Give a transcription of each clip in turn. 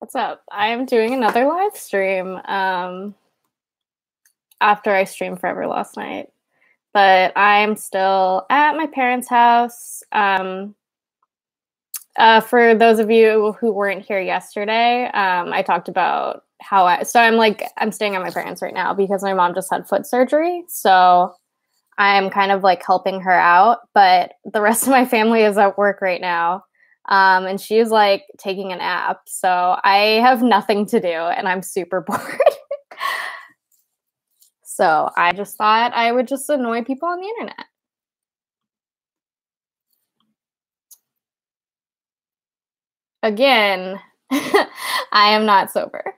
What's up? I'm doing another live stream after I streamed forever last night. But I'm still at my parents' house. For those of you who weren't here yesterday, I talked about how I'm staying at my parents' right now because my mom just had foot surgery. So I'm kind of like helping her out, but the rest of my family is at work right now. And she's like taking a nap. So I have nothing to do and I'm super bored. So I just thought I would just annoy people on the internet. Again, I am not sober.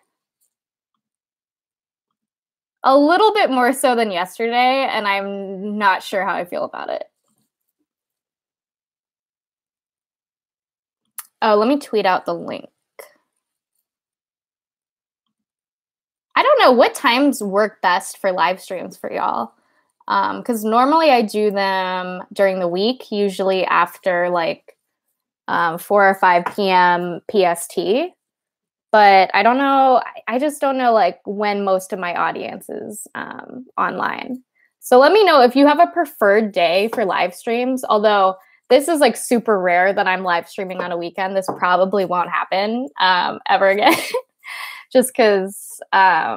A little bit more so than yesterday, and I'm not sure how I feel about it. Oh, let me tweet out the link. I don't know what times work best for live streams for y'all. Because normally I do them during the week, usually after like 4 or 5 p.m. PST. But I don't know. I just don't know like when most of my audience is online. So let me know if you have a preferred day for live streams, although this is like super rare that I'm live streaming on a weekend. This probably won't happen ever again. Just because, I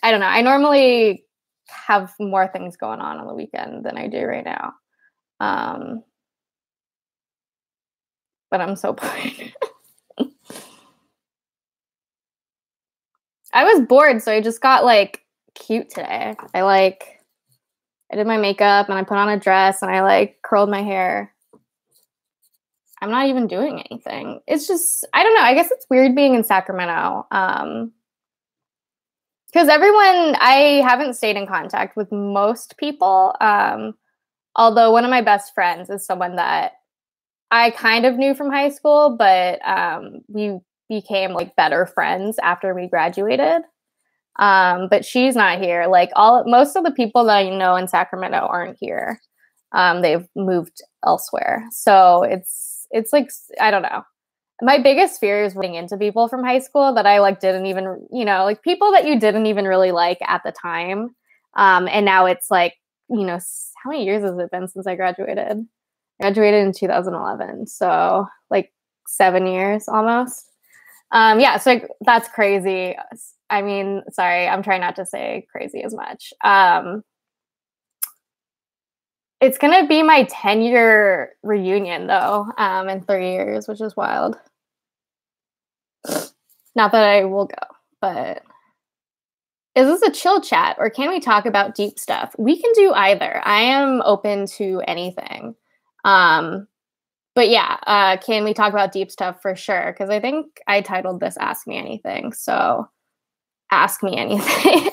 don't know. I normally have more things going on the weekend than I do right now. But I'm so bored. I was bored, so I just got like cute today. I did my makeup and I put on a dress and I like curled my hair. I'm not even doing anything. It's just, I don't know. I guess it's weird being in Sacramento. Because I haven't stayed in contact with most people. Although one of my best friends is someone that I kind of knew from high school, but we became like better friends after we graduated. But she's not here. Like most of the people that I know in Sacramento aren't here. They've moved elsewhere. So it's like, I don't know. My biggest fear is running into people from high school that I like didn't even, like people that you didn't even really like at the time. And now it's like, how many years has it been since I graduated? I graduated in 2011. So like 7 years almost. Yeah, so like, that's crazy. I mean, sorry, I'm trying not to say crazy as much. It's going to be my 10-year reunion, though, in 3 years, which is wild. Not that I will go, but is this a chill chat or can we talk about deep stuff? We can do either. I am open to anything. But yeah, can we talk about deep stuff for sure? Because I think I titled this Ask Me Anything. So ask me anything.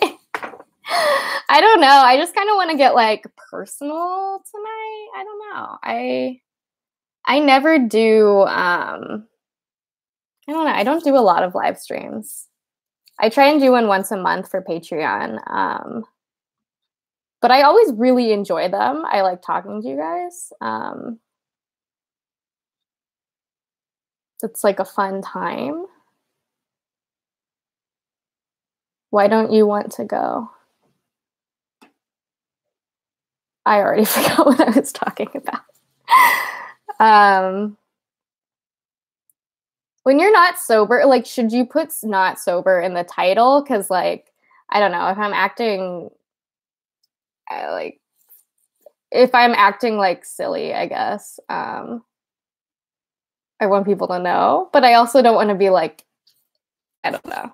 I don't know. I just kind of want to get like personal tonight. I don't know. I never do. I don't know. I don't do a lot of live streams. I try and do one once a month for Patreon. But I always really enjoy them. I like talking to you guys. It's like a fun time. Why don't you want to go? I already forgot what I was talking about. When you're not sober, like, should you put not sober in the title? Because, like, I don't know, if I'm acting, like silly, I guess, I want people to know. But I also don't want to be like, I don't know,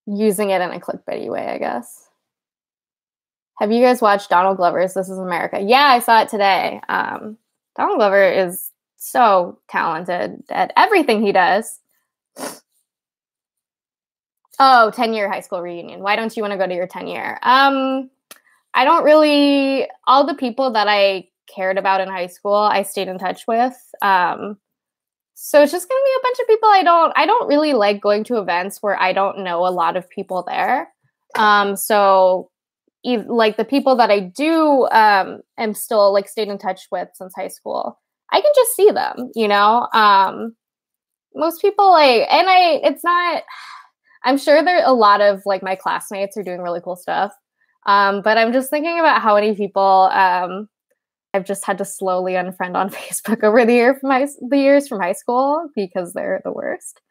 using it in a clickbaity way, I guess. Have you guys watched Donald Glover's This Is America? Yeah, I saw it today. Donald Glover is so talented at everything he does. Oh, 10-year high school reunion. Why don't you want to go to your 10-year? I don't really, all the people that I cared about in high school, I stayed in touch with. So it's just going to be a bunch of people I don't really like going to events where I don't know a lot of people there. So like the people that I do am still like stayed in touch with since high school, I can just see them, most people like, and it's not, I'm sure there a lot of like my classmates are doing really cool stuff. But I'm just thinking about how many people I've just had to slowly unfriend on Facebook over the years from high school because they're the worst,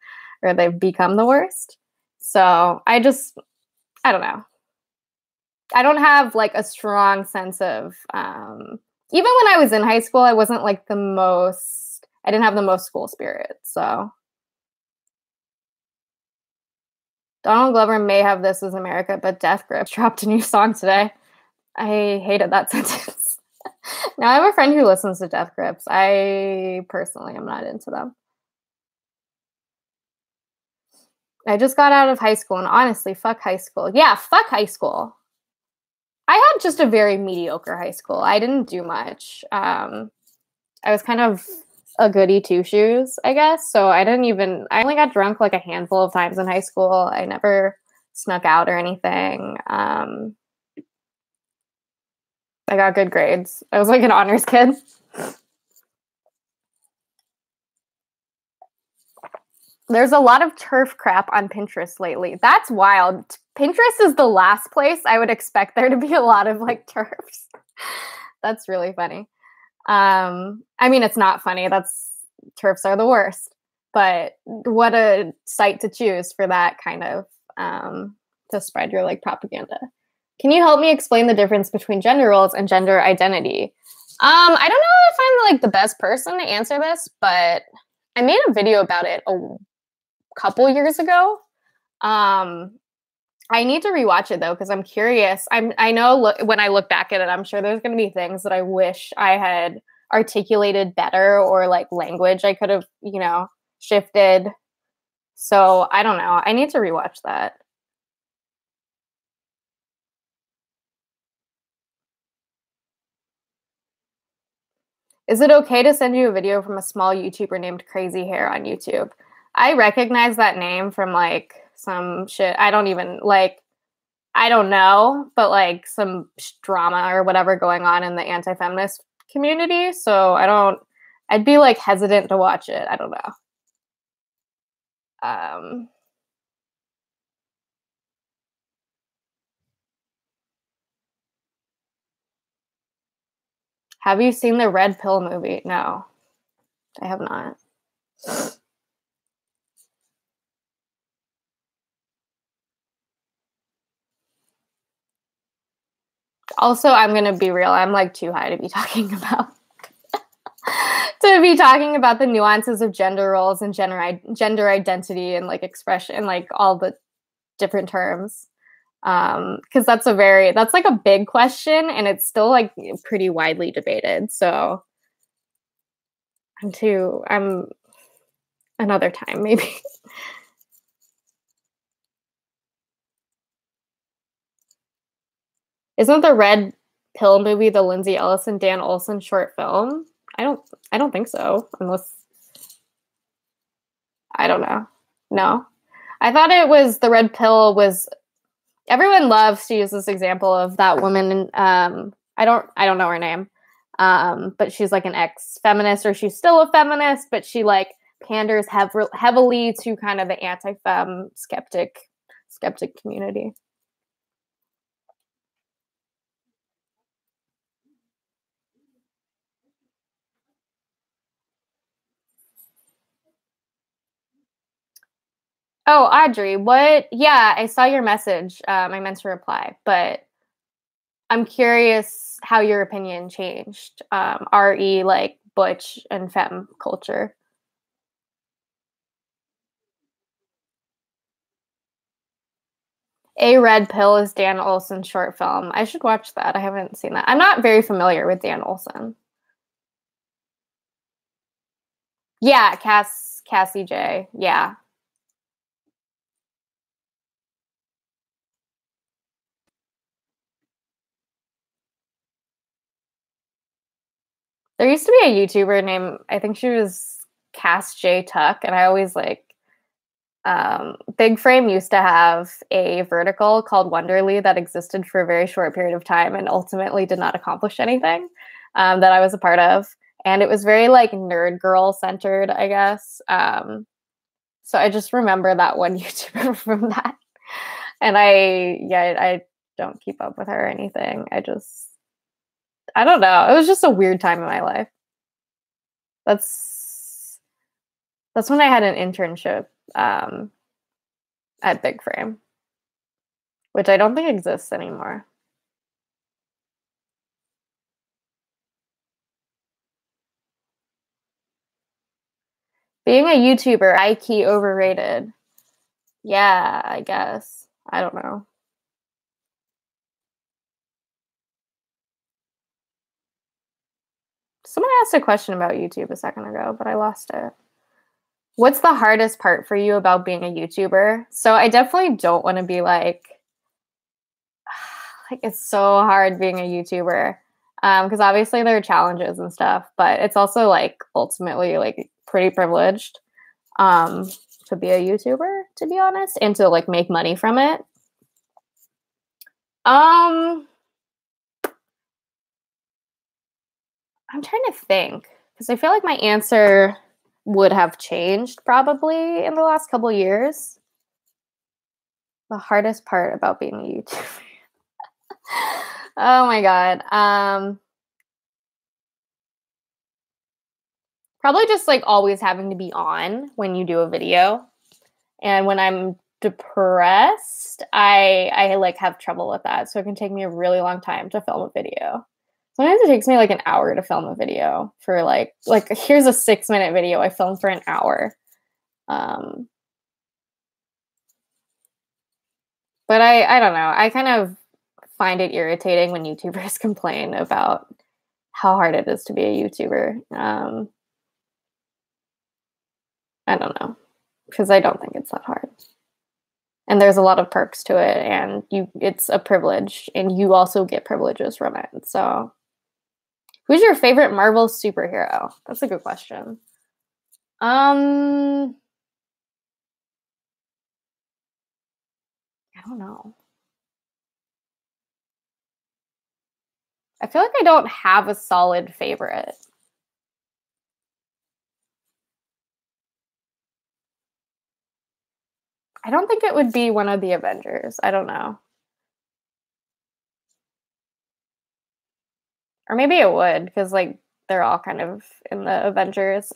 or they've become the worst. So I don't know. I don't have like a strong sense of even when I was in high school, I wasn't like I didn't have the most school spirit. So Donald Glover may have This Is America, but Death Grips dropped a new song today. I hated that sentence. Now I have a friend who listens to Death Grips. I personally am not into them. I just got out of high school, and honestly, fuck high school. Yeah, fuck high school. I had just a very mediocre high school. I didn't do much. I was kind of a goody two-shoes, I guess. So I only got drunk like a handful of times in high school. I never snuck out or anything. I got good grades. I was like an honors kid. There's a lot of turf crap on Pinterest lately. That's wild. Pinterest is the last place I would expect there to be a lot of like turfs. That's really funny. I mean, it's not funny. Turfs are the worst. But what a site to choose for that kind of to spread your like propaganda. Can you help me explain the difference between gender roles and gender identity? I don't know if I'm like the best person to answer this, but I made a video about it a couple years ago. I need to rewatch it though because I'm curious. I know when I look back at it, I'm sure there's going to be things that I wish I had articulated better, or like language I could have, shifted. So I don't know. I need to rewatch that. Is it okay to send you a video from a small YouTuber named Crazy Hair on YouTube? I recognize that name from like some shit. I don't know, but like some drama or whatever going on in the anti-feminist community. So I'd be like hesitant to watch it. I don't know. Have you seen the Red Pill movie? No, I have not. Also, I'm going to be real. I'm like too high to be talking about the nuances of gender roles and gender identity and like expression and like all the different terms. Because that's like a big question, and it's still like pretty widely debated. So I'm another time maybe. Isn't the Red Pill movie the Lindsay Ellis and Dan Olsen short film? I don't think so, unless I don't know. No. I thought it was the Red Pill was everyone loves to use this example of that woman. I don't know her name. But she's like an ex-feminist, or she's still a feminist, but she like panders heavily to kind of the anti-fem skeptic community. Oh, Audrey, what? Yeah, I saw your message. I meant to reply, but I'm curious how your opinion changed. RE like butch and femme culture. A Red Pill is Dan Olsen's short film. I should watch that. I haven't seen that. I'm not very familiar with Dan Olsen. Yeah, Cassie J. Yeah. There used to be a YouTuber named, I think she was Cass J Tuck, and I always like Big Frame used to have a vertical called Wonderly that existed for a very short period of time and ultimately did not accomplish anything that I was a part of. And it was very like nerd girl centered, I guess. So I just remember that one YouTuber from that. And I don't keep up with her or anything. I don't know. It was just a weird time in my life. That's when I had an internship at Big Frame, which I don't think exists anymore. Being a YouTuber, high key overrated. Yeah, I guess. I don't know. Someone asked a question about YouTube a second ago, but I lost it. What's the hardest part for you about being a YouTuber? So I definitely don't want to be like it's so hard being a YouTuber. Because obviously there are challenges and stuff, but it's also like ultimately like pretty privileged to be a YouTuber, to be honest, and to like make money from it. I'm trying to think because I feel like my answer would have changed probably in the last couple of years. The hardest part about being a YouTuber. Oh my God. Probably just like always having to be on when you do a video. And when I'm depressed, I like have trouble with that. So it can take me a really long time to film a video. Sometimes it takes me like an hour to film a video for like here's a 6-minute video I filmed for an hour. But I don't know. I kind of find it irritating when YouTubers complain about how hard it is to be a YouTuber. I don't know, because I don't think it's that hard. And there's a lot of perks to it, and it's a privilege, and you also get privileges from it. So, who's your favorite Marvel superhero? That's a good question. I don't know. I feel like I don't have a solid favorite. I don't think it would be one of the Avengers. I don't know. Or maybe it would, because like they're all kind of in the Avengers.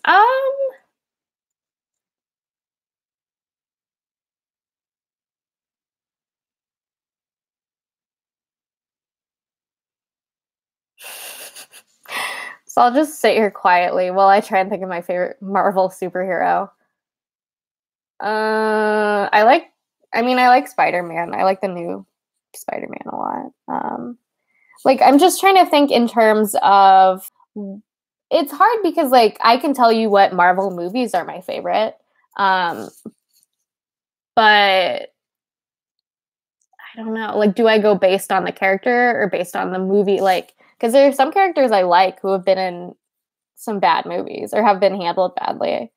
So I'll just sit here quietly while I try and think of my favorite Marvel superhero. I like Spider-Man. I like the new Spider-Man a lot. Like I'm just trying to think in terms of it's hard because like I can tell you what Marvel movies are my favorite. But I don't know. Like, do I go based on the character or based on the movie? Like, because there are some characters I like who have been in some bad movies or have been handled badly.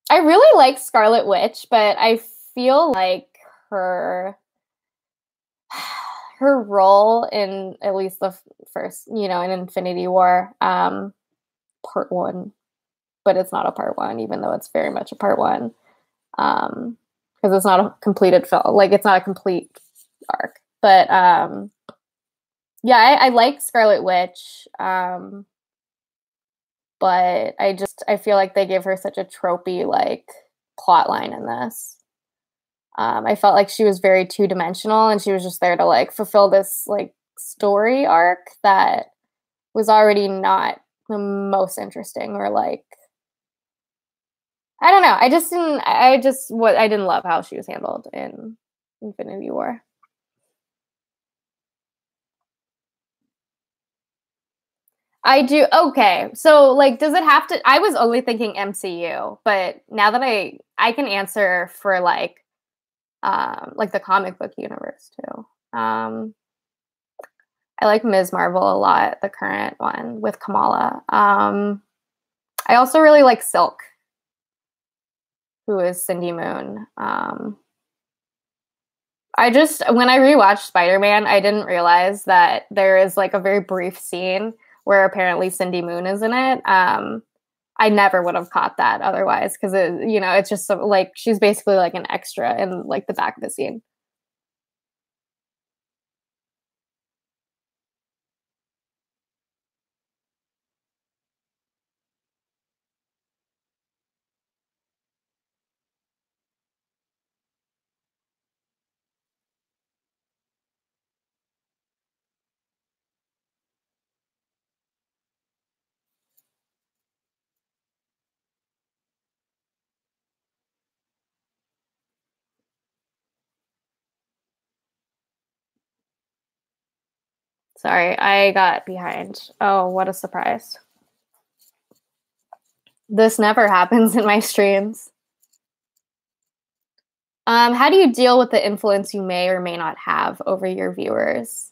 I really like Scarlet Witch, but I feel like her role in at least the first, in Infinity War, part one, but it's not a part one, even though it's very much a part one, because it's not a completed film. Like it's not a complete arc. But yeah, I like Scarlet Witch. But I feel like they give her such a tropey like plot line in this. I felt like she was very two-dimensional and she was just there to like fulfill this like story arc that was already not the most interesting or like I don't know. I didn't love how she was handled in Infinity War. I do. Okay. So like, does it have to, I was only thinking MCU, but now that I can answer for like the comic book universe too. I like Ms. Marvel a lot, the current one with Kamala. I also really like Silk, who is Cindy Moon. When I rewatched Spider-Man, I didn't realize that there is like a very brief scene where apparently Cindy Moon is in it. I never would have caught that otherwise, because it's just like she's basically like an extra in like the back of the scene. Sorry, I got behind. Oh, what a surprise. This never happens in my streams. How do you deal with the influence you may or may not have over your viewers?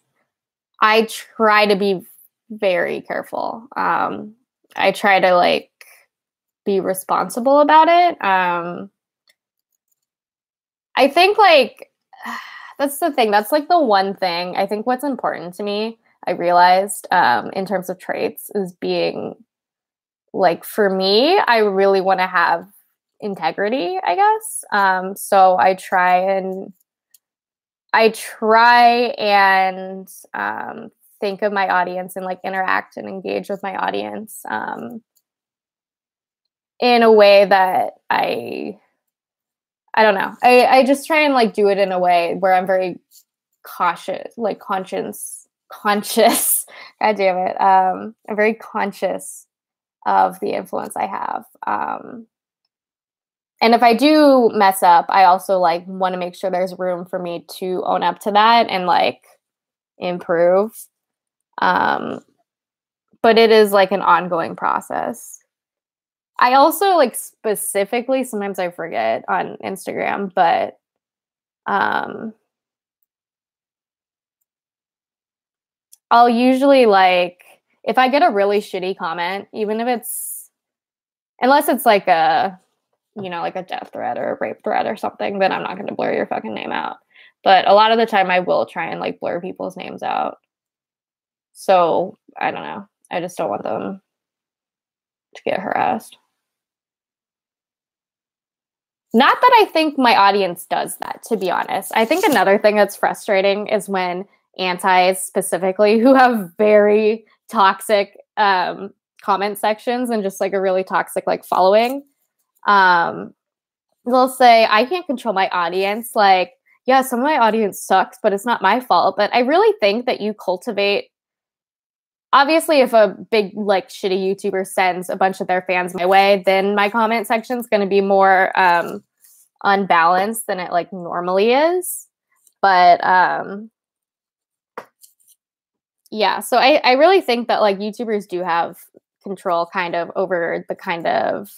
I try to be very careful. I try to like be responsible about it. I think like that's the thing. That's like the one thing. I think what's important to me, I realized in terms of traits, is being like, for me, I really want to have integrity, I guess. So I try and think of my audience and like interact and engage with my audience in a way that I don't know. I just try and like do it in a way where I'm very cautious, like conscious. God damn it. I'm very conscious of the influence I have. And if I do mess up, I also like want to make sure there's room for me to own up to that and like improve. But it is like an ongoing process. I also like specifically, sometimes I forget on Instagram, but I'll usually like, if I get a really shitty comment, even if unless it's like like a death threat or a rape threat or something, then I'm not going to blur your fucking name out. But a lot of the time I will try and like blur people's names out. So I don't know. I just don't want them to get harassed. Not that I think my audience does that, to be honest. I think another thing that's frustrating is when antis specifically, who have very toxic comment sections and just like a really toxic like following, they'll say, I can't control my audience. Like, yeah, some of my audience sucks, but it's not my fault. But I really think that you cultivate, obviously, if a big like shitty YouTuber sends a bunch of their fans my way, then my comment section is going to be more unbalanced than it like normally is. But yeah, so I really think that like YouTubers do have control kind of over the kind of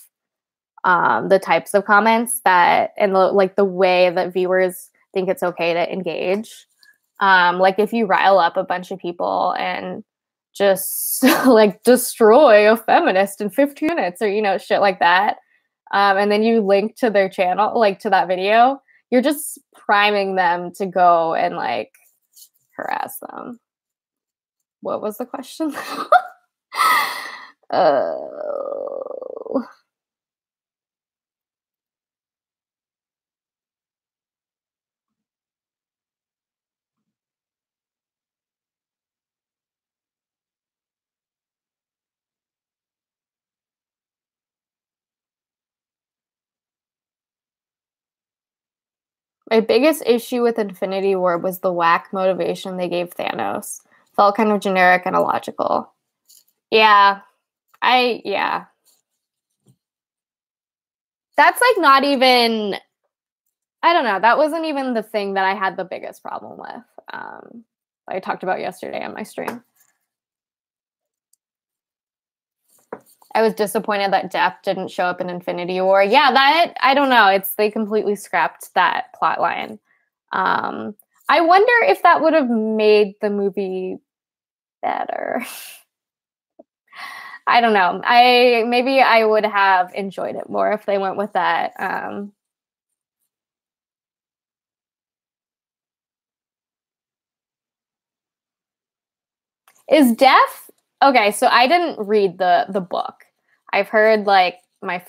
the types of comments that, and like the way that viewers think it's okay to engage. Like if you rile up a bunch of people and just like destroy a feminist in 15 minutes or shit like that, and then you link to their channel, like to that video, you're just priming them to go and like harass them. What was the question? My biggest issue with Infinity War was the whack motivation they gave Thanos. Felt kind of generic and illogical. Yeah. That's like not even, I don't know. That wasn't even the thing that I had the biggest problem with. I talked about yesterday on my stream. I was disappointed that Depp didn't show up in Infinity War. Yeah, that, I don't know. They completely scrapped that plot line. I wonder if that would have made the movie better. I don't know. Maybe I would have enjoyed it more if they went with that. Is death okay? So I didn't read the book. I've heard like my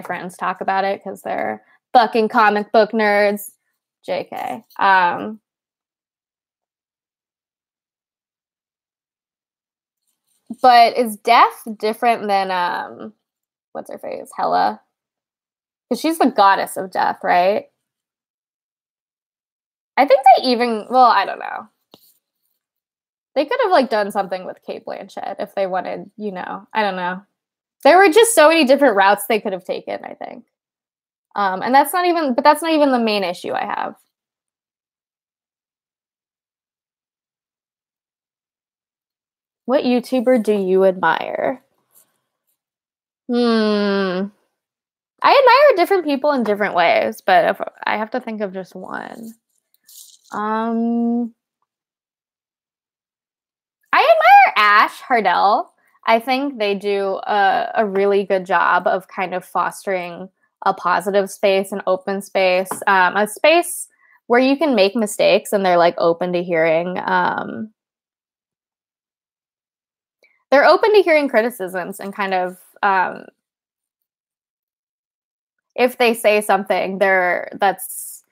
friends talk about it because they're fucking comic book nerds. JK. But is death different than what's her face? Hela? Because she's the goddess of death, right? I think they even, well, I don't know. They could have like done something with Cate Blanchett if they wanted, you know. I don't know. There were just so many different routes they could have taken, I think. And that's not even the main issue I have. What YouTuber do you admire? I admire different people in different ways, but if I have to think of just one. I admire Ash Hardell. I think they do a really good job of kind of fostering a positive space, an open space, a space where you can make mistakes and they're like open to hearing. They're open to hearing criticisms and kind of if they say something that's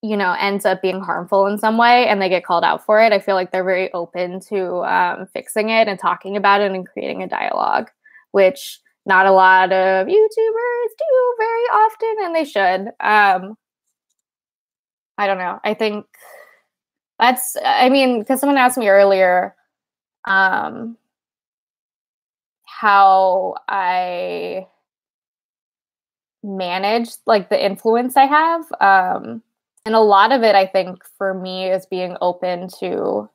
ends up being harmful in some way and they get called out for it, I feel like they're very open to fixing it and talking about it and creating a dialogue, which not a lot of YouTubers do very often, and they should. I don't know. I think because someone asked me earlier how I manage like the influence I have. And a lot of it, I think, for me is being open to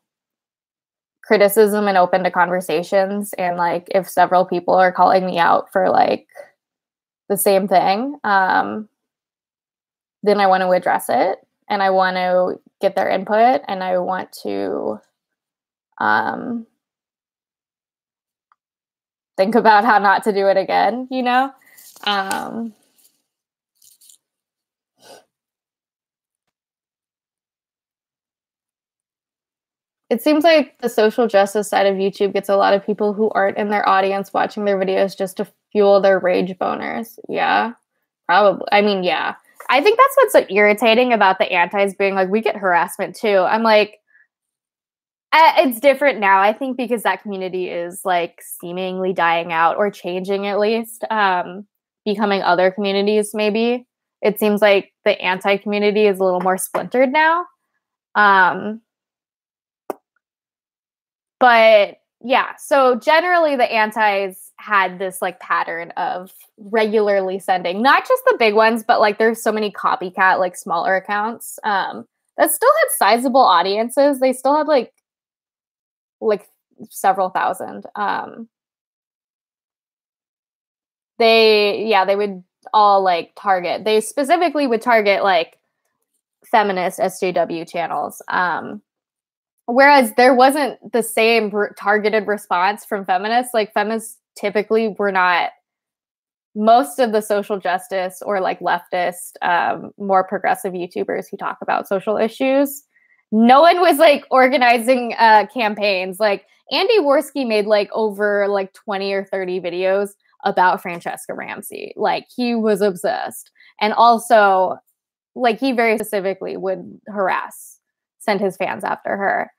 criticism and open to conversations. And like, if several people are calling me out for like the same thing, then I want to address it and I want to get their input and I want to think about how not to do it again, you know? It seems like the social justice side of YouTube gets a lot of people who aren't in their audience watching their videos just to fuel their rage boners. Yeah, probably. I mean, yeah. I think that's what's so irritating about the antis being like, we get harassment too. I'm like, it's different now, I think, because that community is like seemingly dying out or changing at least, becoming other communities maybe. It seems like the anti-community is a little more splintered now. But yeah, so generally the antis had this like pattern of regularly sending not just the big ones, but like there's so many copycat like smaller accounts that still had sizable audiences. They still had like several thousand. They would all like target. They specifically would target like feminist SJW channels. Whereas there wasn't the same targeted response from feminists. Like feminists typically were not, most of the social justice or like leftist, more progressive YouTubers who talk about social issues, no one was like organizing campaigns. Like Andy Worski made like over like 20 or 30 videos about Francesca Ramsey. Like he was obsessed. And also like he very specifically would send his fans after her.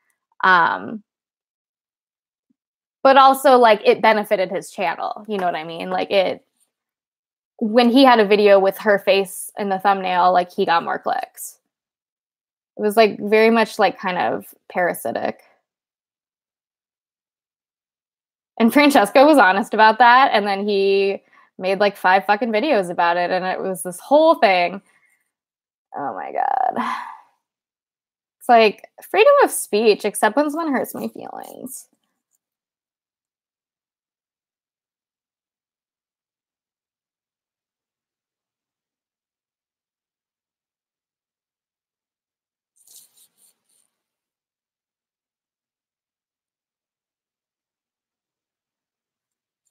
But also like it benefited his channel. You know what I mean? Like when he had a video with her face in the thumbnail, like he got more clicks. It was like very much like kind of parasitic. And Francesco was honest about that. And then he made like 5 fucking videos about it. And it was this whole thing. Oh my God. It's like freedom of speech, except when someone hurts my feelings.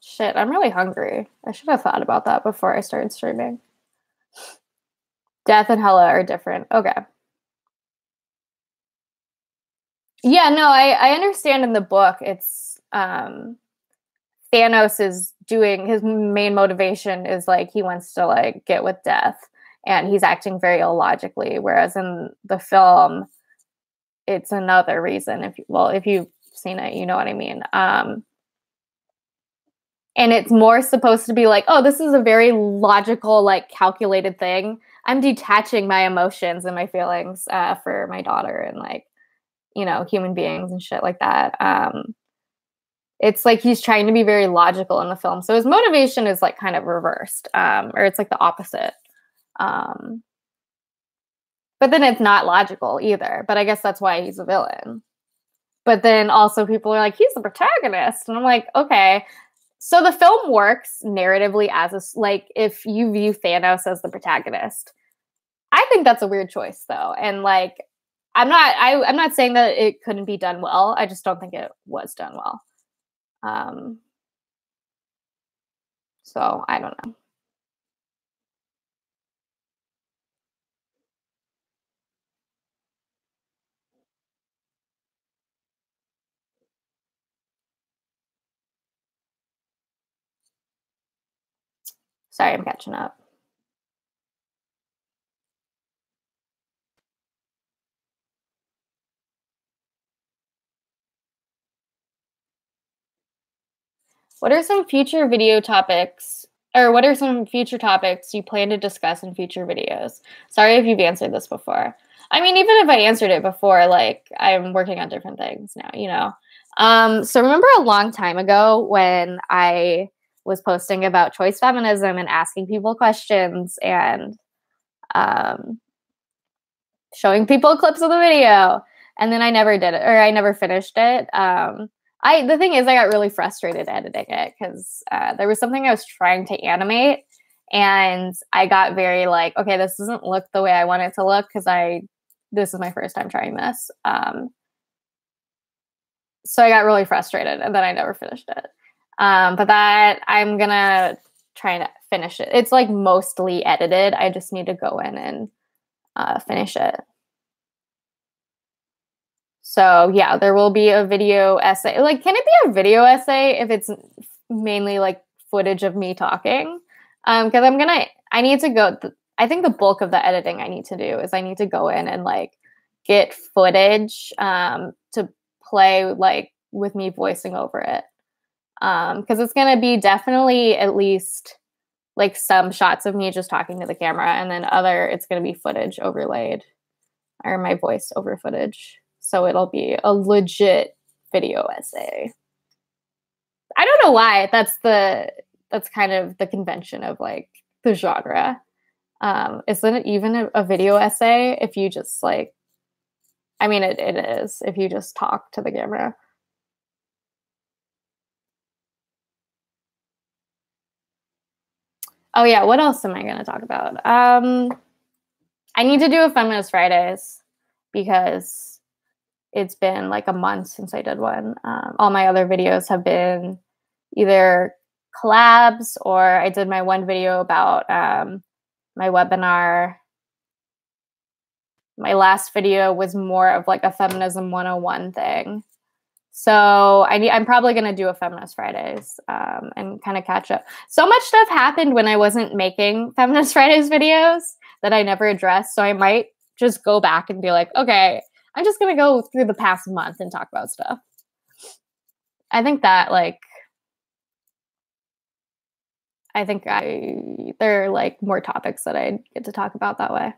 Shit, I'm really hungry. I should have thought about that before I started streaming. Death and Hela are different. Okay. Yeah, no, I understand in the book it's Thanos is doing, his main motivation is like he wants to like get with death, and he's acting very illogically, whereas in the film it's another reason. If you've seen it, you know what I mean. And it's more supposed to be like, oh, this is a very logical, like calculated thing. I'm detaching my emotions and my feelings for my daughter and like, you know, human beings and shit like that. It's like he's trying to be very logical in the film. So his motivation is like kind of reversed, or it's like the opposite. But then it's not logical either. But I guess that's why he's a villain. But then also people are like, he's the protagonist. And I'm like, okay. So the film works narratively as like if you view Thanos as the protagonist. I think that's a weird choice though. And like I'm not saying that it couldn't be done well. I just don't think it was done well. So I don't know. Sorry, I'm catching up. What are some future video topics, or what are some future topics you plan to discuss in future videos? Sorry if you've answered this before. I mean, even if I answered it before, like I'm working on different things now, you know. So remember a long time ago when I was posting about choice feminism and asking people questions and showing people clips of the video, and then I never did it, or I never finished it. The thing is, I got really frustrated editing it because there was something I was trying to animate, and I got very like, okay, this doesn't look the way I want it to look because this is my first time trying this. So I got really frustrated, and then I never finished it. But that I'm gonna try and finish it. It's like mostly edited. I just need to go in and finish it. So yeah, there will be a video essay. Like, can it be a video essay if it's mainly like footage of me talking? Because I need to go. I think the bulk of the editing I need to do is I need to go in and like get footage to play like with me voicing over it. Because it's gonna be definitely at least like some shots of me just talking to the camera, and then it's gonna be footage overlaid, or my voice over footage. So it'll be a legit video essay. I don't know why that's kind of the convention of like the genre. Isn't it even a video essay if you just like, I mean, it is if you just talk to the camera. Oh yeah, what else am I going to talk about? I need to do a Feminist Fridays because it's been like a month since I did one. All my other videos have been either collabs, or I did my one video about my webinar. My last video was more of like a feminism 101 thing. So I'm probably going to do a Feminist Fridays and kind of catch up. So much stuff happened when I wasn't making Feminist Fridays videos that I never addressed. So I might just go back and be like, okay, I'm just going to go through the past month and talk about stuff. I think that there are like more topics that I get to talk about that way.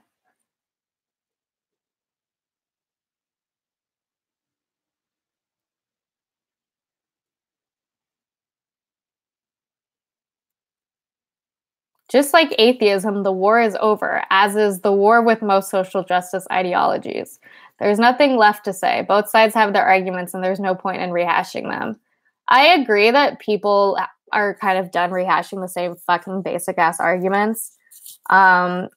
Just like atheism, the war is over, as is the war with most social justice ideologies. There's nothing left to say. Both sides have their arguments, and there's no point in rehashing them. I agree that people are kind of done rehashing the same fucking basic ass arguments. And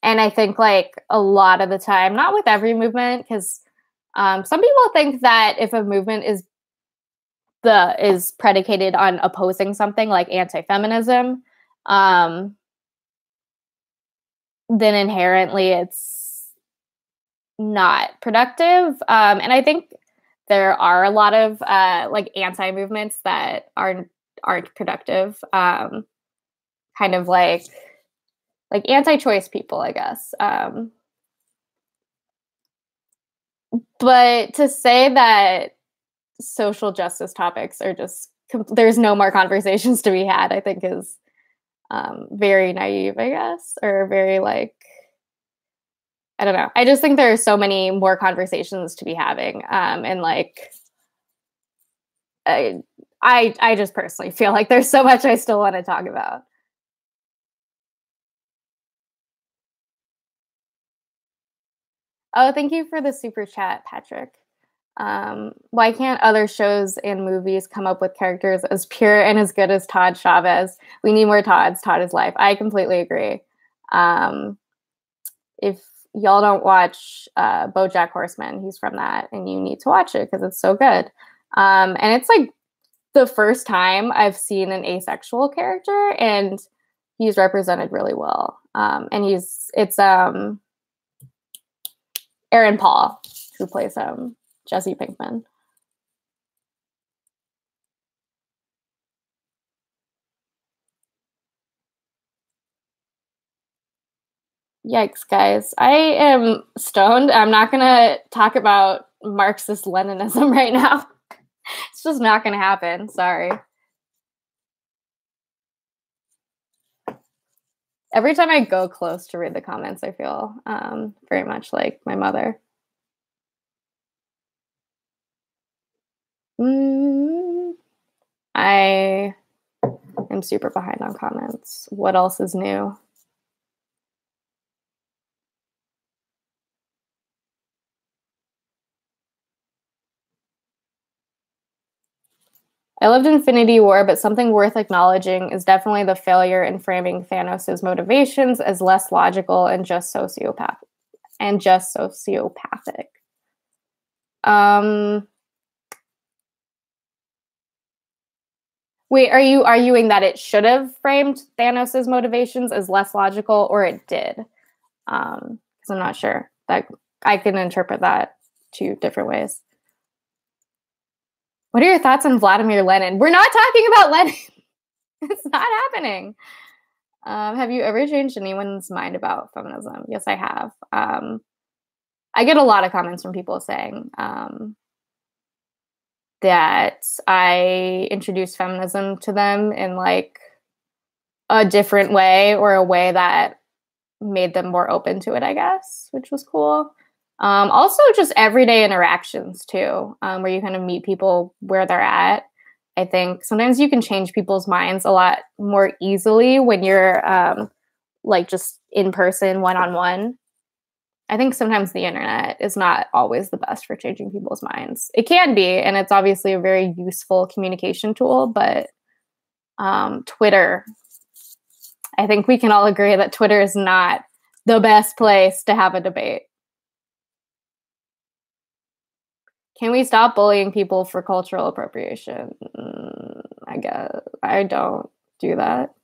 I think like a lot of the time, not with every movement, because some people think that if a movement is predicated on opposing something like anti-feminism, then inherently it's not productive. And I think there are a lot of like anti-movements that aren't productive, kind of like anti-choice people, I guess. But to say that social justice topics are just there's no more conversations to be had, I think is very naive, I guess, or very like, I don't know. I just think there are so many more conversations to be having, and like I just personally feel like there's so much I still want to talk about. Oh, thank you for the super chat, Patrick. Why can't other shows and movies come up with characters as pure and as good as Todd Chavez? We need more Todds. Todd is life. I completely agree. If y'all don't watch BoJack Horseman, he's from that, and you need to watch it because it's so good. And it's like the first time I've seen an asexual character, and he's represented really well. And it's Aaron Paul who plays Jesse Pinkman. Yikes, guys. I am stoned. I'm not going to talk about Marxist Leninism right now. It's just not going to happen. Sorry. Every time I go close to read the comments, I feel very much like my mother. I am super behind on comments. What else is new? I loved Infinity War, but something worth acknowledging is definitely the failure in framing Thanos' motivations as less logical and just sociopathic. Wait, are you arguing that it should have framed Thanos' motivations as less logical, or it did? Because I'm not sure. That I can interpret that two different ways. What are your thoughts on Vladimir Lenin? We're not talking about Lenin. It's not happening. Have you ever changed anyone's mind about feminism? Yes, I have. I get a lot of comments from people saying that I introduced feminism to them in like a different way, or a way that made them more open to it, I guess, which was cool. Also just everyday interactions too, where you kind of meet people where they're at. I think sometimes you can change people's minds a lot more easily when you're like just in person, one-on-one. I think sometimes the internet is not always the best for changing people's minds. It can be, and it's obviously a very useful communication tool, but Twitter, I think we can all agree that Twitter is not the best place to have a debate. Can we stop bullying people for cultural appropriation? I guess I don't do that.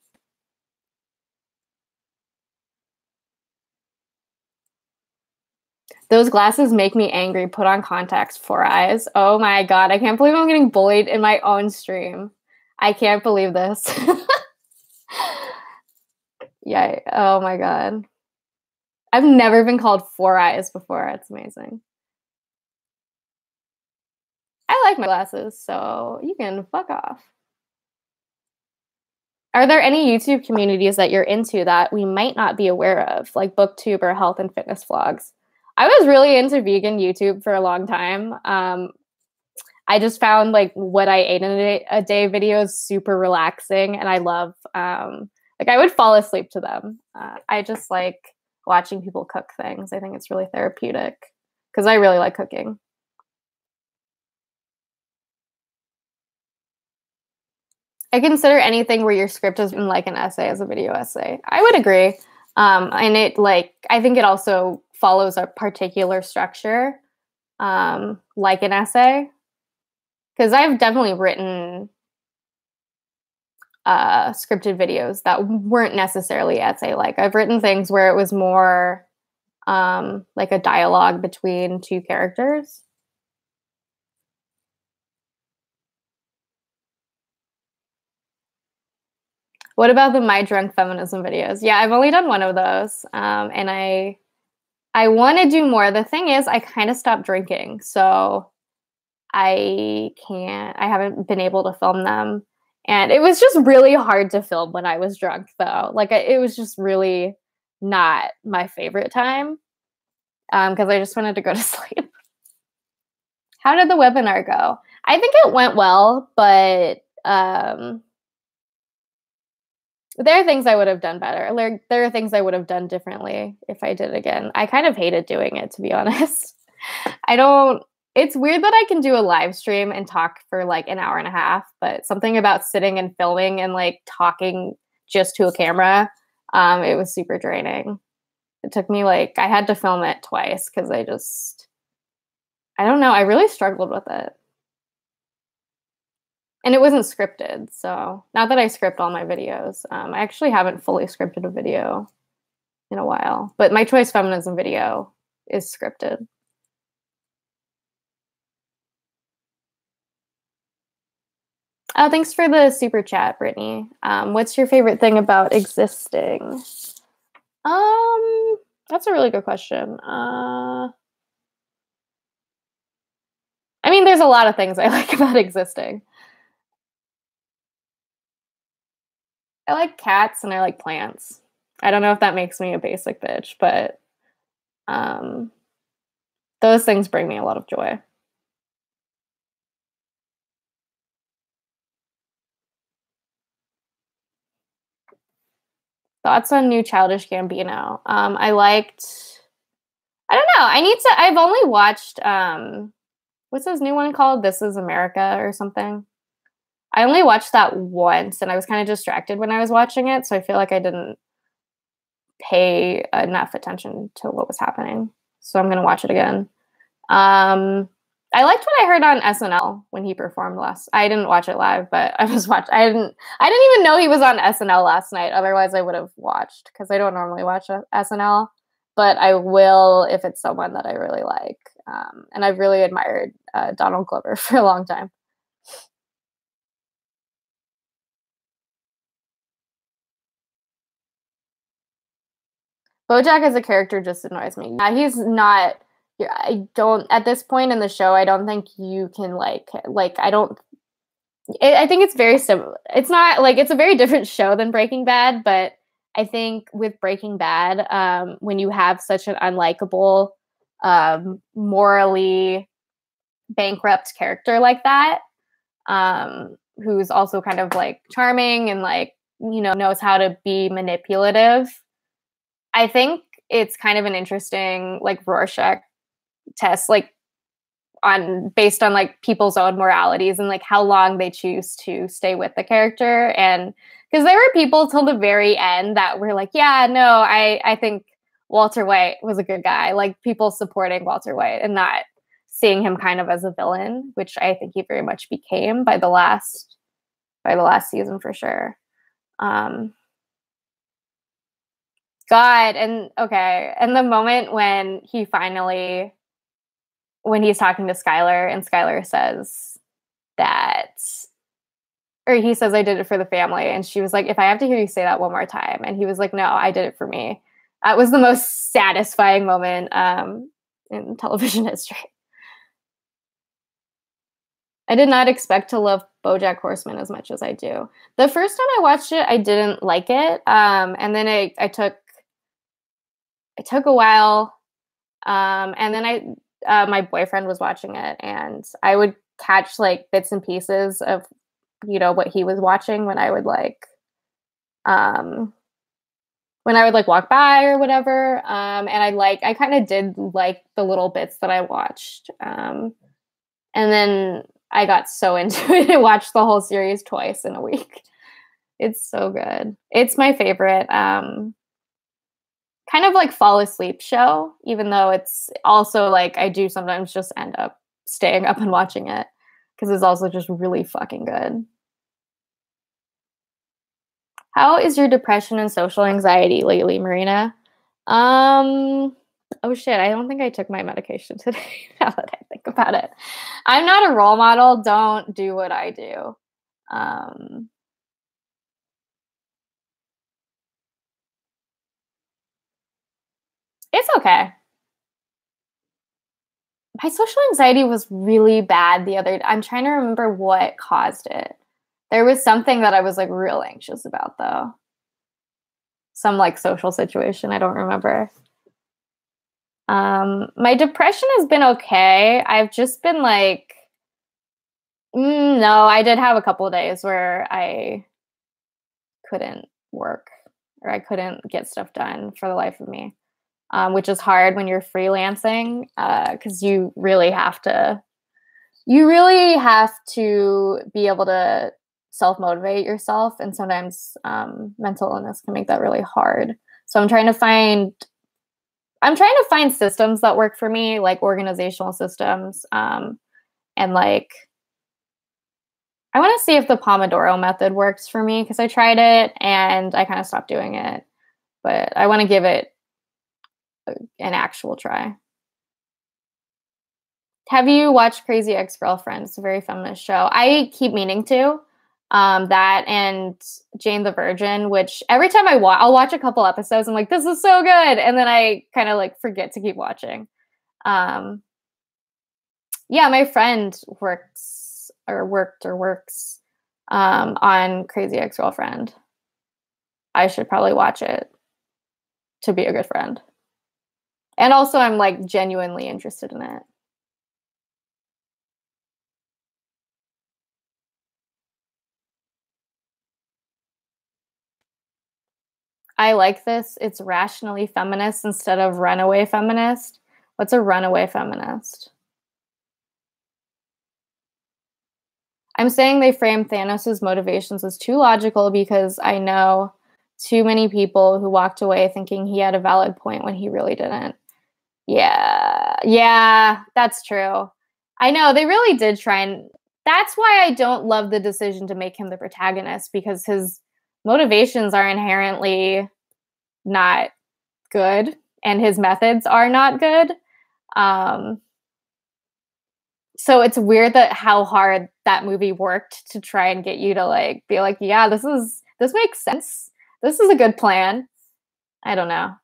Those glasses make me angry. Put on contacts. 4 eyes. Oh my god, I can't believe I'm getting bullied in my own stream. I can't believe this. Yeah. Oh my god. I've never been called 4 eyes before. It's amazing. I like my glasses, so you can fuck off. Are there any YouTube communities that you're into that we might not be aware of, like BookTube or health and fitness vlogs? I was really into vegan YouTube for a long time. I just found like what I ate in a day videos super relaxing, and I love like I would fall asleep to them. I just like watching people cook things. I think it's really therapeutic because I really like cooking. I consider anything where your script is like an essay as a video essay. I would agree. And it like, I think it also follows a particular structure, like an essay. Because I've definitely written scripted videos that weren't necessarily essay-like. I've written things where it was more like a dialogue between two characters. What about the My Drunk Feminism videos? Yeah, I've only done one of those, and I want to do more. The thing is, I kind of stopped drinking, so I haven't been able to film them. And it was just really hard to film when I was drunk, though. Like, it was just really not my favorite time because I just wanted to go to sleep. How did the webinar go? I think it went well, but there are things I would have done better. There are things I would have done differently if I did it again. I kind of hated doing it, to be honest. It's weird that I can do a live stream and talk for like an hour and a half, but something about sitting and filming and like talking just to a camera, it was super draining. It took me I had to film it twice because I don't know, I really struggled with it. And it wasn't scripted, so not that I script all my videos. I actually haven't fully scripted a video in a while, but my Choice Feminism video is scripted. Thanks for the super chat, Brittany. What's your favorite thing about existing? That's a really good question. I mean, there's a lot of things I like about existing. I like cats and I like plants. I don't know if that makes me a basic bitch, but those things bring me a lot of joy. Thoughts on new Childish Gambino? I don't know. I've only watched, what's his new one called? This Is America or something. I only watched that once and I was kind of distracted when I was watching it. So I feel like I didn't pay enough attention to what was happening. So I'm going to watch it again. I liked what I heard on SNL when he performed last. I didn't watch it live, but I didn't even know he was on SNL last night. Otherwise I would have watched because I don't normally watch SNL, but I will if it's someone that I really like. And I've really admired Donald Glover for a long time. BoJack as a character just annoys me. Yeah, he's not. Yeah, I don't. At this point in the show, I don't think you can I don't. I think it's very similar. It's not it's a very different show than Breaking Bad, but I think with Breaking Bad, when you have such an unlikable, morally bankrupt character like that, who's also kind of charming and knows how to be manipulative. I think it's kind of an interesting Rorschach test, based on people's own moralities and how long they choose to stay with the character. And because there were people till the very end that were yeah, no, I think Walter White was a good guy. People supporting Walter White and not seeing him kind of as a villain, which I think he very much became by the last season for sure. God, and okay, and the moment when he's talking to Skylar and Skylar says that, or he says, I did it for the family, and she was like, if I have to hear you say that one more time, and he was like, no, I did it for me. That was the most satisfying moment in television history. I did not expect to love BoJack Horseman as much as I do. The first time I watched it, I didn't like it, and then it took a while, and then my boyfriend was watching it, and I would catch bits and pieces of what he was watching when I would walk by or whatever, and I kind of did like the little bits that I watched, and then I got so into it and watched the whole series twice in a week. It's so good. It's my favorite kind of fall asleep show, even though it's also I do sometimes just end up staying up and watching it because it's also just really fucking good. How is your depression and social anxiety lately, Marina? Oh shit, I don't think I took my medication today now that I think about it. I'm not a role model. Don't do what I do. It's okay. My social anxiety was really bad the other day. I'm trying to remember what caused it. There was something that I was like real anxious about though. Some like social situation. I don't remember. My depression has been okay. I've just been like, no, I did have a couple of days where I couldn't work or I couldn't get stuff done for the life of me, which is hard when you're freelancing because you really have to be able to self-motivate yourself. And sometimes mental illness can make that really hard. So I'm trying to find systems that work for me, like organizational systems. And like, I want to see if the Pomodoro method works for me because I tried it and I kind of stopped doing it. But I want to give it an actual try. Have you watched Crazy Ex-Girlfriend? It's a very feminist show. I keep meaning to. That and Jane the Virgin, which every time I'll watch a couple episodes, I'm like, this is so good. And then I kind of like forget to keep watching. Yeah, my friend works on Crazy Ex-Girlfriend. I should probably watch it to be a good friend. And also I'm like genuinely interested in it. I like this. It's rationally feminist instead of runaway feminist. What's a runaway feminist? I'm saying they frame Thanos' motivations as too logical because I know too many people who walked away thinking he had a valid point when he really didn't. Yeah, that's true. I know they really did try, and that's why I don't love the decision to make him the protagonist because his motivations are inherently not good and his methods are not good. So it's weird that how hard that movie worked to try and get you to like be like, yeah, this makes sense. This is a good plan. I don't know.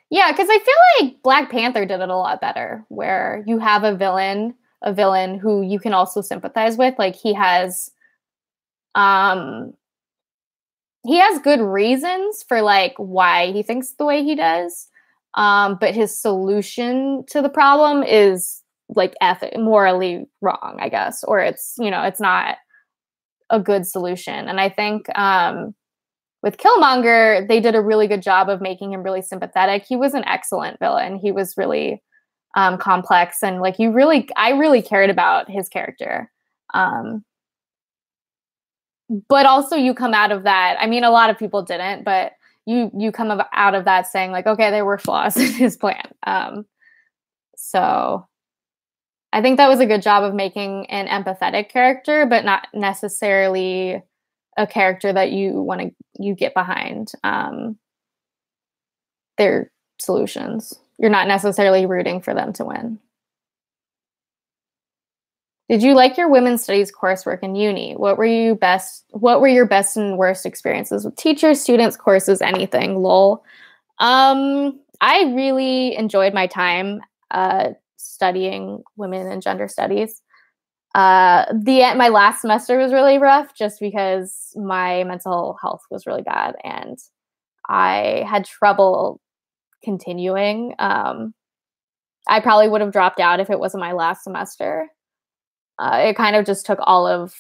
Yeah, because I feel like Black Panther did it a lot better, where you have a villain who you can also sympathize with. Like um he has good reasons for like why he thinks the way he does. But his solution to the problem is like morally wrong, I guess, or it's not a good solution. And I think with Killmonger, they did a really good job of making him really sympathetic. He was an excellent villain. He was really complex, and like I really cared about his character. But also you come out of that. I mean, a lot of people didn't, but you come out of that saying like, okay, there were flaws in his plan. So I think that was a good job of making an empathetic character, but not necessarily a character that you get behind their solutions. You're not necessarily rooting for them to win. Did you like your women's studies coursework in uni? What were your best and worst experiences with teachers, students, courses, anything? Lol. I really enjoyed my time studying women and gender studies. My last semester was really rough just because my mental health was really bad and I had trouble continuing. I probably would have dropped out if it wasn't my last semester. It kind of just took all of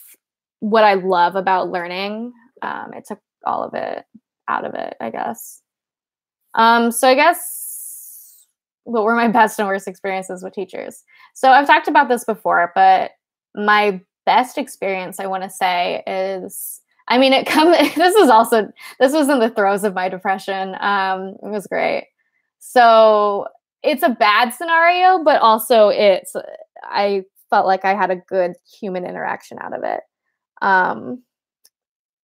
what I love about learning. It took all of it out of it, I guess. So I guess what were my best and worst experiences with teachers? So I've talked about this before, but my best experience, I want to say, is, I mean, this was in the throes of my depression. It was great. So it's a bad scenario, but also I felt like I had a good human interaction out of it.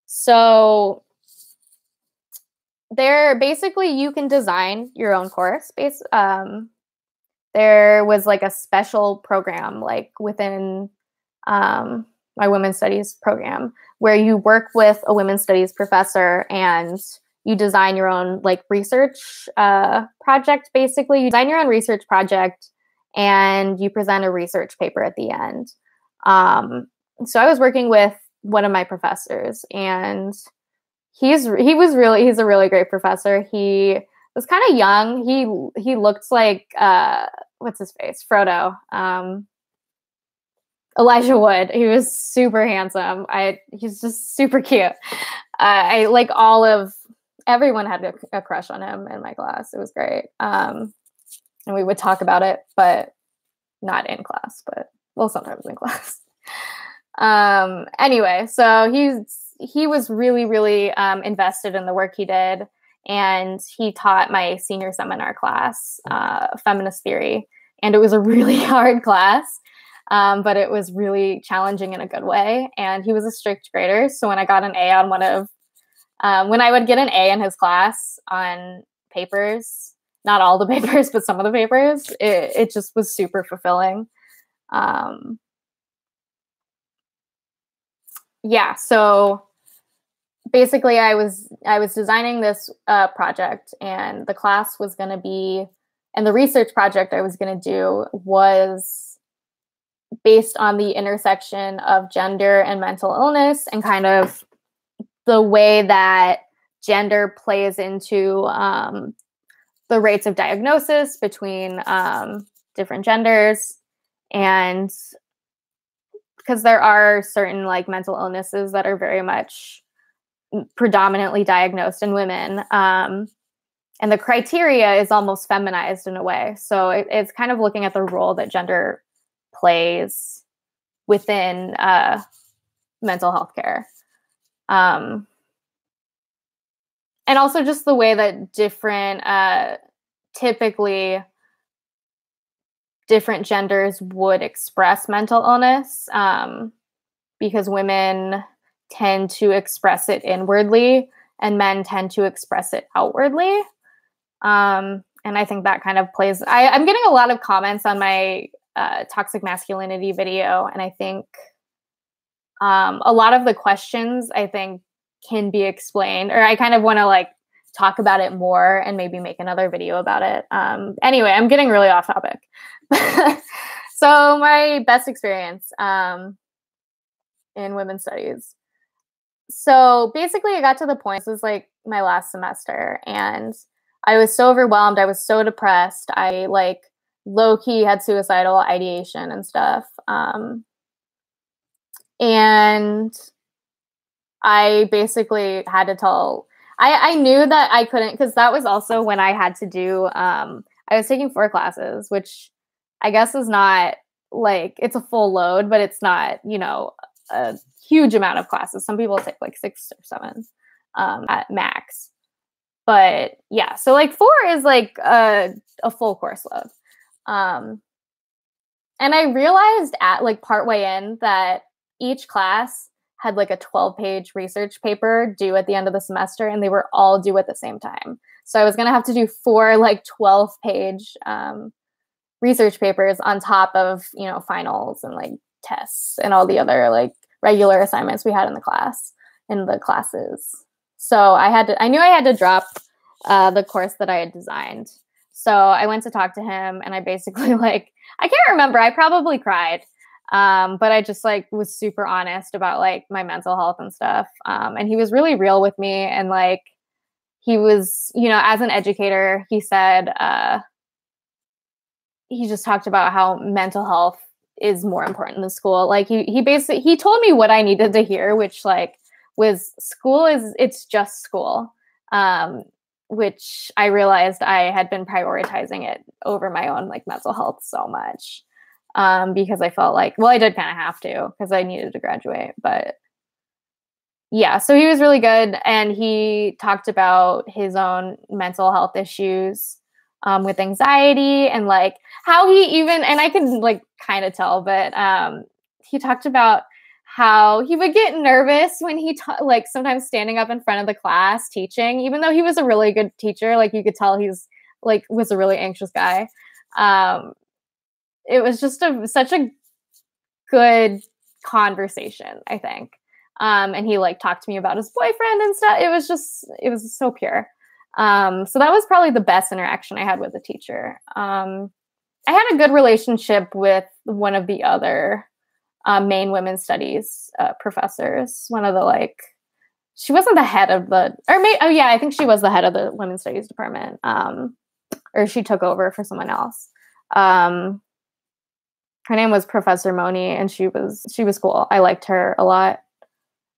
So you can design your own course. There was like a special program like within my women's studies program, where you work with a women's studies professor and you design your own like research project. Basically, you design your own research project and you present a research paper at the end. So I was working with one of my professors, and he's a really great professor. He was kind of young. He looked like what's his face? Frodo. Elijah Wood. He was super handsome. He's just super cute. I like everyone had a crush on him in my class. It was great. And we would talk about it, but not in class, but sometimes in class. Anyway, so he was really, really invested in the work he did. And he taught my senior seminar class, feminist theory. And it was a really hard class. But it was really challenging in a good way. And he was a strict grader. So when I got an A on when I would get an A in his class on papers, not all the papers, but some of the papers, it just was super fulfilling. Yeah. So basically I was designing this project, and the class was going to be, and the research project I was going to do was based on the intersection of gender and mental illness, and kind of the way that gender plays into the rates of diagnosis between different genders. And because there are certain like mental illnesses that are very much predominantly diagnosed in women, and the criteria is almost feminized in a way. So it's kind of looking at the role that gender plays within mental health care. And also just the way that typically different genders would express mental illness, because women tend to express it inwardly and men tend to express it outwardly. And I think that kind of plays, I'm getting a lot of comments on my toxic masculinity video, and I think a lot of the questions I think can be explained, or I kind of want to like talk about it more and maybe make another video about it. Anyway, I'm getting really off topic. So my best experience in women's studies. So basically I got to the point, this was like my last semester, and I was so overwhelmed. I was so depressed. I like low-key had suicidal ideation and stuff. And I basically had to tell, I knew that I couldn't, because that was also when I had to do, I was taking 4 classes, which I guess is not like, it's a full load, but it's not, a huge amount of classes. Some people take like 6 or 7 at max. But yeah, so like 4 is like a full course load. And I realized at like partway in that each class had like a 12-page research paper due at the end of the semester, and they were all due at the same time. So I was going to have to do 4 like 12-page research papers on top of, finals and like tests and all the other like regular assignments we had in the classes. So I knew I had to drop the course that I had designed. So I went to talk to him, and I basically like, I can't remember, I probably cried. But I just like was super honest about like my mental health and stuff. And he was really real with me. And like, he was, as an educator, he said, he just talked about how mental health is more important than school. Like he told me what I needed to hear, which like was it's just school. Which I realized I had been prioritizing it over my own like mental health so much. Because I felt like, well, I did kind of have to, because I needed to graduate. But yeah, so he was really good. And he talked about his own mental health issues with anxiety, and like how he even, and I can like kind of tell, but he talked about how he would get nervous when he like sometimes standing up in front of the class teaching, even though he was a really good teacher. Like you could tell he's like was a really anxious guy. It was just such a good conversation, I think. And he like talked to me about his boyfriend and stuff. It was so pure. So that was probably the best interaction I had with a teacher. I had a good relationship with one of the other main women's studies professors. One of the she wasn't the head of I think she was the head of the women's studies department. Or she took over for someone else. Her name was Professor Moni, and she was cool. I liked her a lot.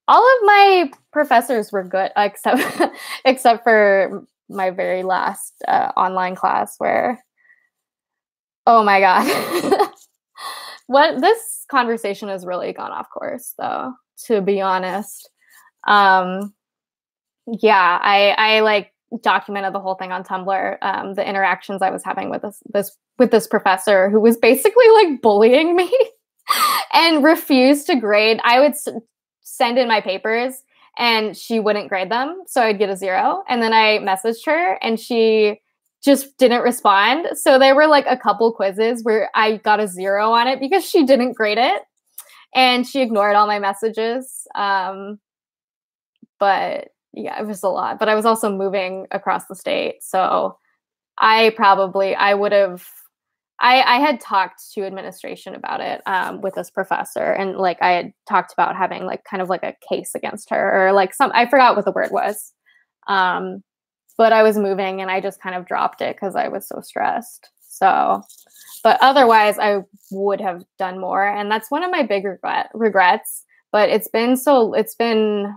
All of my professors were good, except for my very last online class where, oh my God. This conversation has really gone off course, though, to be honest. I documented the whole thing on Tumblr, the interactions I was having with this professor who was basically like bullying me and refused to grade. I would send in my papers and she wouldn't grade them, so I'd get a 0. And then I messaged her and she just didn't respond. So there were like a couple quizzes where I got a 0 on it because she didn't grade it and she ignored all my messages. But yeah, it was a lot. But I was also moving across the state, so I had talked to administration about it with this professor, and like I had talked about having like kind of like a case against her, or like I forgot what the word was. But I was moving and I just kind of dropped it because I was so stressed. So, but otherwise I would have done more, and that's one of my big regrets. But it's been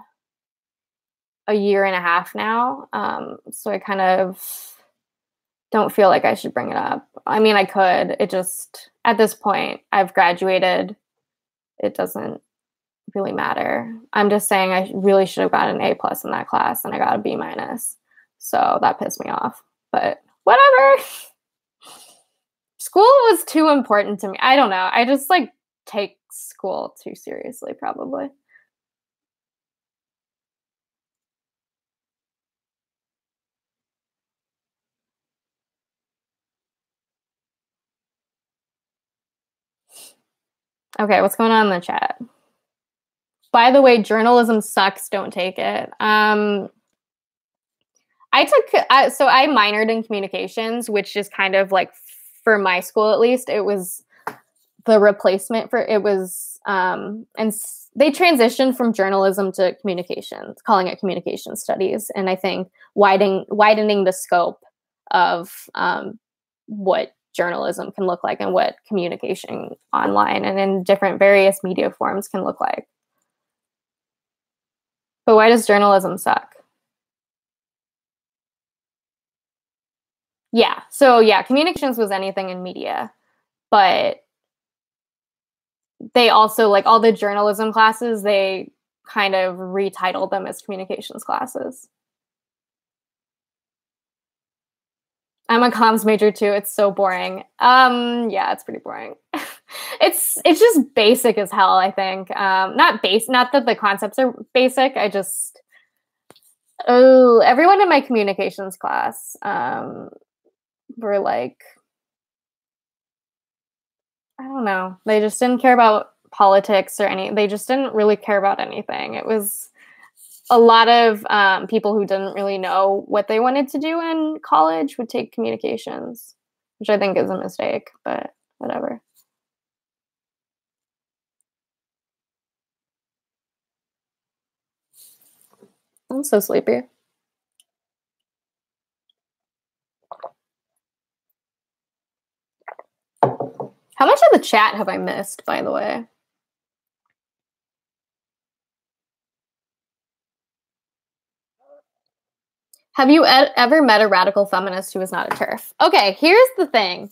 a year and a half now, so I kind of don't feel like I should bring it up. I mean, I could. It just, at this point, I've graduated. It doesn't really matter. I'm just saying I really should have gotten an A+ in that class, and I got a B-. So that pissed me off. But whatever. School was too important to me. I don't know. I just like take school too seriously, probably. Okay, what's going on in the chat? By the way, journalism sucks. Don't take it. I minored in communications, which is kind of like, for my school at least, it was the replacement for it was, and they transitioned from journalism to communications, calling it communication studies, and I think widening the scope of what journalism can look like and what communication online and in different various media forms can look like. But why does journalism suck? Yeah. So yeah, communications was anything in media, but they also, like, all the journalism classes, they kind of retitled them as communications classes. I'm a comms major too. It's so boring. Yeah, it's pretty boring. It's just basic as hell, I think. Not that the concepts are basic. Everyone in my communications class were like, I don't know. They just didn't care about politics or they just didn't really care about anything. It was a lot of people who didn't really know what they wanted to do in college would take communications, which I think is a mistake, but whatever. I'm so sleepy. How much of the chat have I missed, by the way? Have you ever met a radical feminist who is not a TERF? Okay, here's the thing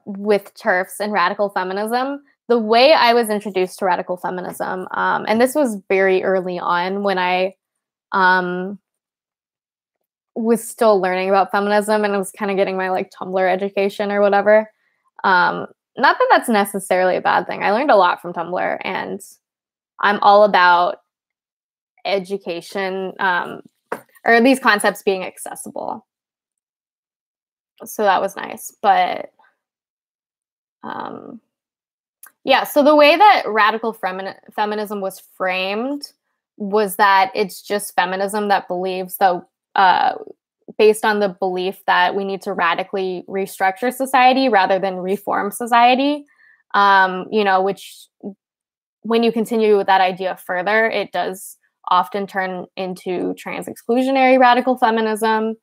with TERFs and radical feminism. The way I was introduced to radical feminism, and this was very early on when I was still learning about feminism and I was kind of getting my like Tumblr education or whatever. Not that that's necessarily a bad thing. I learned a lot from Tumblr, and I'm all about education, or these concepts being accessible. So that was nice. But Yeah, so the way that radical feminism was framed was that it's just feminism that believes that, based on the belief that we need to radically restructure society rather than reform society, which when you continue with that idea further, it does often turn into trans exclusionary radical feminism,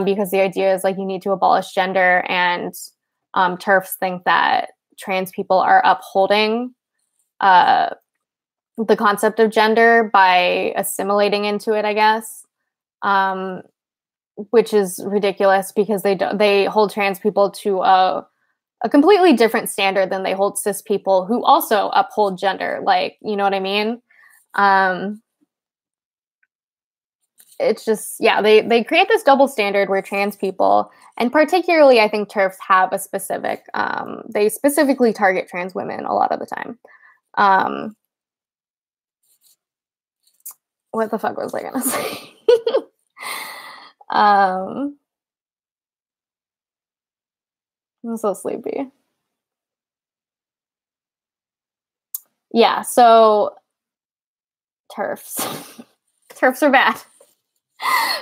because the idea is like you need to abolish gender, and TERFs think that trans people are upholding the concept of gender by assimilating into it, I guess, which is ridiculous because they hold trans people to a completely different standard than they hold cis people who also uphold gender. Like, you know what I mean? It's just, yeah, they create this double standard where trans people, and particularly I think TERFs, have a specific, they specifically target trans women a lot of the time. What the fuck was I gonna say? I'm so sleepy. Yeah, so TERFs. TERFs are bad.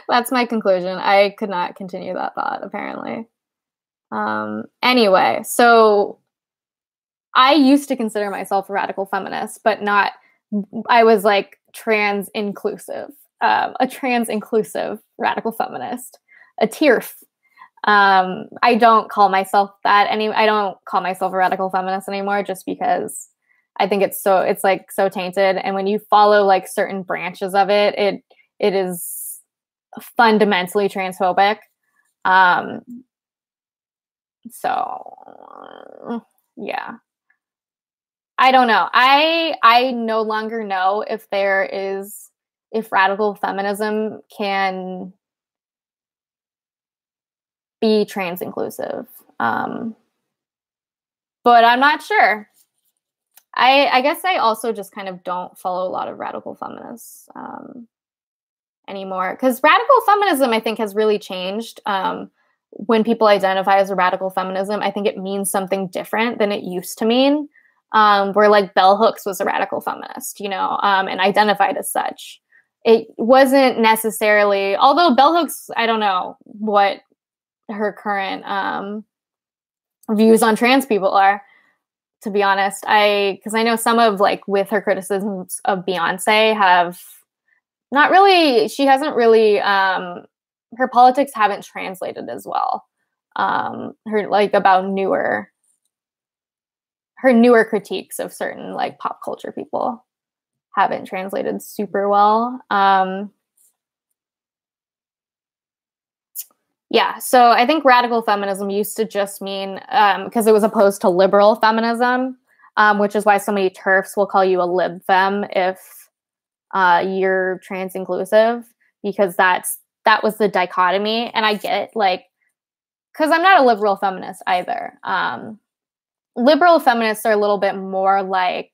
That's my conclusion. I could not continue that thought, apparently. Anyway, so I used to consider myself a radical feminist, but not, I was like trans inclusive, a trans inclusive radical feminist, a TERF. I don't call myself that I don't call myself a radical feminist anymore, just because I think it's like so tainted. And when you follow like certain branches of it, it is fundamentally transphobic. So yeah, I don't know. I no longer know if radical feminism can be trans inclusive. But I'm not sure. I guess I also just kind of don't follow a lot of radical feminists anymore, because radical feminism, I think, has really changed. When people identify as a radical feminism, I think it means something different than it used to mean. Where like Bell Hooks was a radical feminist, and identified as such. It wasn't necessarily, although Bell Hooks, I don't know what her current views on trans people are, to be honest. Because I know some of, like, with her criticisms of Beyonce have not really, she hasn't really, her politics haven't translated as well. Her, like, about her newer critiques of certain, like, pop culture people haven't translated super well. Yeah, so I think radical feminism used to just mean, because it was opposed to liberal feminism, which is why so many TERFs will call you a lib fem if you're trans inclusive, because that was the dichotomy. And I get it, like, because I'm not a liberal feminist either. Liberal feminists are a little bit more like,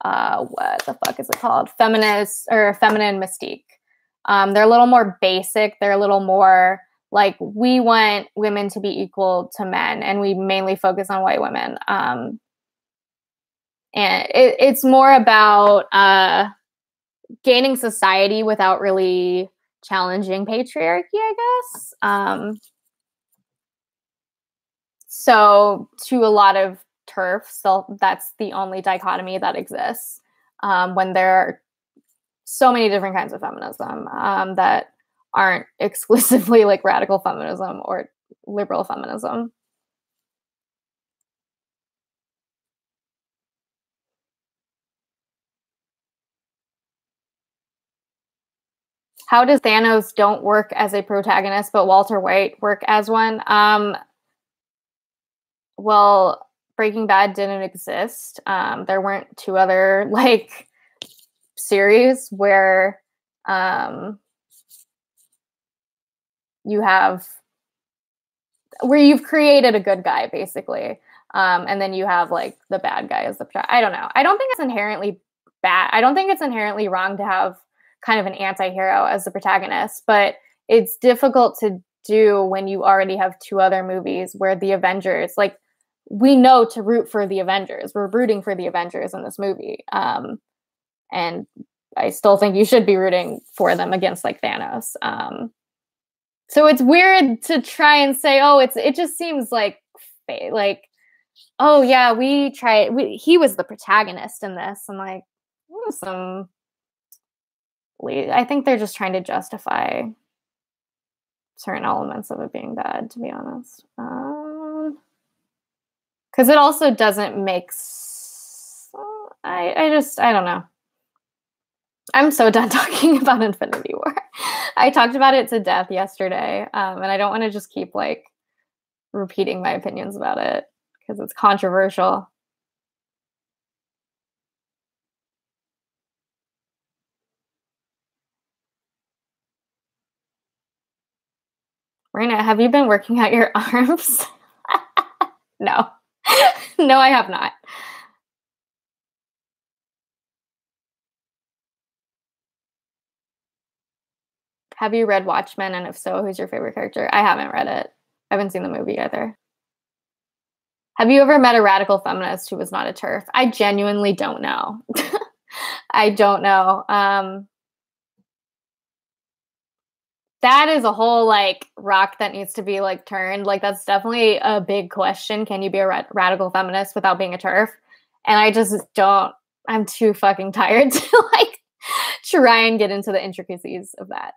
what the fuck is it called? Feminist or feminine mystique. They're a little more basic. They're a little more like, we want women to be equal to men, and we mainly focus on white women. And it's more about gaining society without really challenging patriarchy, I guess. So to a lot of TERFs, that's the only dichotomy that exists, when there are so many different kinds of feminism that aren't exclusively like radical feminism or liberal feminism. How does Thanos don't work as a protagonist, but Walter White work as one? Well, Breaking Bad didn't exist. There weren't two other like series where you've created a good guy, basically. And then you have like the bad guy as the I don't know. I don't think it's inherently bad. I don't think it's inherently wrong to have kind of an anti-hero as the protagonist, but it's difficult to do when you already have two other movies where the Avengers, like, we know to root for the Avengers. We're rooting for the Avengers in this movie. And I still think you should be rooting for them against like Thanos. So it's weird to try and say, oh, it just seems like, oh yeah, he was the protagonist in this. And like, I think they're just trying to justify certain elements of it being bad, to be honest. Because it also doesn't make I don't know. I'm so done talking about Infinity War. I talked about it to death yesterday, and I don't want to just keep like repeating my opinions about it because it's controversial. Raina, have you been working out your arms? No. No, I have not. Have you read Watchmen? And if so, who's your favorite character? I haven't read it. I haven't seen the movie either. Have you ever met a radical feminist who was not a TERF? I genuinely don't know. I don't know. That is a whole like rock that needs to be like turned. Like that's definitely a big question. Can you be a radical feminist without being a TERF? And I just don't. I'm too fucking tired to like try and get into the intricacies of that.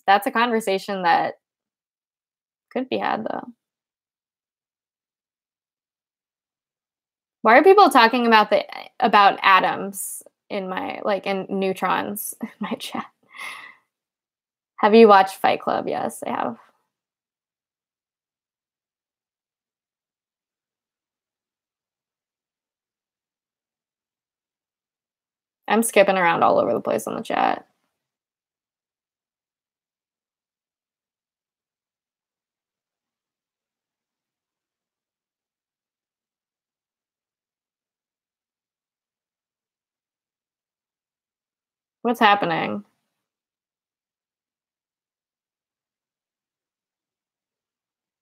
That's a conversation that could be had though. Why are people talking about atoms in my in neutrons in my chat? Have you watched Fight Club? Yes, I have. I'm skipping around all over the place on the chat. What's happening?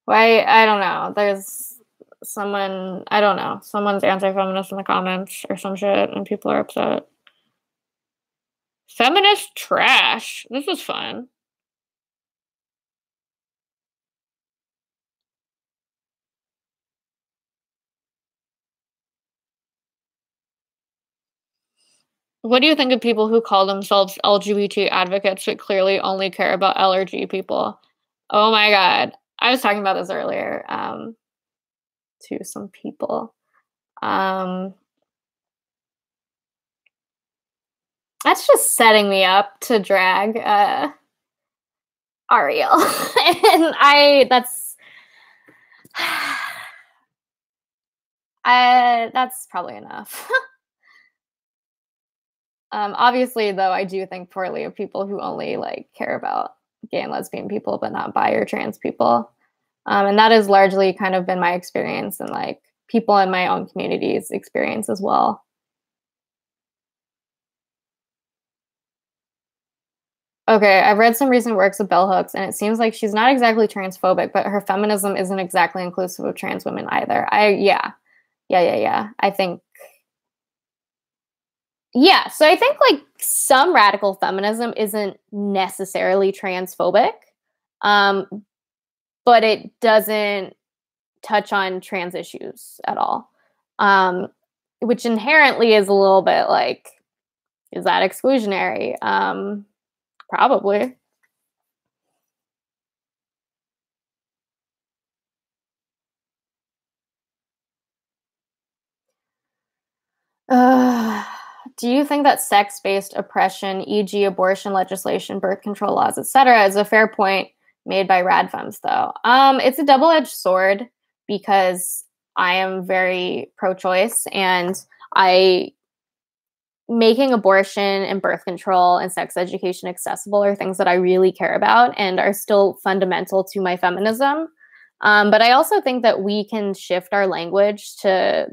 Why? I don't know. There's someone, I don't know. Someone's anti-feminist in the comments or some shit, and people are upset. Feminist trash. This is fun. What do you think of people who call themselves LGBT advocates but clearly only care about L or G people? Oh my God. I was talking about this earlier to some people. That's just setting me up to drag Ariel. And that's probably enough. Obviously, though, I do think poorly of people who only like care about gay and lesbian people, but not bi or trans people. And that has largely kind of been my experience and like people in my own community's experience as well. Okay, I've read some recent works of Bell Hooks, and it seems like she's not exactly transphobic, but her feminism isn't exactly inclusive of trans women either. Yeah. I think yeah, so I think like some radical feminism isn't necessarily transphobic, but it doesn't touch on trans issues at all, which inherently is a little bit like, is that exclusionary? Probably. Do you think that sex-based oppression, e.g. abortion legislation, birth control laws, etc., is a fair point made by radfems, though? It's a double-edged sword because I am very pro-choice, and making abortion and birth control and sex education accessible are things that I really care about and are still fundamental to my feminism. But I also think that we can shift our language to,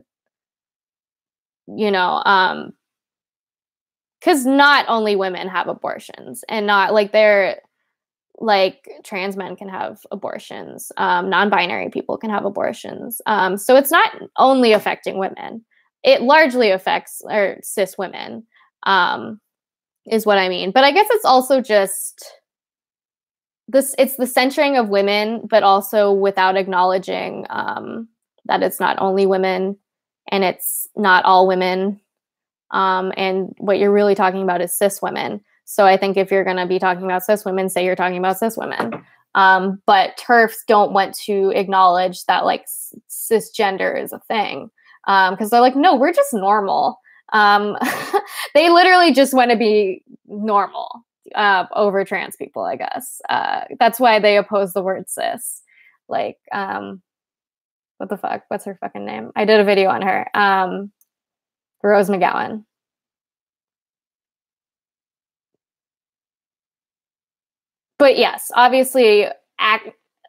because not only women have abortions, and not like like trans men can have abortions, non-binary people can have abortions. So it's not only affecting women; it largely affects cis women, is what I mean. But I guess it's also just this. It's the centering of women, but also without acknowledging that it's not only women, and it's not all women. And what you're really talking about is cis women. So I think if you're going to be talking about cis women, say you're talking about cis women. But TERFs don't want to acknowledge that like cisgender is a thing. Because they're like, no, we're just normal. They literally just want to be normal over trans people, I guess. That's why they oppose the word cis. Like, what the fuck? What's her fucking name? I did a video on her. Rose McGowan. But yes, obviously,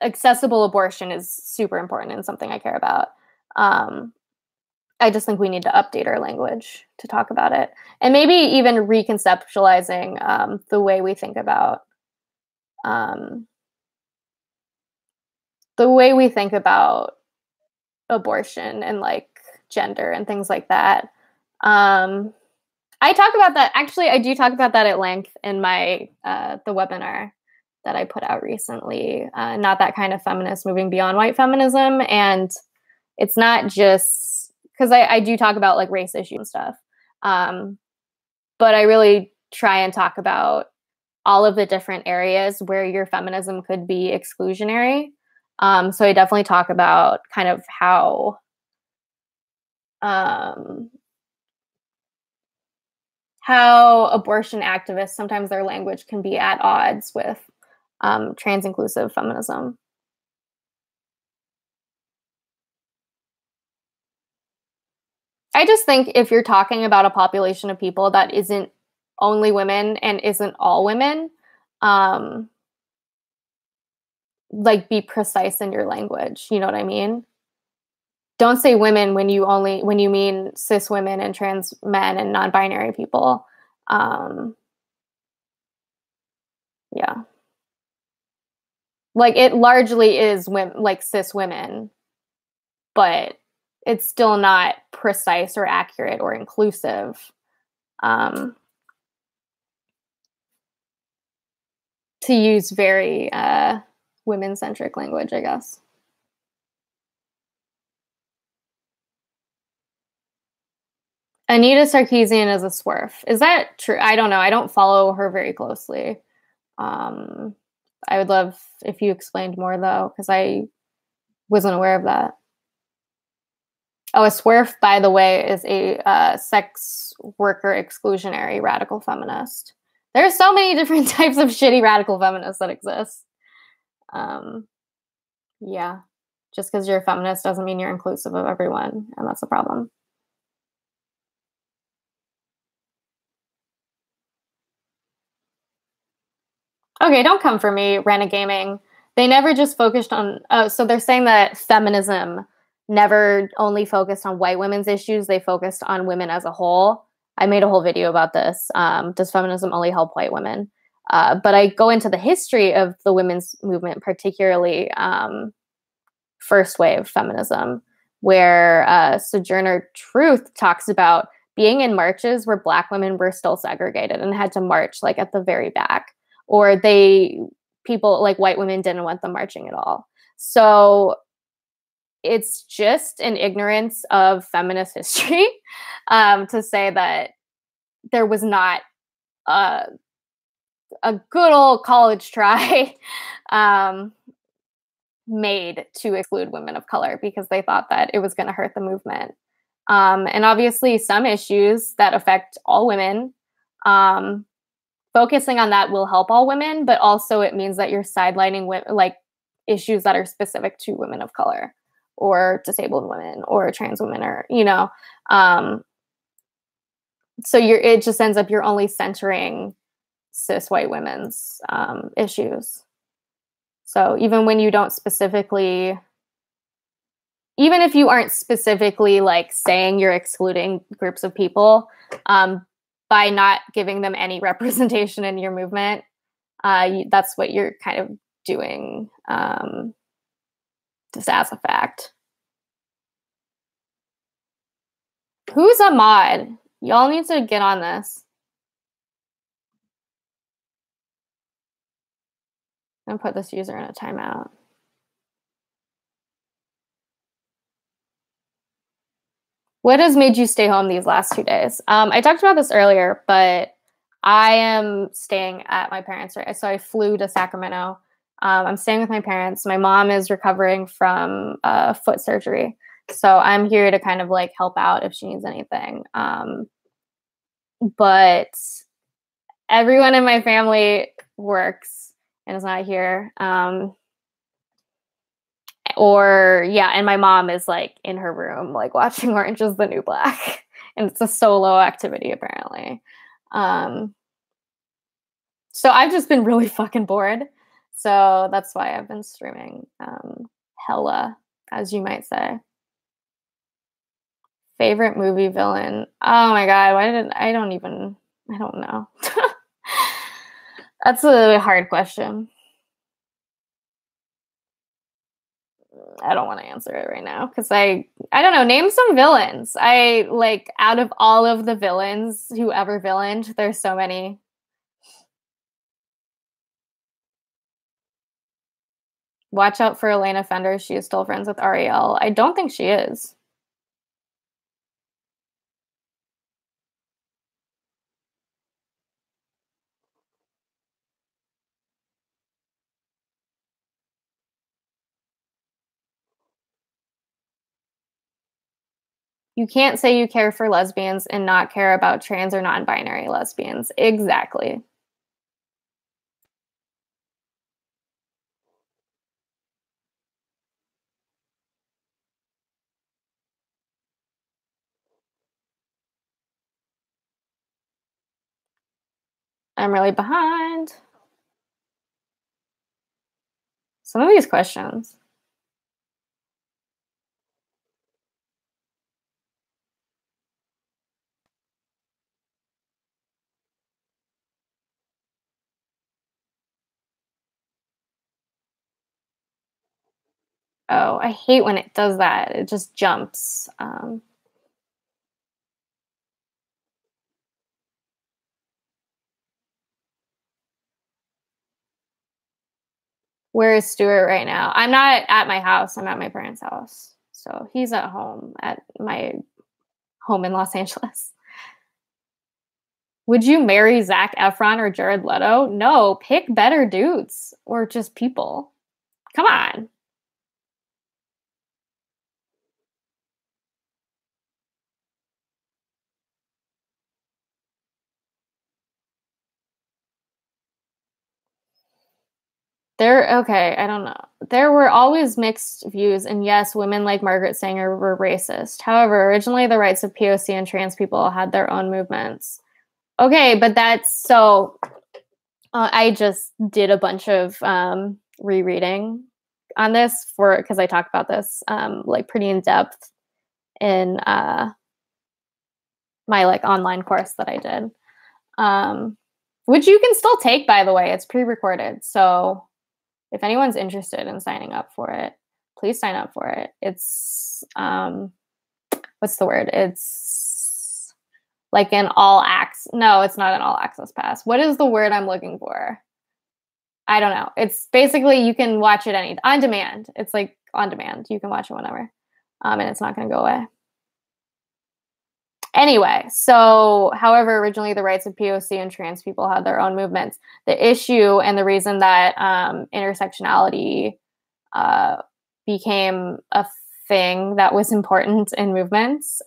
accessible abortion is super important and something I care about. I just think we need to update our language to talk about it, and maybe even reconceptualizing the way we think about abortion and like gender and things like that. I talk about that. Actually, I do talk about that at length in my the webinar that I put out recently. Not That Kind of Feminist, Moving Beyond White Feminism. And it's not just because I do talk about like race issues and stuff. But I really try and talk about all of the different areas where your feminism could be exclusionary. So I definitely talk about kind of how abortion activists, sometimes their language can be at odds with trans-inclusive feminism. I just think if you're talking about a population of people that isn't only women and isn't all women, like be precise in your language. You know what I mean? Don't say women when you mean cis women and trans men and non-binary people. Yeah. Like it largely is women, like cis women, but it's still not precise or accurate or inclusive. To use very women-centric language, I guess. Anita Sarkeesian is a swerf. Is that true? I don't know. I don't follow her very closely. I would love if you explained more, though, because I wasn't aware of that. Oh, a swerf, by the way, is a sex worker exclusionary radical feminist. There's so many different types of shitty radical feminists that exist. Yeah. Just because you're a feminist doesn't mean you're inclusive of everyone, and that's a problem. Okay, don't come for me, Renegaming. They never just focused on... so they're saying that feminism never only focused on white women's issues, they focused on women as a whole. I made a whole video about this. Does feminism only help white women? But I go into the history of the women's movement, particularly first wave feminism, where Sojourner Truth talks about being in marches where Black women were still segregated and had to march like at the very back, or people like white women didn't want them marching at all. So it's just an ignorance of feminist history to say that there was not a good old college try made to exclude women of color because they thought that it was going to hurt the movement. And obviously some issues that affect all women, focusing on that will help all women, but also it means that you're sidelining like issues that are specific to women of color or disabled women or trans women, or, you know, so it just ends up you're only centering cis white women's issues. So even when you don't specifically, even if you aren't specifically like saying you're excluding groups of people, by not giving them any representation in your movement, that's what you're kind of doing, just as a fact. Who's a mod? Y'all need to get on this. I'm gonna put this user in a timeout. What has made you stay home these last 2 days? I talked about this earlier, but I am staying at my parents', right? So I flew to Sacramento. I'm staying with my parents. My mom is recovering from foot surgery. So I'm here to kind of like help out if she needs anything. But everyone in my family works and is not here. And my mom is like in her room, like watching Orange is the New Black. And it's a solo activity, apparently. So I've just been really fucking bored. So that's why I've been streaming hella, as you might say. Favorite movie villain? Oh my god, I don't know. That's a hard question. I don't want to answer it right now because I don't know. Name some villains. Out of all of the villains who ever villained, there's so many. Watch out for Elena Fender. She is still friends with Ariel. I don't think she is. You can't say you care for lesbians and not care about trans or non-binary lesbians. Exactly. I'm really behind. Some of these questions. Oh, I hate when it does that. It just jumps. Where is Stuart right now? I'm not at my house. I'm at my parents' house. So he's at home at my home in Los Angeles. Would you marry Zac Efron or Jared Leto? No, pick better dudes or just people. Come on. I don't know. There were always mixed views, and yes, women like Margaret Sanger were racist. However, originally the rights of POC and trans people had their own movements. Okay, but that's so. I just did a bunch of rereading on this because I talked about this like pretty in depth in my like online course that I did, which you can still take, by the way. It's pre-recorded, so if anyone's interested in signing up for it, please sign up for it. It's what's the word? It's like an all access. No, it's not an all access pass. What is the word I'm looking for? I don't know. It's basically you can watch it on demand. It's like on demand. You can watch it whenever, and it's not going to go away. Anyway, so however, originally the rights of POC and trans people had their own movements. The issue and the reason that intersectionality became a thing that was important in movements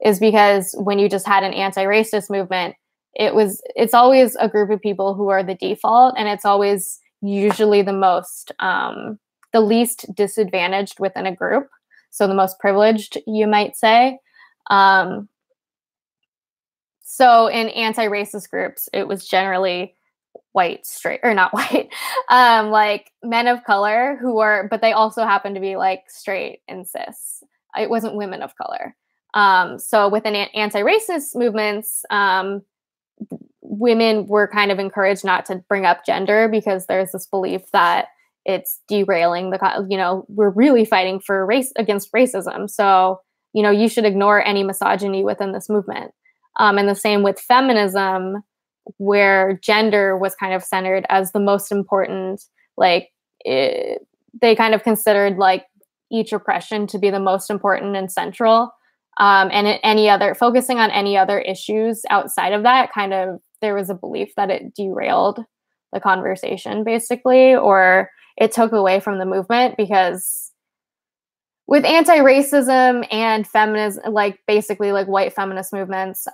is because when you just had an anti-racist movement, it's always a group of people who are the default, and it's always usually the least disadvantaged within a group. So the most privileged, you might say. So in anti-racist groups, it was generally white, straight, or not white, like men of color but they also happen to be like straight and cis. It wasn't women of color. So within anti-racist movements, women were kind of encouraged not to bring up gender because there's this belief that it's derailing we're really fighting for against racism. So, you should ignore any misogyny within this movement. And the same with feminism, where gender was kind of centered as the most important, they kind of considered like each oppression to be the most important and central. And focusing on any other issues outside of that, there was a belief that it derailed the conversation basically, or it took away from the movement, because with anti-racism and feminism, basically white feminist movements,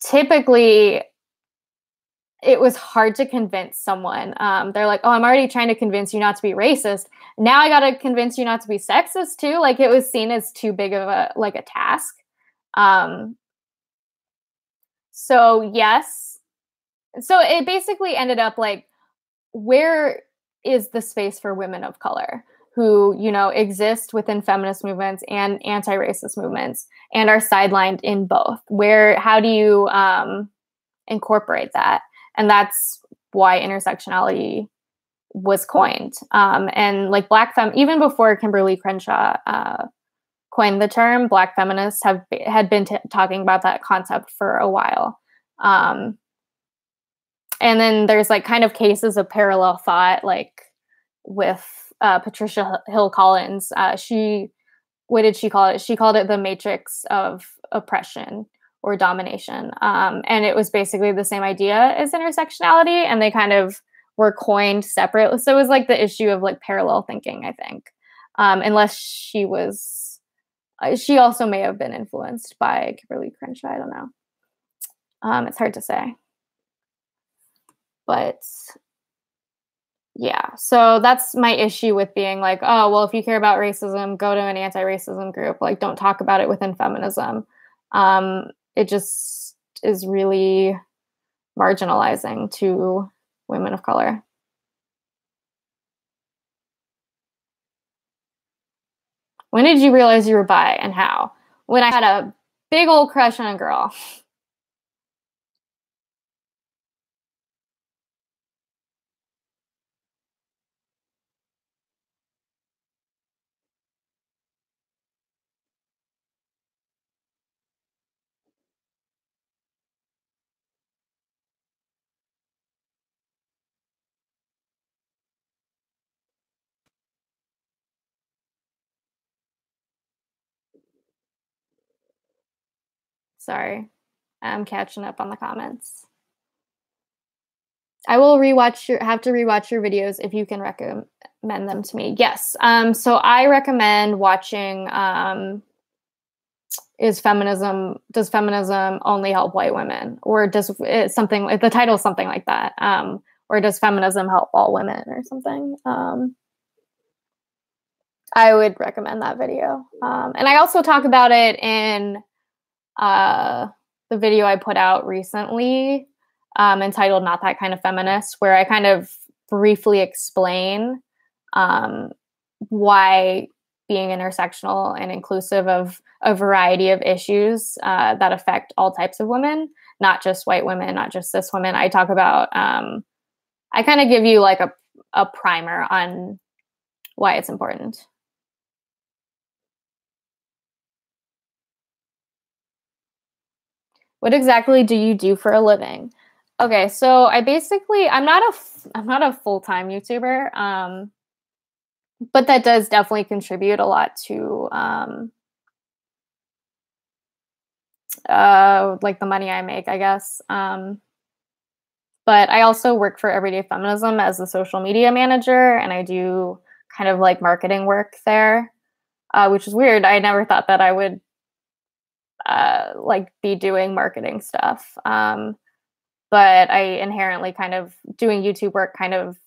typically it was hard to convince someone. They're like, oh, I'm already trying to convince you not to be racist. Now I got to convince you not to be sexist too. It was seen as too big of a task. So yes. So it basically ended up where is the space for women of color who, exist within feminist movements and anti-racist movements and are sidelined in both? How do you incorporate that? And that's why intersectionality was coined. And even before Kimberly Crenshaw coined the term, Black feminists had been talking about that concept for a while. And then there's kind of cases of parallel thought, with Patricia Hill Collins. What did she call it? She called it the matrix of oppression or domination. And it was basically the same idea as intersectionality, and they kind of were coined separate. So it was the issue of parallel thinking, I think. Unless she also may have been influenced by Kimberly Crenshaw. I don't know. It's hard to say. But yeah, so that's my issue with being oh, well, if you care about racism, go to an anti-racism group. Don't talk about it within feminism. It just is really marginalizing to women of color. When did you realize you were bi, and how? When I had a big old crush on a girl. Sorry, I'm catching up on the comments. I will have to rewatch your videos if you can recommend them to me. Yes. So I recommend watching does feminism only help white women? Or does the title is something like that. Or does feminism help all women or something? I would recommend that video. And I also talk about it in the video I put out recently, entitled Not That Kind of Feminist, where I kind of briefly explain why being intersectional and inclusive of a variety of issues that affect all types of women, not just white women, not just cis women. I talk about, I kind of give you a primer on why it's important. What exactly do you do for a living? Okay, so I'm not a full-time YouTuber, but that does definitely contribute a lot to the money I make, I guess. But I also work for Everyday Feminism as a social media manager, and I do kind of marketing work there, which is weird. I never thought that I would be doing marketing stuff. But I inherently kind of doing YouTube work kind of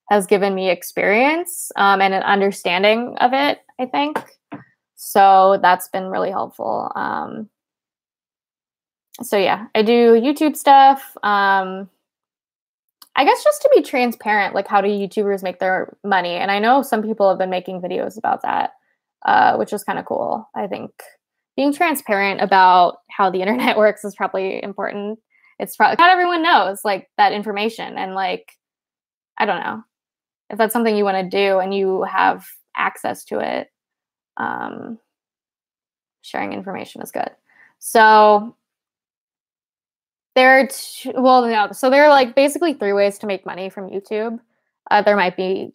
has given me experience and an understanding of it, I think. So that's been really helpful. So yeah, I do YouTube stuff. I guess just to be transparent, how do YouTubers make their money? And I know some people have been making videos about that, which is kind of cool. I think being transparent about how the internet works is probably important. It's probably not everyone knows like that information, and like, I don't know if that's something you want to do and you have access to it. Sharing information is good. So there are so there are like basically 3 ways to make money from YouTube. There might be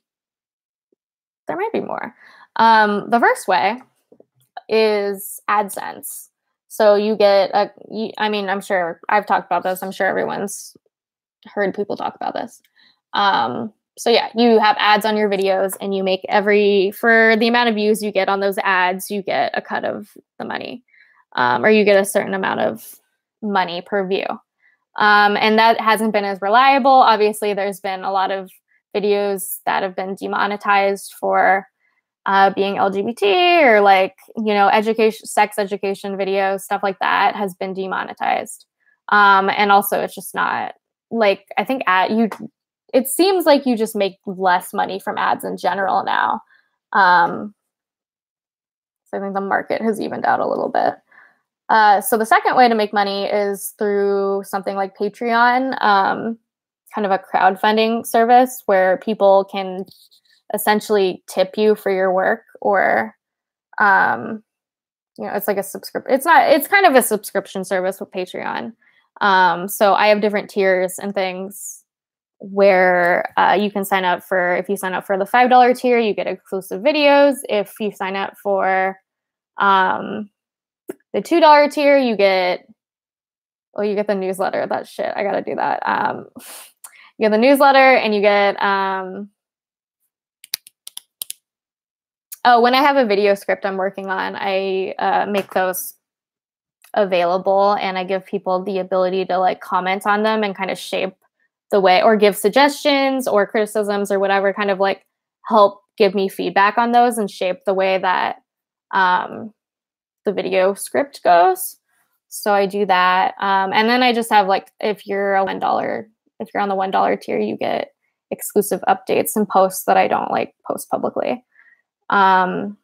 more. The first way is AdSense. So you get I mean, I'm sure I've talked about this. I'm sure everyone's heard people talk about this. So yeah, you have ads on your videos, and you make for the amount of views you get on those ads, you get a cut of the money, or you get a certain amount of money per view. And that hasn't been as reliable. Obviously, there's been a lot of videos that have been demonetized for being LGBT, or like, sex education videos, stuff like that has been demonetized. And also it's just not like, I think it seems like you just make less money from ads in general now. So I think the market has evened out a little bit. So the second way to make money is through something like Patreon, kind of a crowdfunding service where people can essentially tip you for your work, or, it's like a subscription. It's kind of a subscription service with Patreon. So I have different tiers and things where you can sign up for. If you sign up for the $5 tier, you get exclusive videos. If you sign up for the $2 tier, you get the newsletter. That shit, I gotta do that. You get the newsletter, and you get when I have a video script I'm working on, I make those available, and I give people the ability to like comment on them and kind of shape the way, or give suggestions or criticisms or whatever, kind of like help give me feedback on those and shape the way that the video script goes. So I do that. And then I just have like, if you're on the $1 tier, you get exclusive updates and posts that I don't like post publicly. And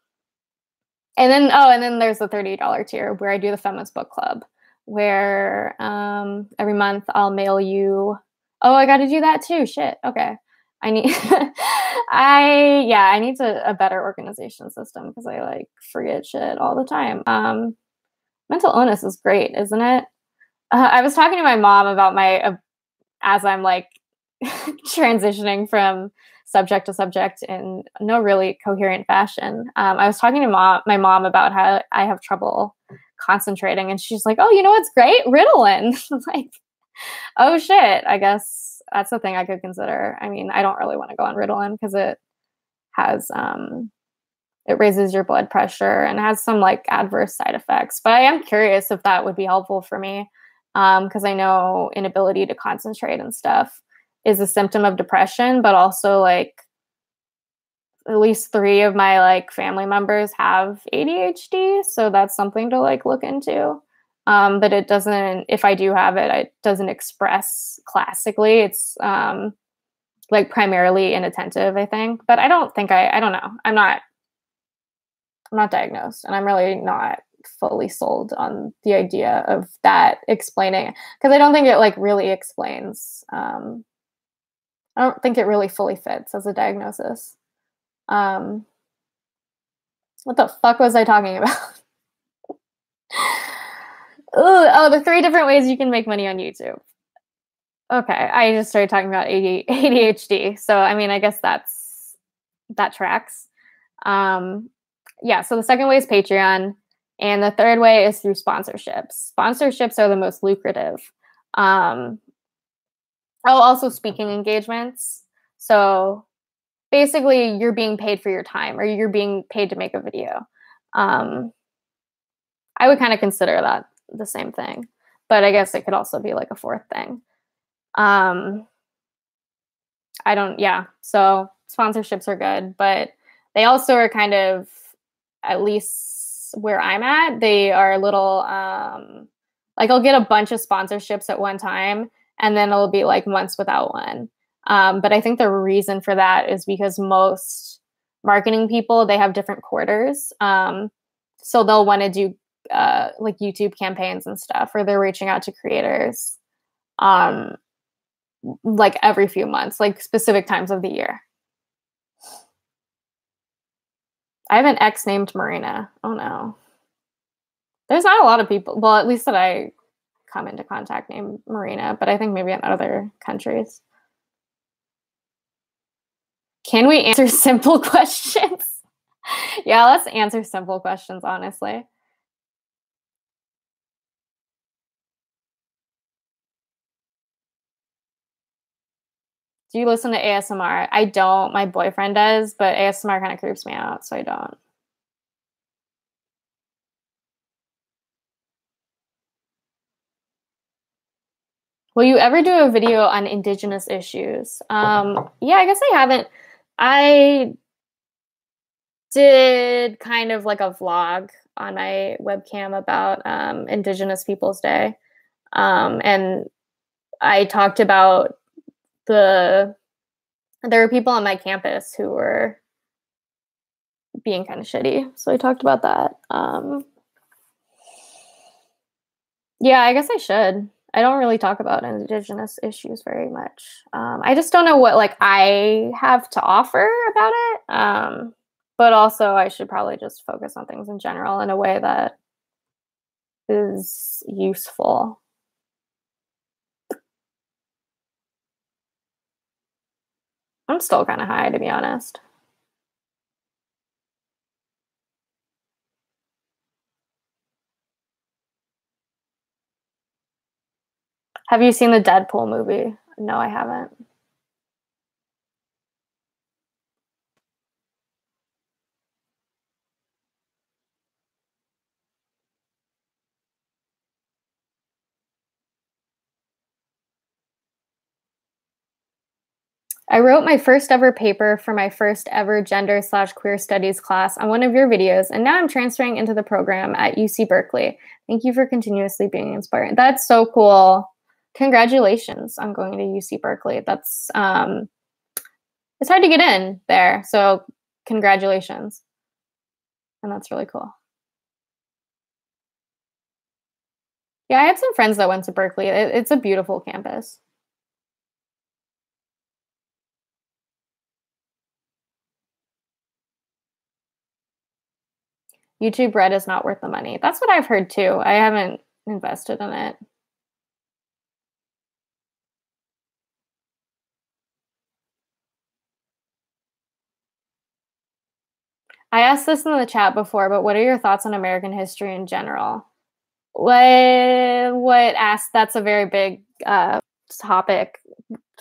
then there's the $30 tier where I do the Feminist Book Club, where every month I'll mail you. Oh, I got to do that too. Shit. Okay. I need I need a better organization system, because I like forget shit all the time. Mental illness is great, isn't it? I was talking to my mom about as I'm like transitioning from subject to subject in no really coherent fashion. I was talking to my mom about how I have trouble concentrating, and she's like, "Oh, you know what's great? Ritalin." I'm like, oh shit, I guess that's the thing I could consider. I mean, I don't really want to go on Ritalin because it has it raises your blood pressure and has some like adverse side effects. But I am curious if that would be helpful for me, because I know inability to concentrate and stuff is a symptom of depression, but also like at least 3 of my like family members have ADHD, so that's something to like look into. But it doesn't, if I do have it, it doesn't express classically. It's like primarily inattentive, I think. But I don't know. I'm not diagnosed, and I'm really not fully sold on the idea of that explaining, because I don't think it like really explains. I don't think it really fully fits as a diagnosis. What the fuck was I talking about? Oh, the 3 different ways you can make money on YouTube. Okay, I just started talking about ADHD. So, I mean, I guess that tracks. Yeah, so the second way is Patreon, and the third way is through sponsorships. Sponsorships are the most lucrative. Also speaking engagements. So basically, you're being paid for your time, or you're being paid to make a video. I would kind of consider that the same thing, but I guess it could also be like a fourth thing. So sponsorships are good, but they also are kind of, at least where I'm at, they are a little, like I'll get a bunch of sponsorships at one time, and then it'll be like months without one. But I think the reason for that is because most marketing people, they have different quarters. So they'll want to do like YouTube campaigns and stuff, where they're reaching out to creators like every few months, like specific times of the year. I have an ex named Marina. Oh no. There's not a lot of people, well, at least that I come into contact named Marina, but I think maybe in other countries. Can we answer simple questions? Yeah, let's answer simple questions, honestly. Do you listen to ASMR? I don't. My boyfriend does, but ASMR kind of creeps me out, so I don't. Will you ever do a video on Indigenous issues? Yeah, I guess I haven't. I did kind of like a vlog on my webcam about Indigenous Peoples Day. And I talked about there were people on my campus who were being kind of shitty. So I talked about that. Yeah, I guess I should. I don't really talk about Indigenous issues very much. I just don't know what like I have to offer about it. But also I should probably just focus on things in general in a way that is useful. I'm still kind of high, to be honest. Have you seen the Deadpool movie? No, I haven't. I wrote my first ever paper for my first ever gender/queer studies class on one of your videos, and now I'm transferring into the program at UC Berkeley. Thank you for continuously being inspiring. That's so cool. Congratulations on going to UC Berkeley. That's it's hard to get in there, so congratulations. And that's really cool. Yeah, I had some friends that went to Berkeley. It's a beautiful campus. YouTube Red is not worth the money. That's what I've heard too. I haven't invested in it. I asked this in the chat before, but what are your thoughts on American history in general? What asked? That's a very big topic.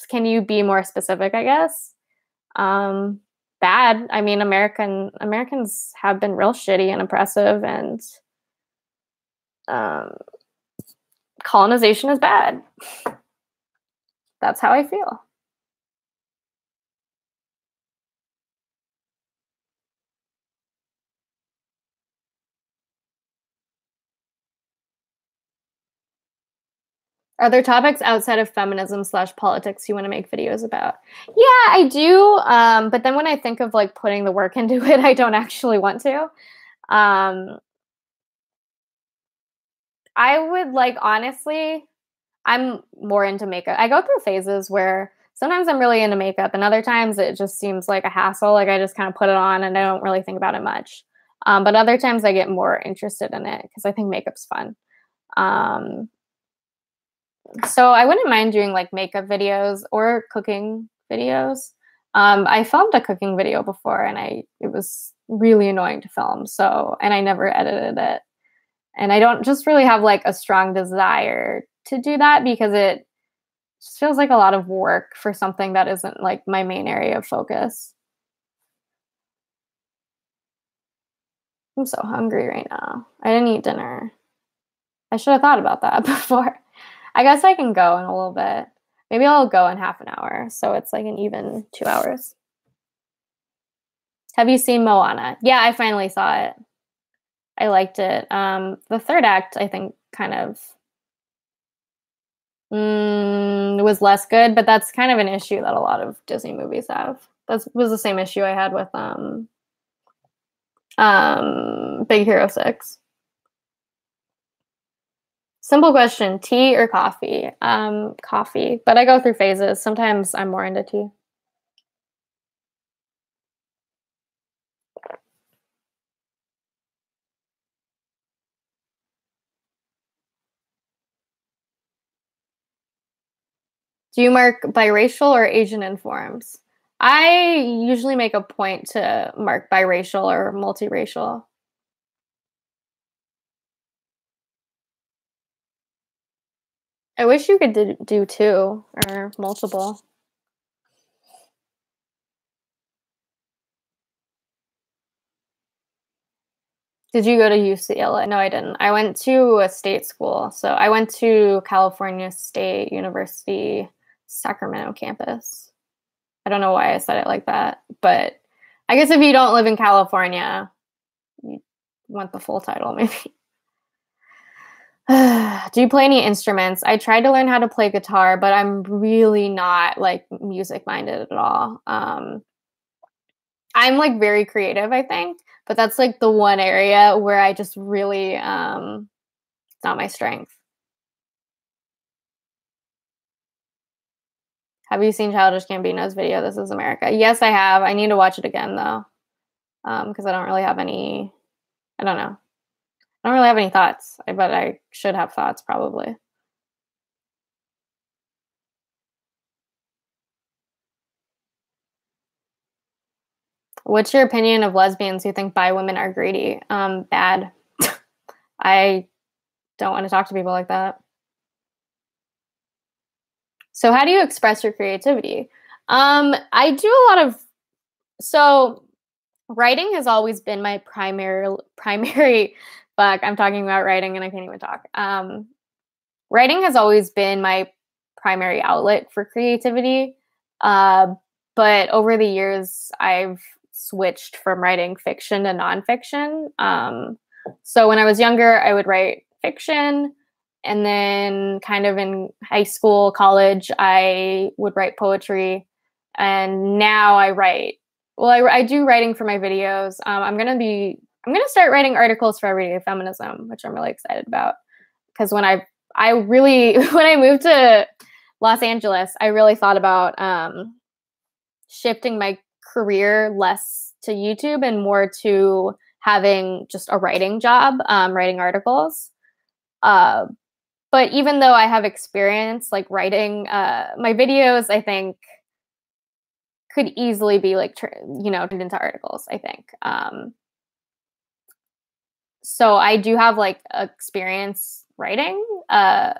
Can you be more specific, I guess? Bad. I mean, Americans have been real shitty and oppressive, and colonization is bad. That's how I feel. Are there topics outside of feminism/politics you want to make videos about? Yeah, I do. But then when I think of like putting the work into it, I don't actually want to. I would like, honestly, I'm more into makeup. I go through phases where sometimes I'm really into makeup and other times it just seems like a hassle. Like I just kind of put it on and I don't really think about it much. But other times I get more interested in it because I think makeup's fun. So I wouldn't mind doing like makeup videos or cooking videos. I filmed a cooking video before and it was really annoying to film. So, and I never edited it. And I don't just really have like a strong desire to do that because it just feels like a lot of work for something that isn't like my main area of focus. I'm so hungry right now. I didn't eat dinner. I should have thought about that before. I guess I can go in a little bit. Maybe I'll go in half an hour. So it's like an even 2 hours. Have you seen Moana? Yeah, I finally saw it. I liked it. The third act, I think, kind of was less good, but that's kind of an issue that a lot of Disney movies have. That was the same issue I had with Big Hero 6. Simple question, tea or coffee? Coffee, but I go through phases. Sometimes I'm more into tea. Do you mark biracial or Asian in forums? I usually make a point to mark biracial or multiracial. I wish you could do two or multiple. Did you go to UCLA? No, I didn't. I went to a state school. So I went to California State University, Sacramento campus. I don't know why I said it like that, but I guess if you don't live in California, you want the full title, maybe. Do you play any instruments? I tried to learn how to play guitar, but I'm really not like music minded at all. I'm like very creative, I think, but that's like the one area where I just really it's not my strength. Have you seen Childish Gambino's video This Is America? Yes, I have. I need to watch it again though. Because I don't really have any, I don't know. I don't really have any thoughts, but I should have thoughts probably. What's your opinion of lesbians who think bi women are greedy? Bad. I don't want to talk to people like that. So how do you express your creativity? I do a lot of, so writing has always been my primary fuck, I'm talking about writing and I can't even talk. Writing has always been my primary outlet for creativity. But over the years, I've switched from writing fiction to nonfiction. So when I was younger, I would write fiction. And then kind of in high school, college, I would write poetry. And now I write, well, I do writing for my videos. I'm going to start writing articles for Everyday Feminism, which I'm really excited about. Because when I really, when I moved to Los Angeles, I really thought about shifting my career less to YouTube and more to having just a writing job, writing articles. But even though I have experience like writing, my videos, I think, could easily be like, turned into articles, I think. So I do have like experience writing, I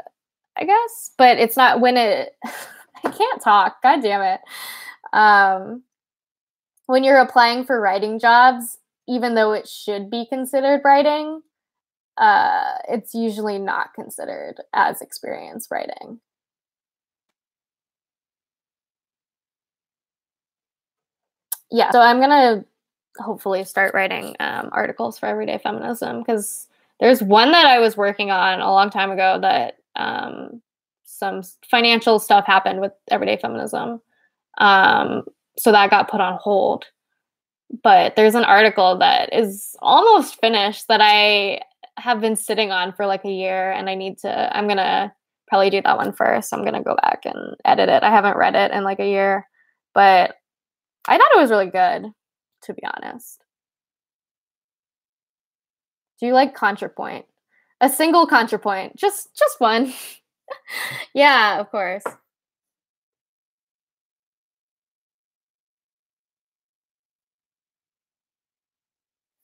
guess, but it's not when it, I can't talk, God damn it. When you're applying for writing jobs, even though it should be considered writing, it's usually not considered as experience writing. Yeah, so I'm gonna hopefully start writing articles for Everyday Feminism because there's one that I was working on a long time ago that some financial stuff happened with Everyday Feminism. So that got put on hold. But there's an article that is almost finished that I have been sitting on for like a year and I'm going to probably do that one first. I'm going to go back and edit it. I haven't read it in like a year, but I thought it was really good, to be honest. Do you like ContraPoint? A single ContraPoint, just one. Yeah, of course.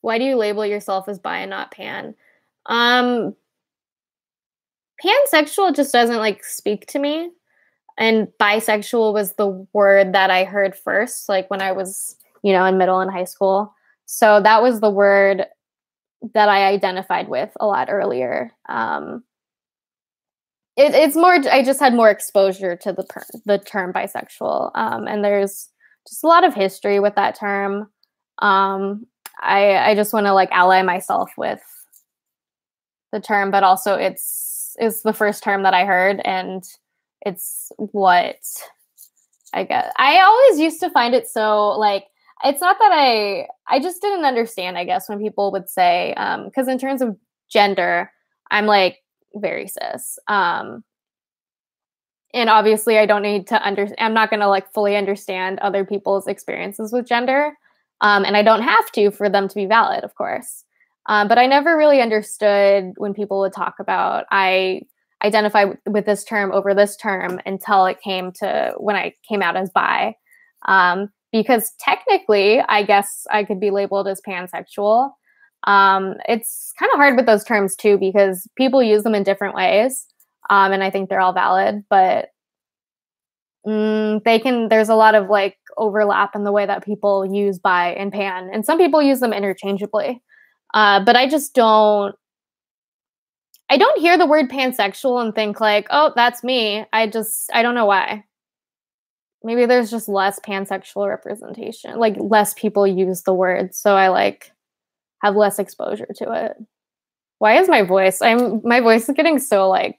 Why do you label yourself as bi and not pan? Pansexual just doesn't like speak to me. And bisexual was the word that I heard first, like when I was, in middle and high school. So that was the word that I identified with a lot earlier. It's more, I just had more exposure to the term bisexual. And there's just a lot of history with that term. I just want to like ally myself with the term, but also it's the first term that I heard, and it's what I guess I always used to find it so like, it's not that I just didn't understand, I guess, when people would say, because in terms of gender, I'm like very cis. And obviously I don't need to I'm not going to like fully understand other people's experiences with gender. And I don't have to for them to be valid, of course. But I never really understood when people would talk about, I identify with this term over this term until it came to when I came out as bi. Because technically, I guess I could be labeled as pansexual. It's kind of hard with those terms too, because people use them in different ways. And I think they're all valid, but there's a lot of like overlap in the way that people use bi and pan, and some people use them interchangeably. But I don't hear the word pansexual and think like, oh, that's me. I don't know why. Maybe there's just less pansexual representation, like less people use the word. So I like have less exposure to it. Why is my voice is getting so like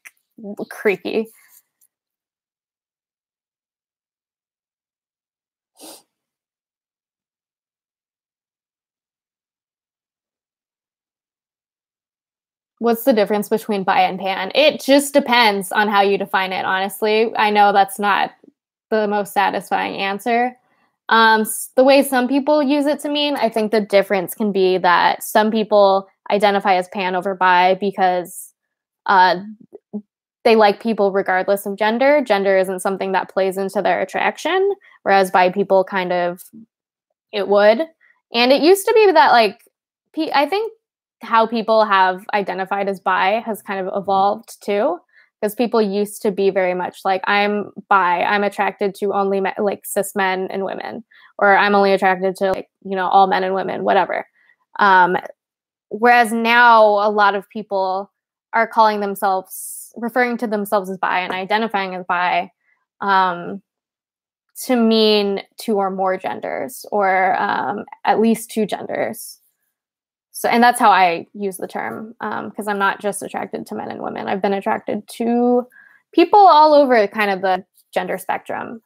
creaky. What's the difference between bi and pan? It just depends on how you define it, honestly. I know that's not the most satisfying answer. The way some people use it to mean, I think the difference can be that some people identify as pan over bi because they like people regardless of gender. Gender isn't something that plays into their attraction, whereas bi people kind of, it would. And it used to be that like, I think how people have identified as bi has kind of evolved too, because people used to be very much like, I'm bi, I'm attracted to only like cis men and women, or I'm only attracted to like, all men and women, whatever. Whereas now a lot of people are referring to themselves as bi and identifying as bi to mean two or more genders, or at least two genders. So, and that's how I use the term, because I'm not just attracted to men and women. I've been attracted to people all over kind of the gender spectrum.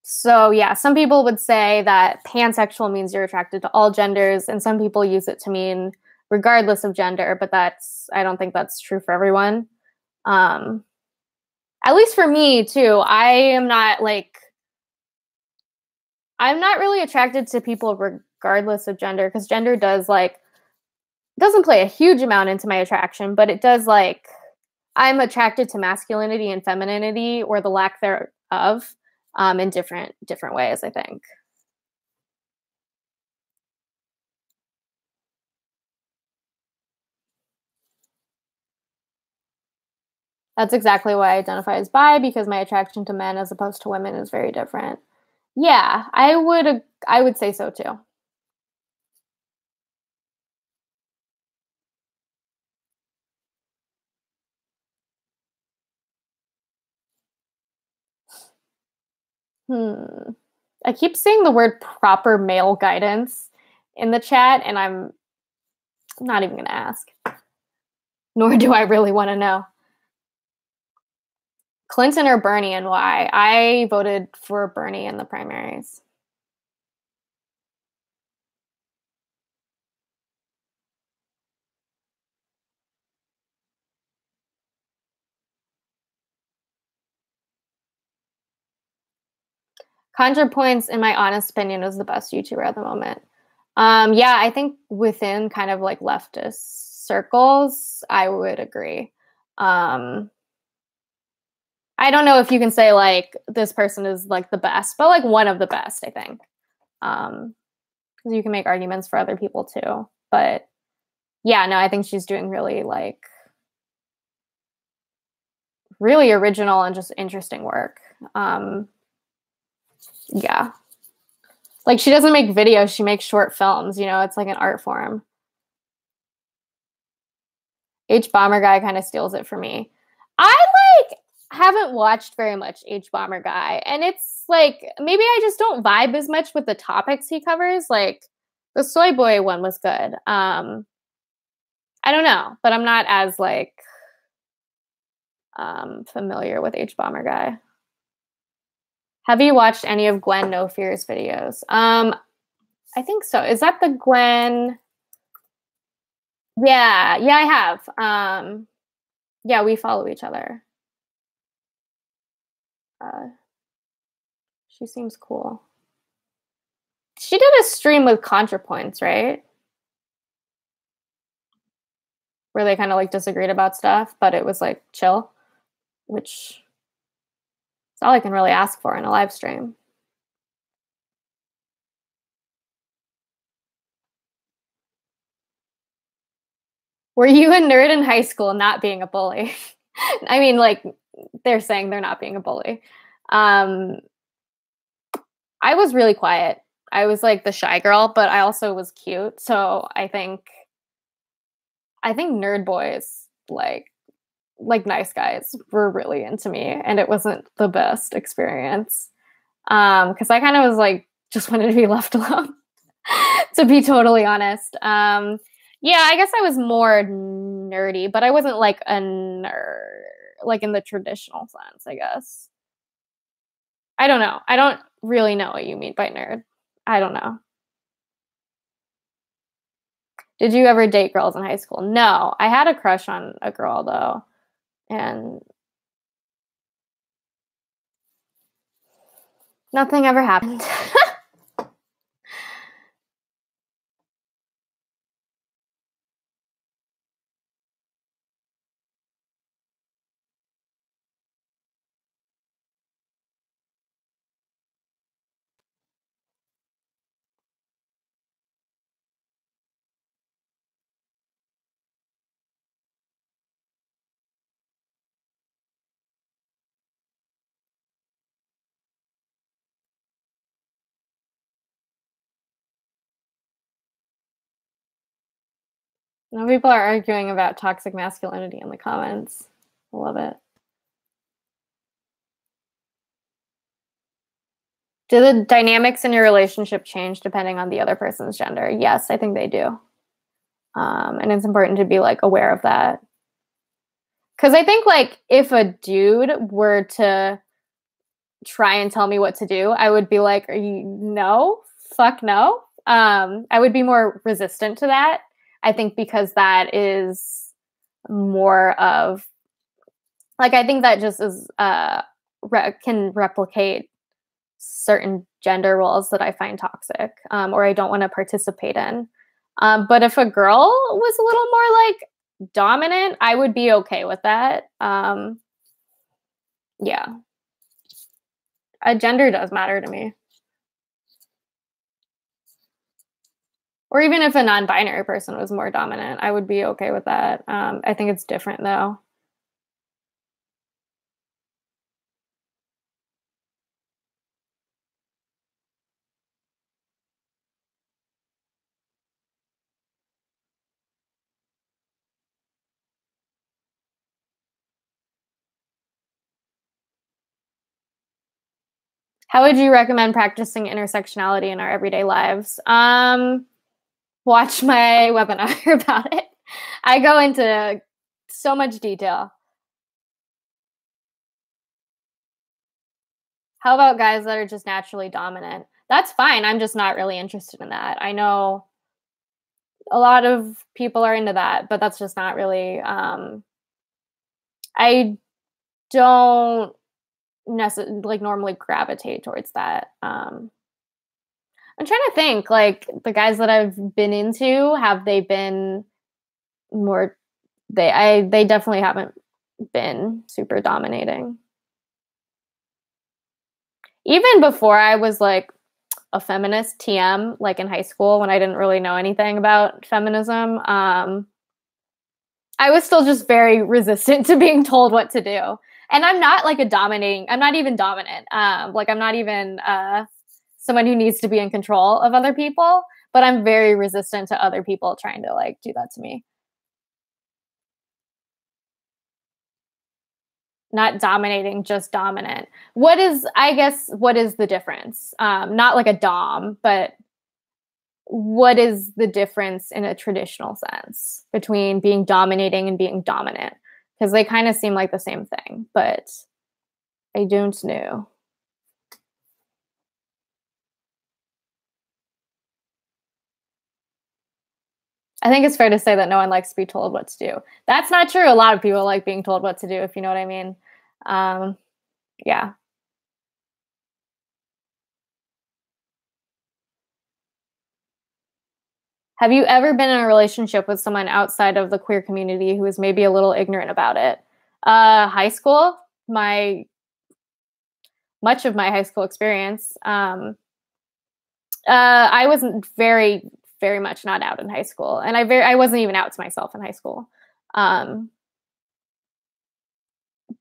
So yeah, some people would say that pansexual means you're attracted to all genders, and some people use it to mean regardless of gender, but I don't think that's true for everyone. At least for me too, I'm not really attracted to people regardless of gender, because gender doesn't play a huge amount into my attraction, but it does I'm attracted to masculinity and femininity, or the lack thereof, in different ways, I think. That's exactly why I identify as bi, because my attraction to men as opposed to women is very different. Yeah, I would say so too. I keep seeing the word proper male guidance in the chat, and I'm not even going to ask. Nor do I really want to know. Clinton or Bernie, and why? I voted for Bernie in the primaries. ContraPoints, in my honest opinion, is the best YouTuber at the moment. Yeah, I think within kind of like leftist circles, I would agree. I don't know if you can say like this person is like the best, but like one of the best, I think. Because you can make arguments for other people too. But yeah, no, I think she's doing really really original and just interesting work. Yeah. Like, she doesn't make videos, she makes short films, it's like an art form. H Bomber Guy kind of steals it for me. I haven't watched very much H Bomber Guy, and it's like maybe I just don't vibe as much with the topics he covers. Like the soy boy one was good. I don't know, but I'm not as familiar with H Bomber Guy. Have you watched any of Gwen No Fear's videos? I think so. Is that the Gwen? Yeah, yeah, I have. Yeah, we follow each other. Uh, she seems cool. She did a stream with ContraPoints, right? Where they kind of like disagreed about stuff, but it was like chill, which is all I can really ask for in a live stream. Were you a nerd in high school not being a bully? I mean, like, they're saying they're not being a bully. Um, I was really quiet. I was like the shy girl, but I also was cute. So I think nerd boys, like nice guys, were really into me, and it wasn't the best experience. Because I kind of was like just wanted to be left alone, to be totally honest. Yeah, I guess I was more nerdy, but I wasn't like a nerd, like in the traditional sense, I guess. I don't know. I don't really know what you mean by nerd. I don't know. Did you ever date girls in high school? No, I had a crush on a girl though, and nothing ever happened. Now people are arguing about toxic masculinity in the comments. I love it. Do the dynamics in your relationship change depending on the other person's gender? Yes, I think they do. And it's important to be like aware of that. Because I think like if a dude were to try and tell me what to do, I would be like, "Are you no? Fuck no." I would be more resistant to that. I think because that is more of like I think that just is can replicate certain gender roles that I find toxic or I don't want to participate in. But if a girl was a little more like dominant, I would be okay with that. Yeah, gender does matter to me. Or even if a non-binary person was more dominant, I would be okay with that. I think it's different though. How would you recommend practicing intersectionality in our everyday lives? Watch my webinar about it. I go into so much detail. How about guys that are just naturally dominant? That's fine. I'm just not really interested in that. I know a lot of people are into that, but that's just not really I don't like normally gravitate towards that. I'm trying to think like the guys that I've been into, have they been more they definitely haven't been super dominating. Even before I was like a feminist TM, like in high school when I didn't really know anything about feminism, I was still just very resistant to being told what to do. And I'm not like I'm not even dominant. Like I'm not even someone who needs to be in control of other people, but I'm very resistant to other people trying to like do that to me. Not dominating, just dominant. What is the difference? Not like a dom, but what is the difference in a traditional sense between being dominating and being dominant? Because they kind of seem like the same thing, but I don't know. I think it's fair to say that no one likes to be told what to do. That's not true. A lot of people like being told what to do, if you know what I mean. Yeah. Have you ever been in a relationship with someone outside of the queer community who is maybe a little ignorant about it? High school, much of my high school experience. I wasn't very, very much not out in high school, and I wasn't even out to myself in high school.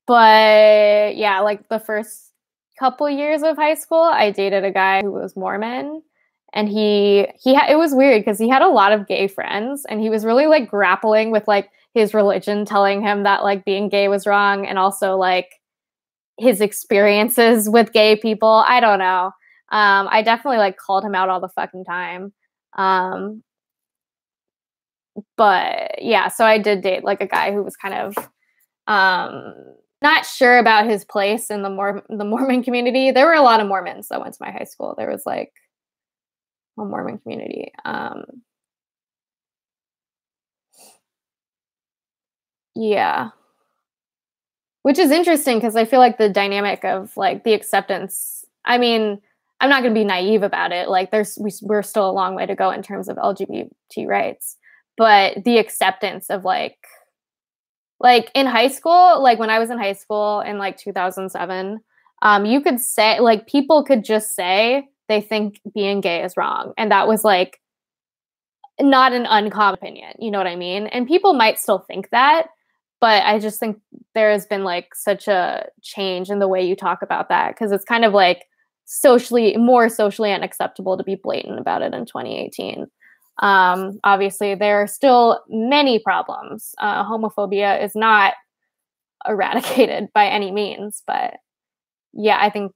But yeah, like the first couple years of high school, I dated a guy who was Mormon, and it was weird because he had a lot of gay friends, and he was really like grappling with like his religion telling him that like being gay was wrong, and also like his experiences with gay people. I don't know. I definitely like called him out all the fucking time. But yeah, so I did date like a guy who was kind of not sure about his place in the Mormon community. There were a lot of Mormons that went to my high school. There was like a Mormon community. Yeah. Which is interesting because I feel like the dynamic of like the acceptance. I mean, I'm not going to be naive about it. Like we're still a long way to go in terms of LGBT rights, but the acceptance of like in high school, like when I was in high school in like 2007, you could say like people could just say they think being gay is wrong, and that was like not an uncommon opinion. You know what I mean? And people might still think that, but I just think there has been like such a change in the way you talk about that, because it's kind of like more socially unacceptable to be blatant about it in 2018. Obviously, there are still many problems. Homophobia is not eradicated by any means, but yeah, I think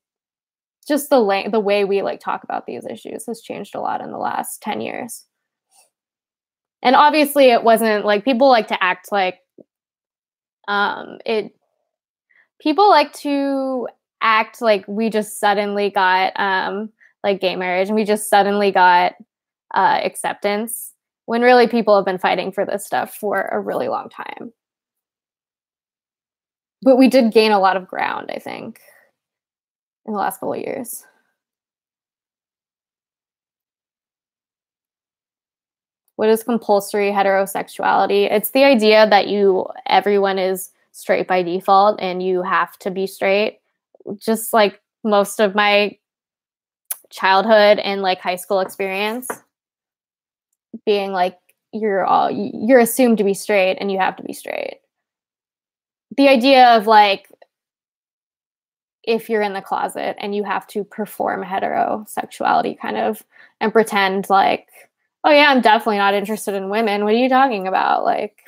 just the way we like talk about these issues has changed a lot in the last 10 years. And obviously, it wasn't like people like to act like it. People like to act like we just suddenly got like gay marriage, and we just suddenly got acceptance, when really people have been fighting for this stuff for a really long time. But we did gain a lot of ground, I think, in the last couple of years. What is compulsory heterosexuality? It's the idea that everyone is straight by default and you have to be straight. Just like most of my childhood and like high school experience, being like you're assumed to be straight and you have to be straight. The idea of like if you're in the closet and you have to perform heterosexuality kind of and pretend like, oh yeah, I'm definitely not interested in women. What are you talking about? Like,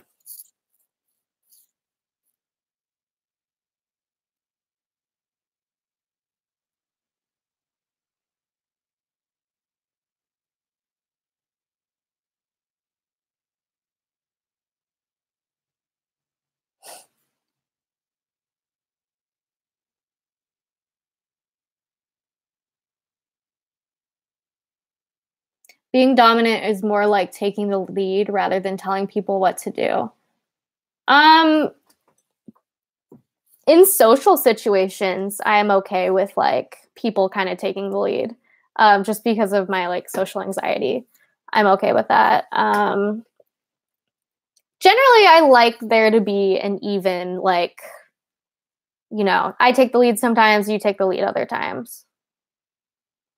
being dominant is more like taking the lead rather than telling people what to do. In social situations, I am okay with like people kind of taking the lead, just because of my like social anxiety. I'm okay with that. Generally, I like there to be an even like, I take the lead sometimes, you take the lead other times.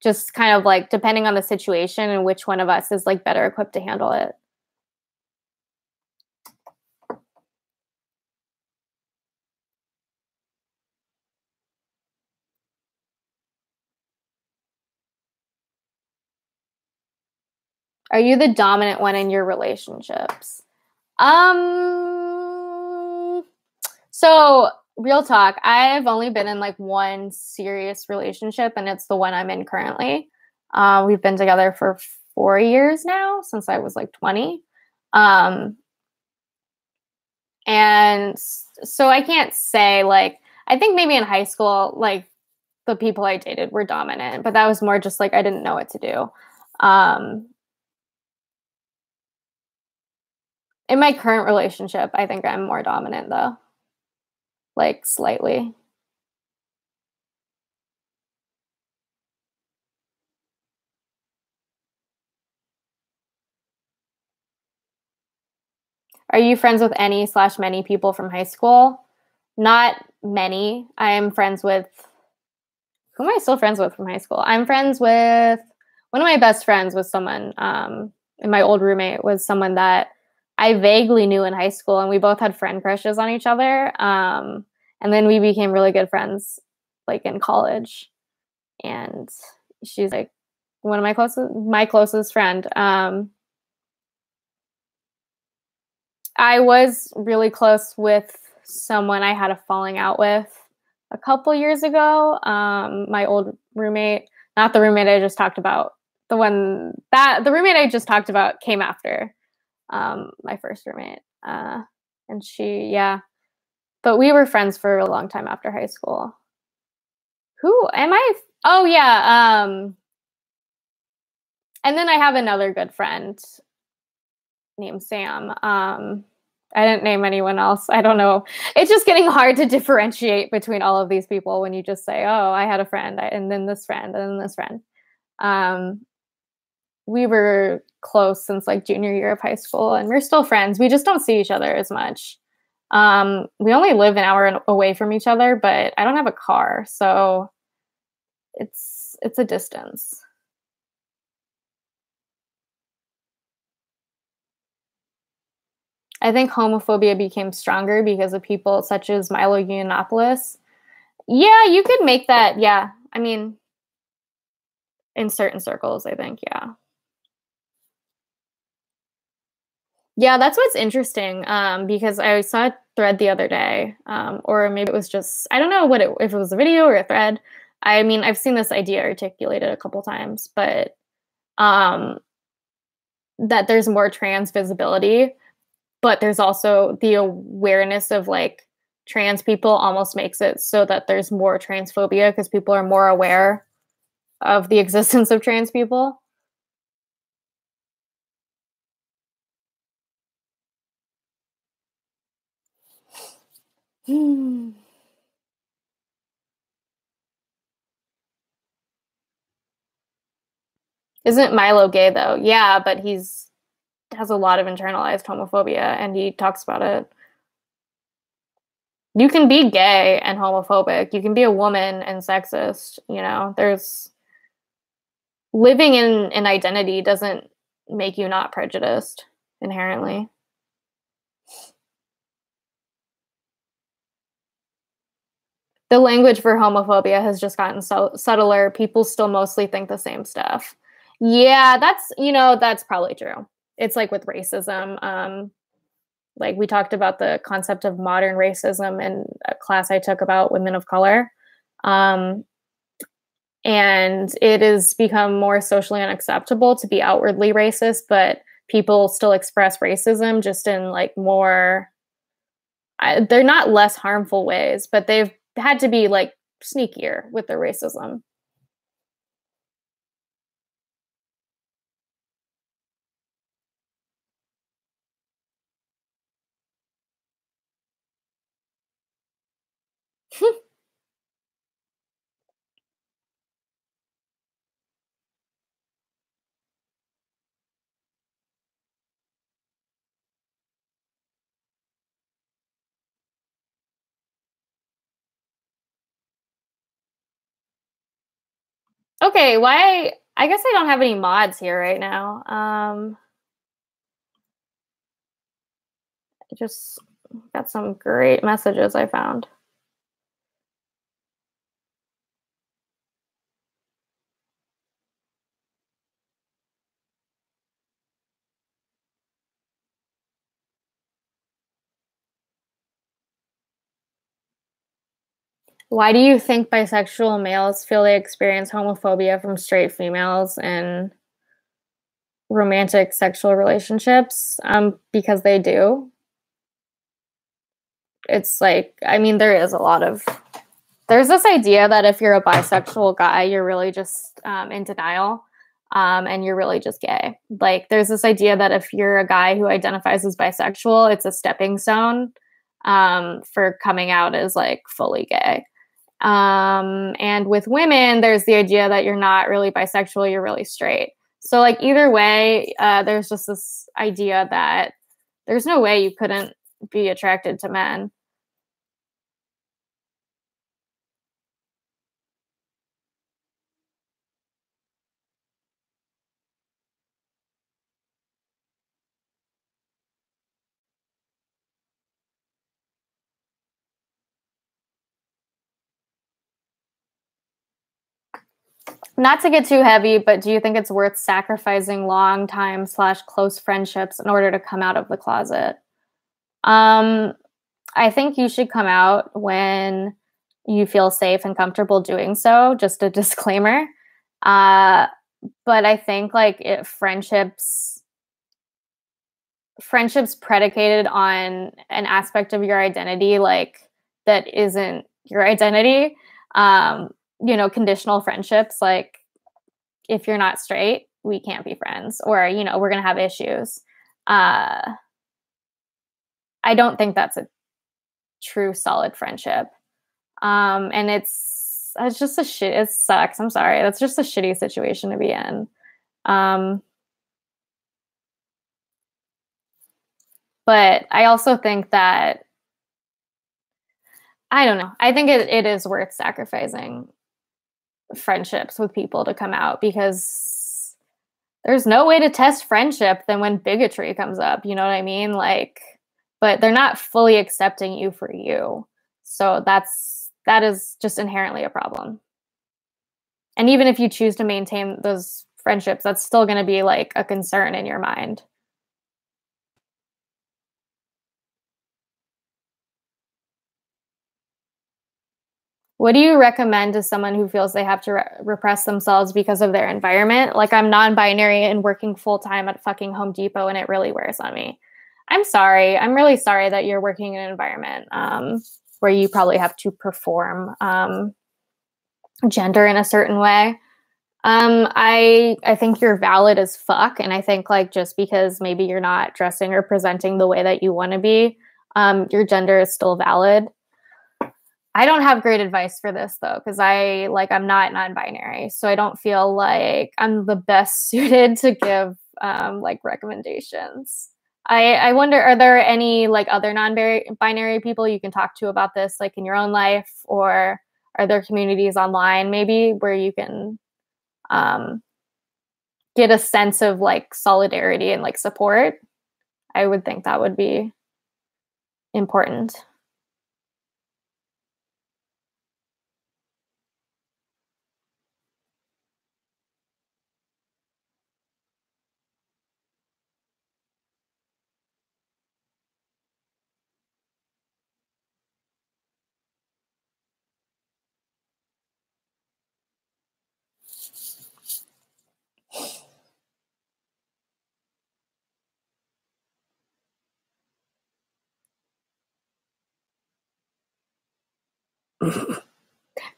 Just kind of like depending on the situation and which one of us is like better equipped to handle it. Are you the dominant one in your relationships? So real talk, I've only been in like one serious relationship, and it's the one I'm in currently. We've been together for 4 years now, since I was like 20. And so I can't say like, I think maybe in high school, like the people I dated were dominant, but that was more just like I didn't know what to do. In my current relationship, I think I'm more dominant though. Like slightly. Are you friends with any/many people from high school? Not many. I am friends with, who am I still friends with from high school? I'm friends with, one of my best friends was someone, and my old roommate was someone that I vaguely knew in high school, and we both had friend crushes on each other. And then we became really good friends like in college. And she's like one of my closest friend. I was really close with someone I had a falling out with a couple years ago. My old roommate, not the roommate I just talked about, the roommate I just talked about came after my first roommate. And yeah. But we were friends for a long time after high school. Who am I? Oh, yeah. And then I have another good friend named Sam. I didn't name anyone else. I don't know. It's just getting hard to differentiate between all of these people when you just say, oh, I had a friend, and then this friend, and then this friend. We were close since like junior year of high school, and we're still friends. We just don't see each other as much. We only live an hour away from each other, but I don't have a car, so it's a distance. I think homophobia became stronger because of people such as Milo Yiannopoulos. Yeah, you could make that. Yeah, I mean, in certain circles, I think. Yeah. Yeah, that's what's interesting. Because I saw a thread the other day, or maybe it was just, I don't know if it was a video or a thread. I mean, I've seen this idea articulated a couple times, but that there's more trans visibility, but there's also the awareness of like trans people almost makes it so that there's more transphobia because people are more aware of the existence of trans people. Isn't Milo gay though? Yeah, but has a lot of internalized homophobia and he talks about it. You can be gay and homophobic. You can be a woman and sexist. There's living in an identity doesn't make you not prejudiced inherently. The language for homophobia has just gotten so subtler. People still mostly think the same stuff. Yeah, that's probably true. It's like with racism. Like we talked about the concept of modern racism in a class I took about women of color. And it has become more socially unacceptable to be outwardly racist, but people still express racism just in like they're not less harmful ways, but they've had to be like sneakier with their racism. Okay, why? I guess I don't have any mods here right now. I just got some great messages I found. Why do you think bisexual males feel they experience homophobia from straight females in romantic sexual relationships? Because they do. It's like, I mean, there's this idea that if you're a bisexual guy, you're really just in denial. and you're really just gay. Like, there's this idea that if you're a guy who identifies as bisexual, it's a stepping stone for coming out as like fully gay. And with women, there's the idea that you're not really bisexual, you're really straight. So like either way, there's just this idea that there's no way you couldn't be attracted to men. Not to get too heavy, but do you think it's worth sacrificing long time / close friendships in order to come out of the closet? I think you should come out when you feel safe and comfortable doing so. Just a disclaimer. Uh, but I think like friendships predicated on an aspect of your identity like that isn't your identity. Conditional friendships, like if you're not straight, we can't be friends, or we're gonna have issues. I don't think that's a true solid friendship. And it's just it sucks. I'm sorry. That's just a shitty situation to be in. But I also think that, I don't know. I think it is worth sacrificing friendships with people to come out, because there's no way to test friendship than when bigotry comes up. You know what I mean? Like, but they're not fully accepting you for you. So that is just inherently a problem. And even if you choose to maintain those friendships, that's still going to be like a concern in your mind. What do you recommend to someone who feels they have to repress themselves because of their environment? Like, I'm non-binary and working full-time at fucking Home Depot, and it really wears on me. I'm sorry. I'm really sorry that you're working in an environment where you probably have to perform gender in a certain way. I think you're valid as fuck, and I think like just because maybe you're not dressing or presenting the way that you want to be, your gender is still valid. I don't have great advice for this though, because I'm not non-binary, so I don't feel like I'm the best suited to give like recommendations. I wonder, are there any like other non-binary people you can talk to about this, like in your own life, or are there communities online maybe where you can get a sense of like solidarity and like support? I would think that would be important.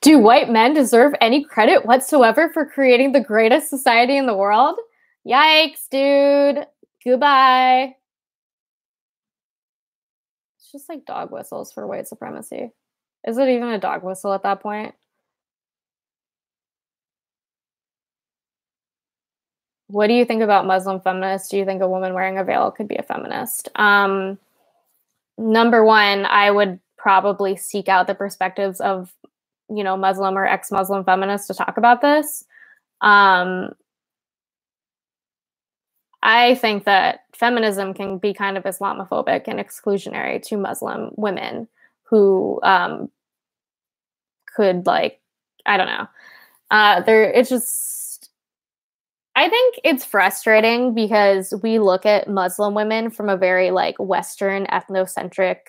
Do white men deserve any credit whatsoever for creating the greatest society in the world? Yikes, dude. Goodbye. It's just like dog whistles for white supremacy. Is it even a dog whistle at that point? What do you think about Muslim feminists? Do you think a woman wearing a veil could be a feminist? Number one, I would probably seek out the perspectives of, Muslim or ex-Muslim feminists to talk about this. I think that feminism can be kind of Islamophobic and exclusionary to Muslim women who could, like, I don't know. I think it's frustrating because we look at Muslim women from a very like Western ethnocentric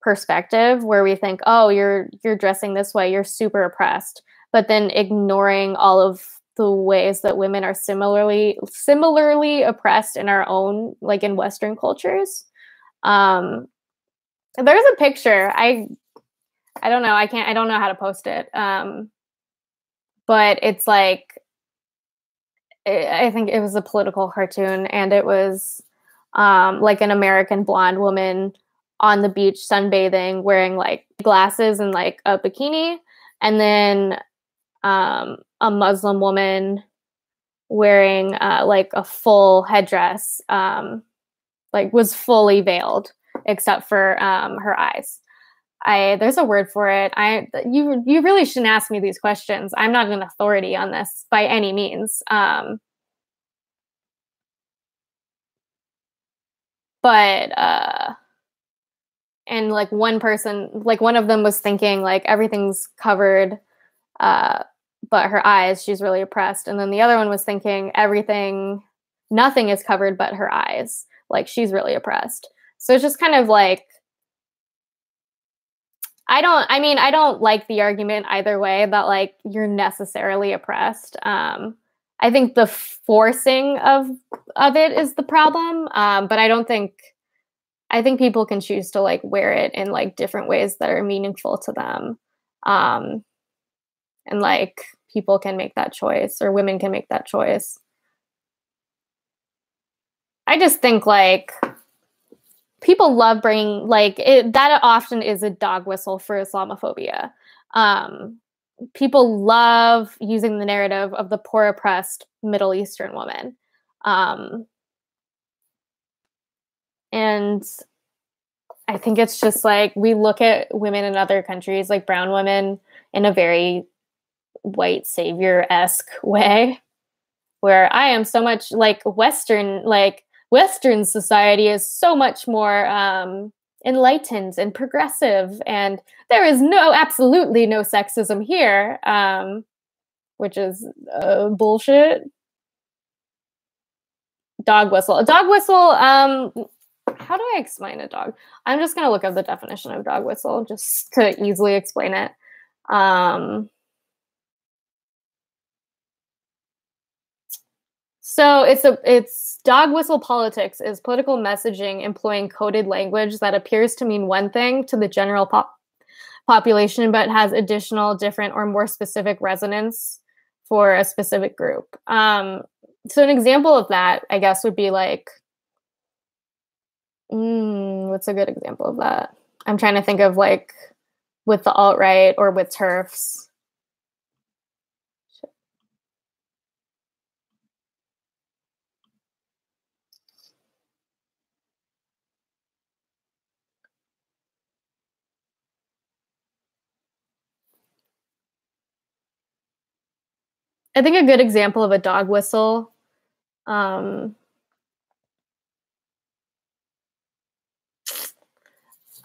perspective, where we think, oh, you're dressing this way, you're super oppressed, but then ignoring all of the ways that women are similarly oppressed in our own, like in Western cultures. There's a picture. I don't know. I don't know how to post it. But it's like I think it was a political cartoon, and it was like an American blonde woman on the beach sunbathing, wearing like glasses and like a bikini, and then a Muslim woman wearing like a full headdress, like was fully veiled except for her eyes. There's a word for it. You really shouldn't ask me these questions. I'm not an authority on this by any means. But and like one person, like one of them was thinking like everything's covered, uh, but her eyes, she's really oppressed. And then the other one was thinking nothing is covered but her eyes, like she's really oppressed. So it's just kind of like, I don't like the argument either way that like you're necessarily oppressed. I think the forcing of it is the problem. But I think people can choose to like wear it in like different ways that are meaningful to them. Um, and like people can make that choice, or women can make that choice. I just think like people love bringing like that often is a dog whistle for Islamophobia. Um, People love using the narrative of the poor oppressed Middle Eastern woman. Um, and I think it's just like we look at women in other countries, like brown women, in a very white savior-esque way, where I am so much like Western society is so much more enlightened and progressive, and there is absolutely no sexism here, which is bullshit. Dog whistle. A dog whistle. How do I explain a dog? I'm just gonna look up the definition of dog whistle just to easily explain it. So it's dog whistle politics is political messaging employing coded language that appears to mean one thing to the general population, but has additional, different, or more specific resonance for a specific group. So an example of that, I guess, would be like, what's a good example of that? I'm trying to think of like with the alt-right or with TERFs. I think a good example of a dog whistle, um,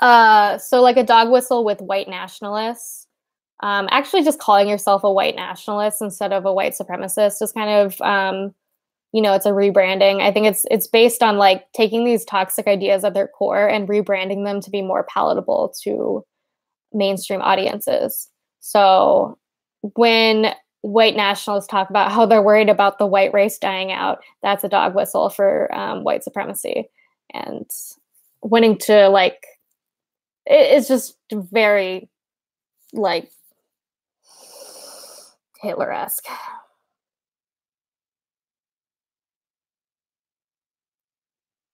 so like a dog whistle with white nationalists, actually just calling yourself a white nationalist instead of a white supremacist is kind of, it's a rebranding. I think it's based on like taking these toxic ideas at their core and rebranding them to be more palatable to mainstream audiences. So when white nationalists talk about how they're worried about the white race dying out, that's a dog whistle for white supremacy and wanting to like. It's just very like Hitler-esque.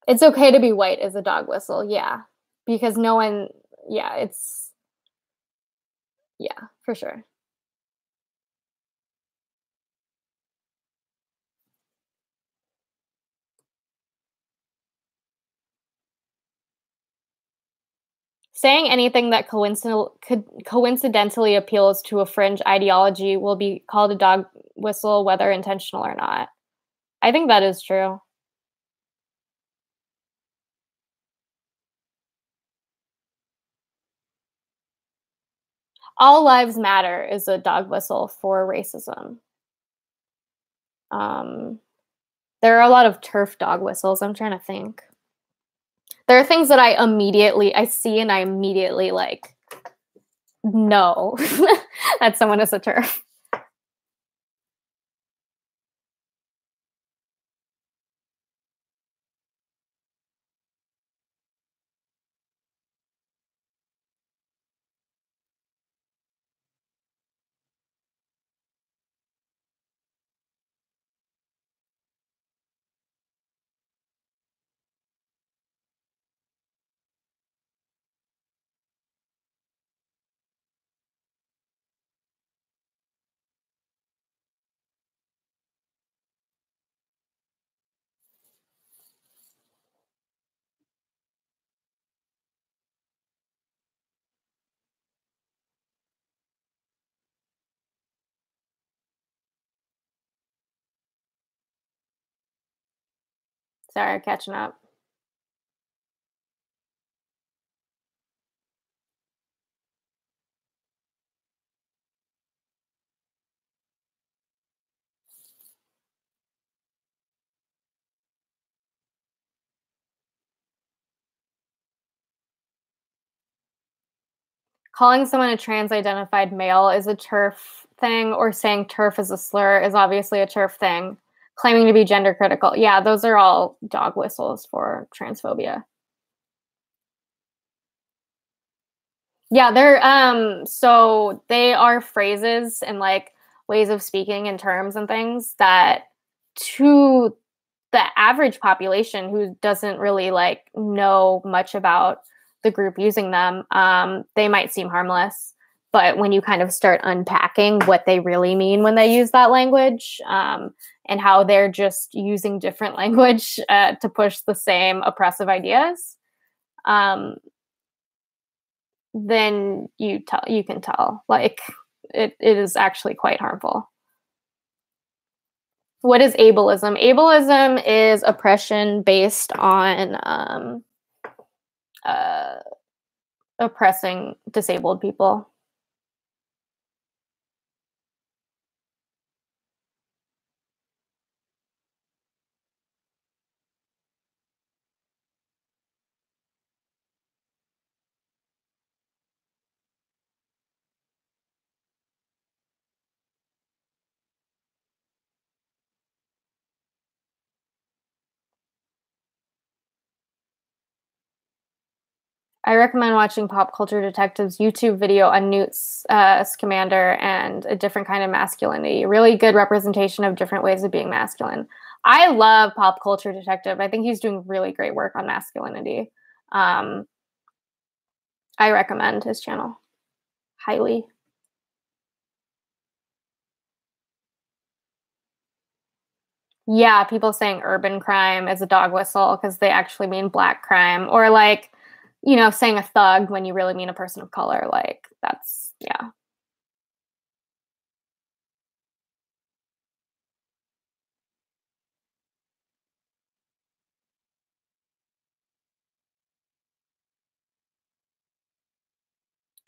It's okay to be white as a dog whistle, yeah, because no one, yeah, yeah, for sure. Saying anything that coincidentally appeals to a fringe ideology will be called a dog whistle, whether intentional or not. I think that is true. All lives matter is a dog whistle for racism. Um, there are a lot of turf dog whistles. I'm trying to think. There are things that I see and I immediately like know that someone is a turf. Sorry, catching up. Calling someone a trans-identified male is a turf thing, or saying turf is a slur is obviously a turf thing. Claiming to be gender critical. Yeah, those are all dog whistles for transphobia. Yeah, so they are phrases and like ways of speaking and terms and things that to the average population who doesn't really like know much about the group using them, they might seem harmless. But when you kind of start unpacking what they really mean when they use that language, and how they're just using different language to push the same oppressive ideas, um, then you can tell like it is actually quite harmful. What is ableism? Ableism is oppression based on uh, oppressing disabled people. I recommend watching Pop Culture Detective's YouTube video on Newt's Scamander and a different kind of masculinity. Really good representation of different ways of being masculine. I love Pop Culture Detective. I think he's doing really great work on masculinity. I recommend his channel highly. Yeah, people saying urban crime is a dog whistle because they actually mean black crime, or like, saying a thug when you really mean a person of color. Like that's, yeah.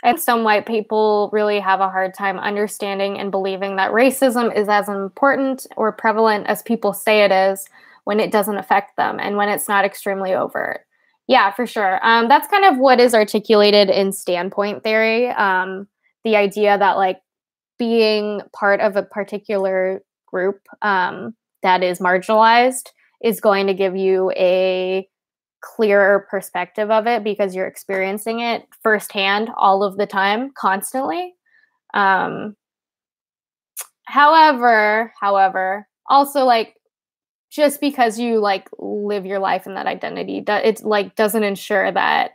And some white people really have a hard time understanding and believing that racism is as important or prevalent as people say it is when it doesn't affect them and when it's not extremely overt. Yeah, for sure. That's kind of what is articulated in standpoint theory. The idea that like being part of a particular group that is marginalized is going to give you a clearer perspective of it because you're experiencing it firsthand all of the time, constantly. Um, however, also like just because you like live your life in that identity, it's like doesn't ensure that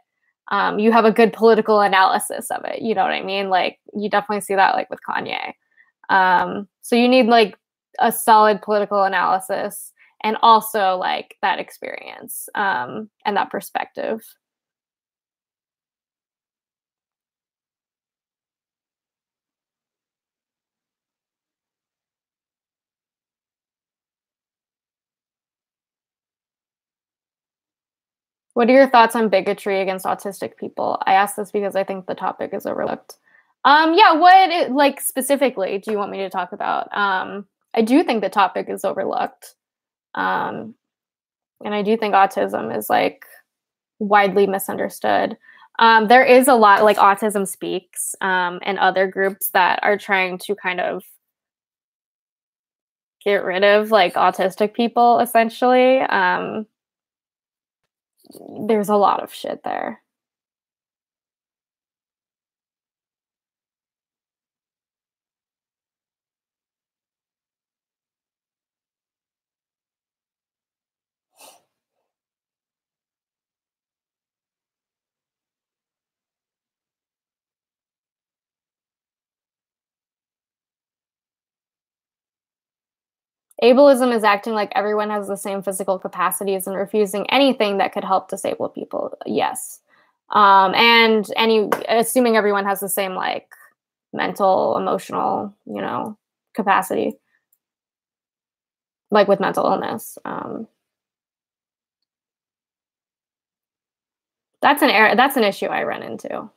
you have a good political analysis of it. You know what I mean? Like you definitely see that like with Kanye. So you need like a solid political analysis and also like that experience and that perspective. What are your thoughts on bigotry against autistic people? I ask this because I think the topic is overlooked. Yeah, like specifically do you want me to talk about? I do think the topic is overlooked. Um, and I do think autism is like widely misunderstood. There is a lot like Autism Speaks and other groups that are trying to kind of get rid of like autistic people essentially. There's a lot of shit there. Ableism is acting like everyone has the same physical capacities and refusing anything that could help disabled people. Yes. And assuming everyone has the same like mental, emotional, capacity, like with mental illness. That's an issue I run into.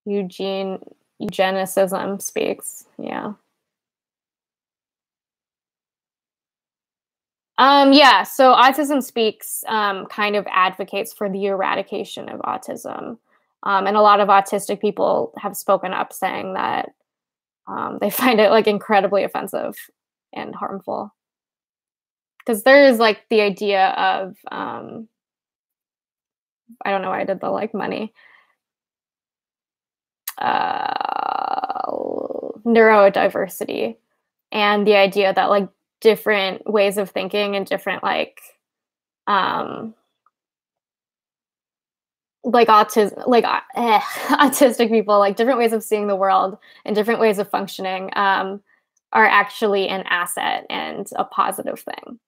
Eugenicism speaks. Yeah. Yeah, so Autism Speaks kind of advocates for the eradication of autism. And a lot of autistic people have spoken up saying that they find it like incredibly offensive and harmful. Because there is like the idea of, I don't know why I did the like money, neurodiversity, and the idea that like different ways of thinking and different um, like autism autistic people, like different ways of seeing the world and different ways of functioning are actually an asset and a positive thing.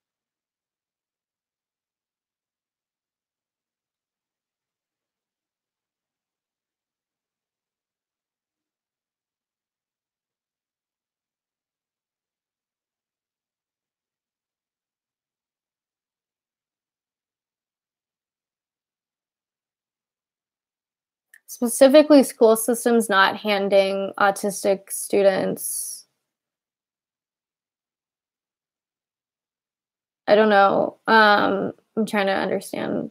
Specifically, school systems not handing autistic students, I don't know. I'm trying to understand.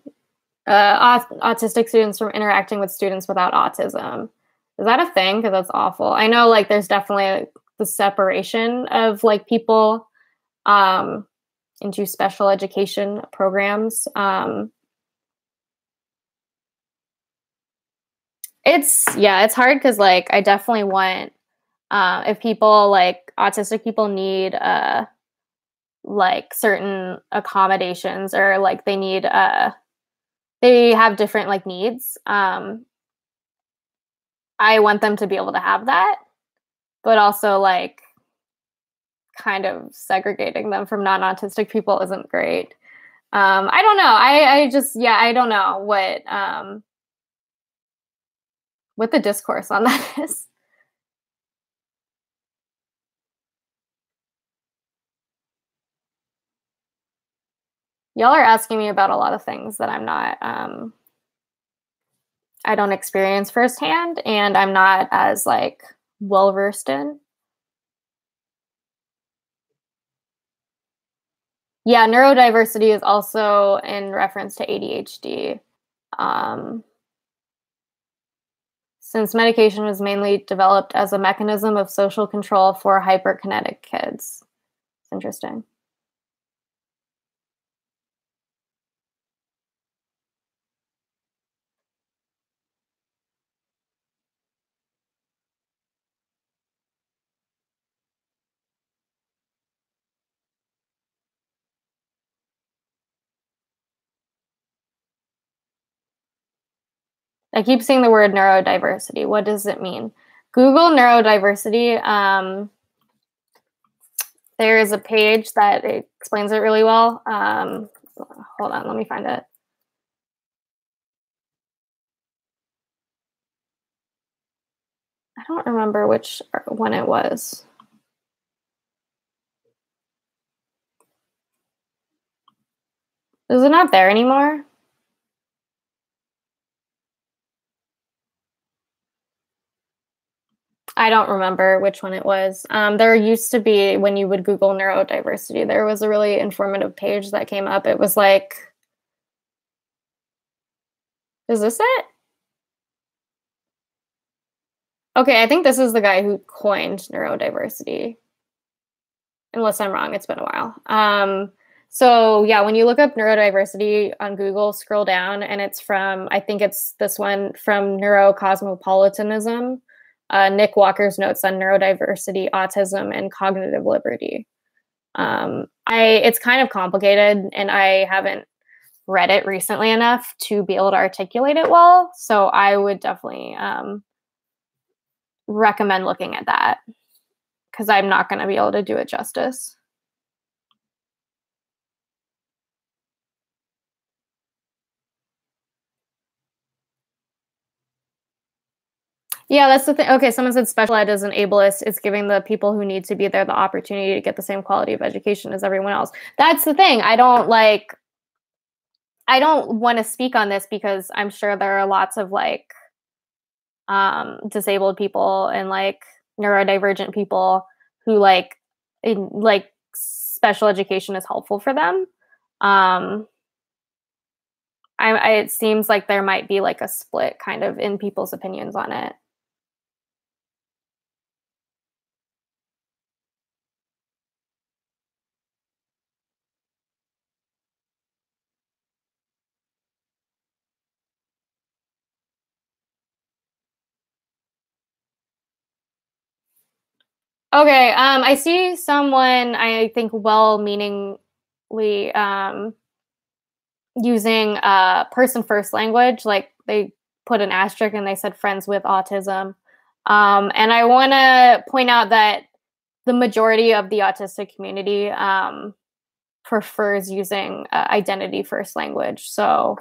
Autistic students from interacting with students without autism. Is that a thing? Because that's awful. I know, like, there's definitely the separation of like people um, into special education programs. It's hard because like I definitely want if people like autistic people need like certain accommodations or like they have different like needs. I want them to be able to have that, but also like kind of segregating them from non-autistic people isn't great. I don't know. I just I don't know what the discourse on that is. Y'all are asking me about a lot of things that I don't experience firsthand and I'm not as like well versed in. Yeah, neurodiversity is also in reference to ADHD. Um, since medication was mainly developed as a mechanism of social control for hyperkinetic kids. It's interesting. I keep seeing the word neurodiversity. What does it mean? Google neurodiversity. There is a page that explains it really well. Hold on, let me find it. I don't remember which one it was. Is it not there anymore? I don't remember which one it was. There used to be, when you would Google neurodiversity, there was a really informative page that came up. It was like, is this it? Okay, I think this is the guy who coined neurodiversity. Unless I'm wrong, it's been a while. So yeah, when you look up neurodiversity on Google, scroll down, and it's from, I think it's this one, from Neurocosmopolitanism, Nick Walker's notes on neurodiversity, autism, and cognitive liberty. It's kind of complicated, and I haven't read it recently enough to be able to articulate it well. So I would definitely recommend looking at that because I'm not going to be able to do it justice. Yeah, that's the thing. Okay, someone said special ed isn't ableist. It's giving the people who need to be there the opportunity to get the same quality of education as everyone else. That's the thing. I don't want to speak on this because I'm sure there are lots of like disabled people and like neurodivergent people who like special education is helpful for them. It seems like there might be like a split kind of in people's opinions on it. Okay, I see someone I think well-meaningly using person first language, like they put an asterisk and they said friends with autism. And I want to point out that the majority of the autistic community prefers using identity first language. So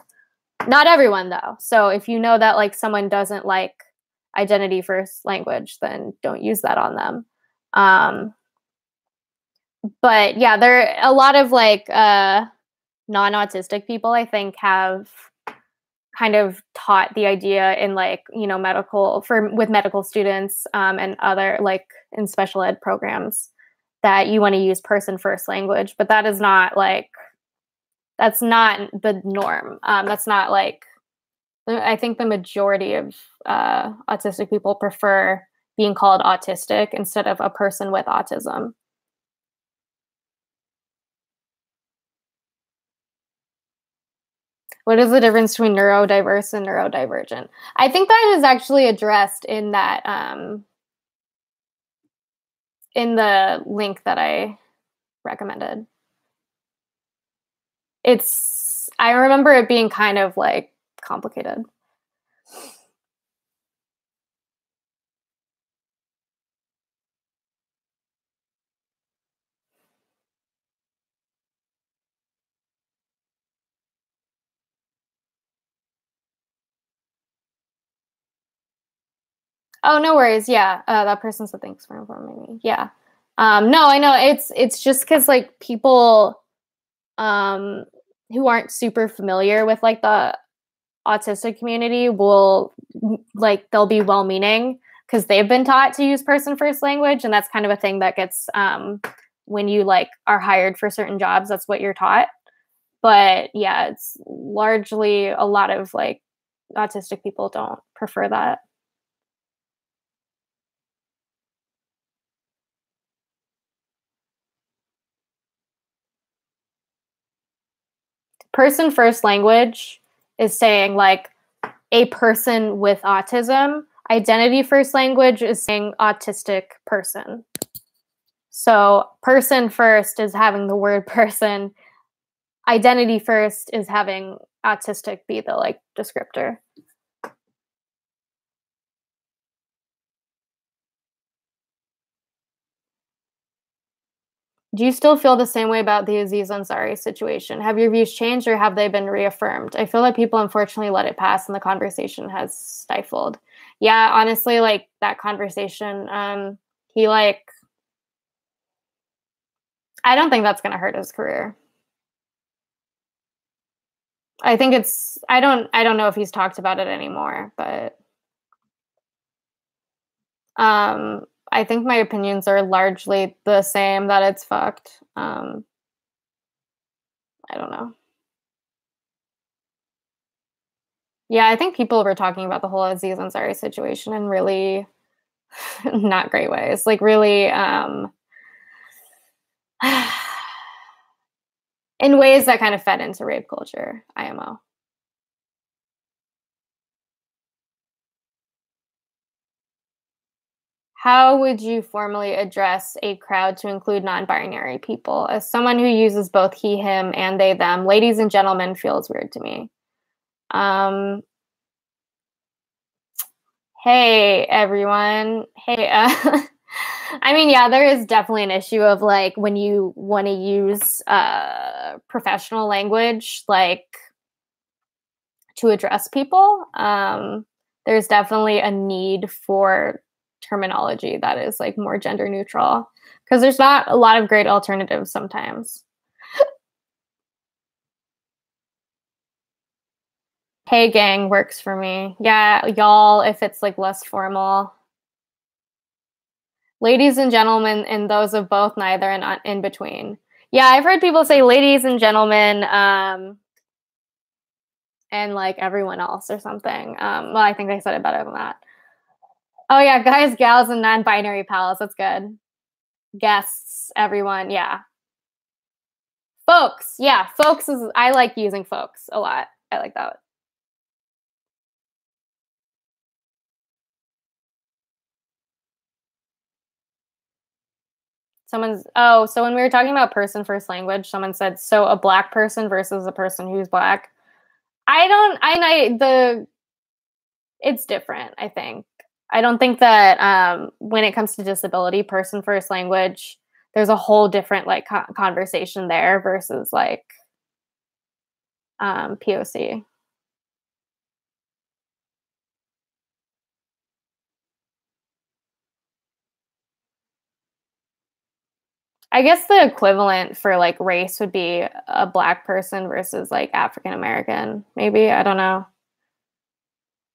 not everyone though. So if you know that like someone doesn't like identity first language, then don't use that on them. But yeah, there are a lot of like non-autistic people I think have kind of taught the idea in like, you know, with medical students and other like in special ed programs that you want to use person first language, but that is not like, that's not the norm. That's not like, I think the majority of autistic people prefer being called autistic instead of a person with autism. What is the difference between neurodiverse and neurodivergent? I think that is actually addressed in that in the link that I recommended. I remember it being kind of like complicated. Oh, no worries. Yeah, that person said thanks for informing me. Yeah. No, I know it's just because like people who aren't super familiar with like the autistic community will like they'll be well-meaning because they've been taught to use person first language, and that's kind of a thing that gets when you like are hired for certain jobs, that's what you're taught. But yeah, it's largely a lot of like autistic people don't prefer that. Person first language is saying like a person with autism. Identity first language is saying autistic person. So person first is having the word person. Identity first is having autistic be the like descriptor. Do you still feel the same way about the Aziz Ansari situation? Have your views changed or have they been reaffirmed? I feel like people unfortunately let it pass and the conversation has stifled. Yeah, honestly, like that conversation, he like, I don't think that's going to hurt his career. I think I don't know if he's talked about it anymore, but I think my opinions are largely the same, that it's fucked. I don't know. Yeah, I think people were talking about the whole Aziz Ansari situation in really not great ways. Like really in ways that kind of fed into rape culture, IMO. How would you formally address a crowd to include non-binary people? As someone who uses both he, him, and they, them, ladies and gentlemen feels weird to me. Hey, everyone. Hey, I mean, yeah, there is definitely an issue of like when you want to use professional language, like to address people. there's definitely a need for terminology that is like more gender neutral because there's not a lot of great alternatives sometimes. Hey gang works for me. Yeah, y'all if it's like less formal. Ladies and gentlemen and those of both, neither, and in between. Yeah, I've heard people say ladies and gentlemen and like everyone else or something. Well, I think I said it better than that. Oh yeah, guys, gals, and non-binary pals. That's good. Guests, everyone. Yeah. Folks. Yeah, folks is, I like using folks a lot. I like that. So when we were talking about person first language, someone said, so a black person versus a person who's black. It's different, I think. I don't think that when it comes to disability, person first language, there's a whole different like conversation there versus like POC. I guess the equivalent for like race would be a black person versus like African American, maybe. I don't know.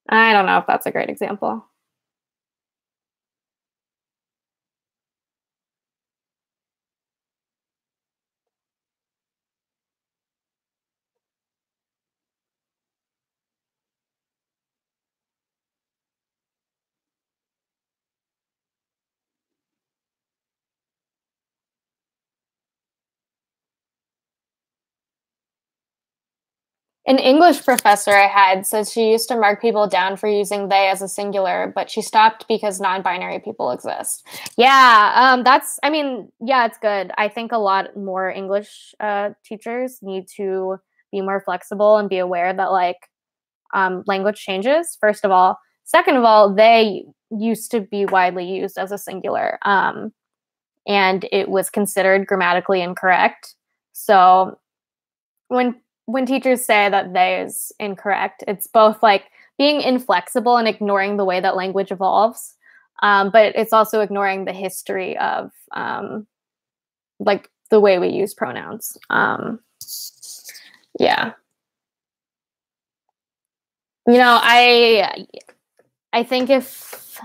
I don't know if that's a great example. An English professor I had said she used to mark people down for using they as a singular, but she stopped because non-binary people exist. Yeah, I mean, yeah, it's good. I think a lot more English teachers need to be more flexible and be aware that like language changes, first of all. Second of all, they used to be widely used as a singular, and it was considered grammatically incorrect. So when teachers say that they is incorrect, it's both like being inflexible and ignoring the way that language evolves, but it's also ignoring the history of like the way we use pronouns. Yeah, you know, I think if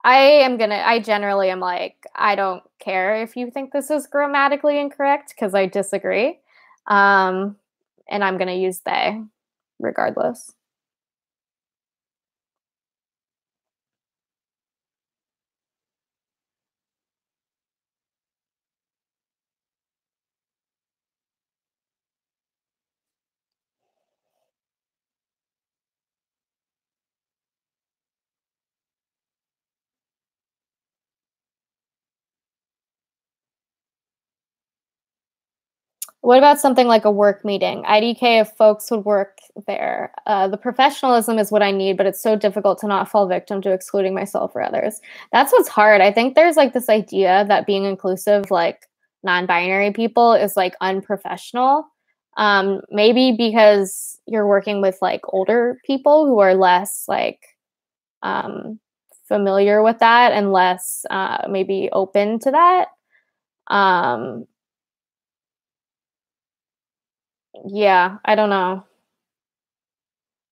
I generally am like, I don't care if you think this is grammatically incorrect because I disagree. Um, and I'm gonna use they regardless. What about something like a work meeting? IDK if folks would work there. The professionalism is what I need, but it's so difficult to not fall victim to excluding myself or others. That's what's hard. I think there's like this idea that being inclusive, like non-binary people, is like unprofessional. Maybe because you're working with like older people who are less like um, familiar with that and less maybe open to that. Um, yeah, I don't know.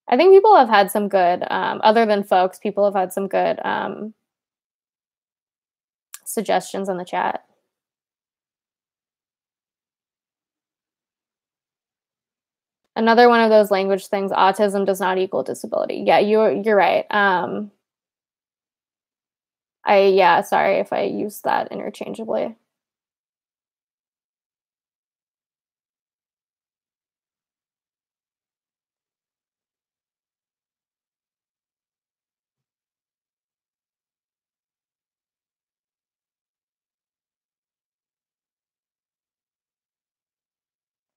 I think people have had some good, other than folks, people have had some good suggestions in the chat. Another one of those language things, autism does not equal disability. Yeah, you're right. Yeah, sorry if I used that interchangeably.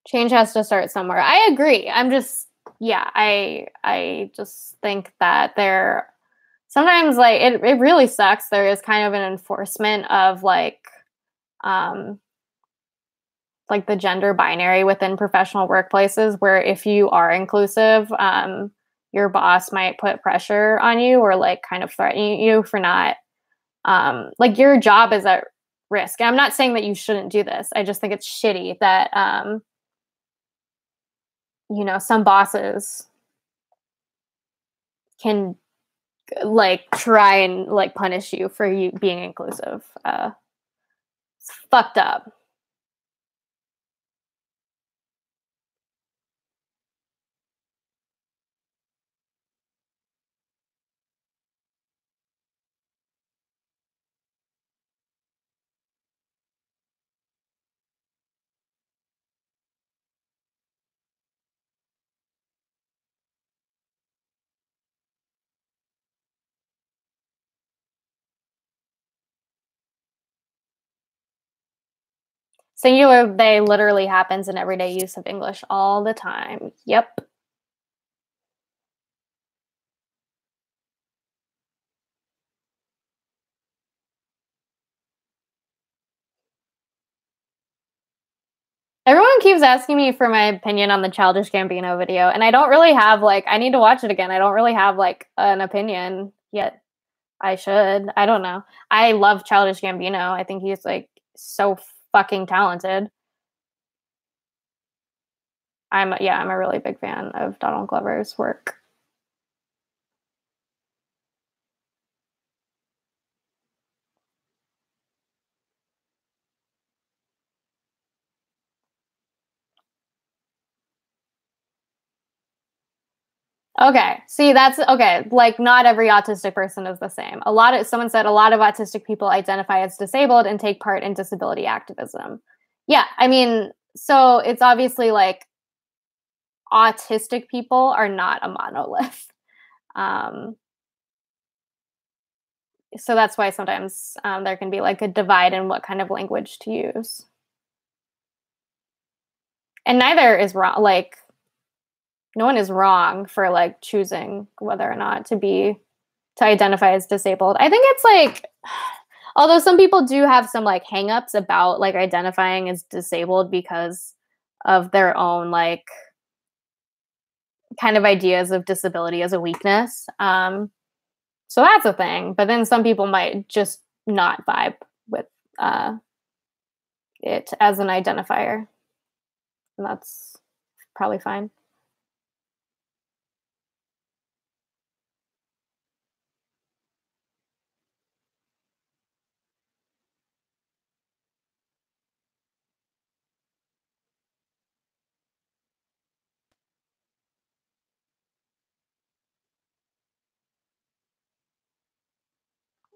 Change has to start somewhere. I agree. I'm just, yeah, I just think that there sometimes like it really sucks. There is kind of an enforcement of um like the gender binary within professional workplaces where if you are inclusive, your boss might put pressure on you or like kind of threaten you for not like your job is at risk. And I'm not saying that you shouldn't do this. I just think it's shitty that you know, some bosses can like try and like punish you for you being inclusive. It's fucked up. Singular, they literally happens in everyday use of English all the time. Yep. Everyone keeps asking me for my opinion on the Childish Gambino video, and I don't really have like I need to watch it again. I don't really have like an opinion yet. I should. I don't know. I love Childish Gambino. I think he's like so fucking talented. I'm a really big fan of Donald Glover's work. Okay. See, that's okay. Like, not every autistic person is the same. Someone said a lot of autistic people identify as disabled and take part in disability activism. Yeah. I mean, so it's obviously like autistic people are not a monolith. Um, so that's why sometimes there can be like a divide in what kind of language to use. And neither is wrong. Like, no one is wrong for like choosing whether or not to identify as disabled. I think it's like, although some people do have some like hangups about like identifying as disabled because of their own like kind of ideas of disability as a weakness. So that's a thing. But then some people might just not vibe with it as an identifier. And that's probably fine.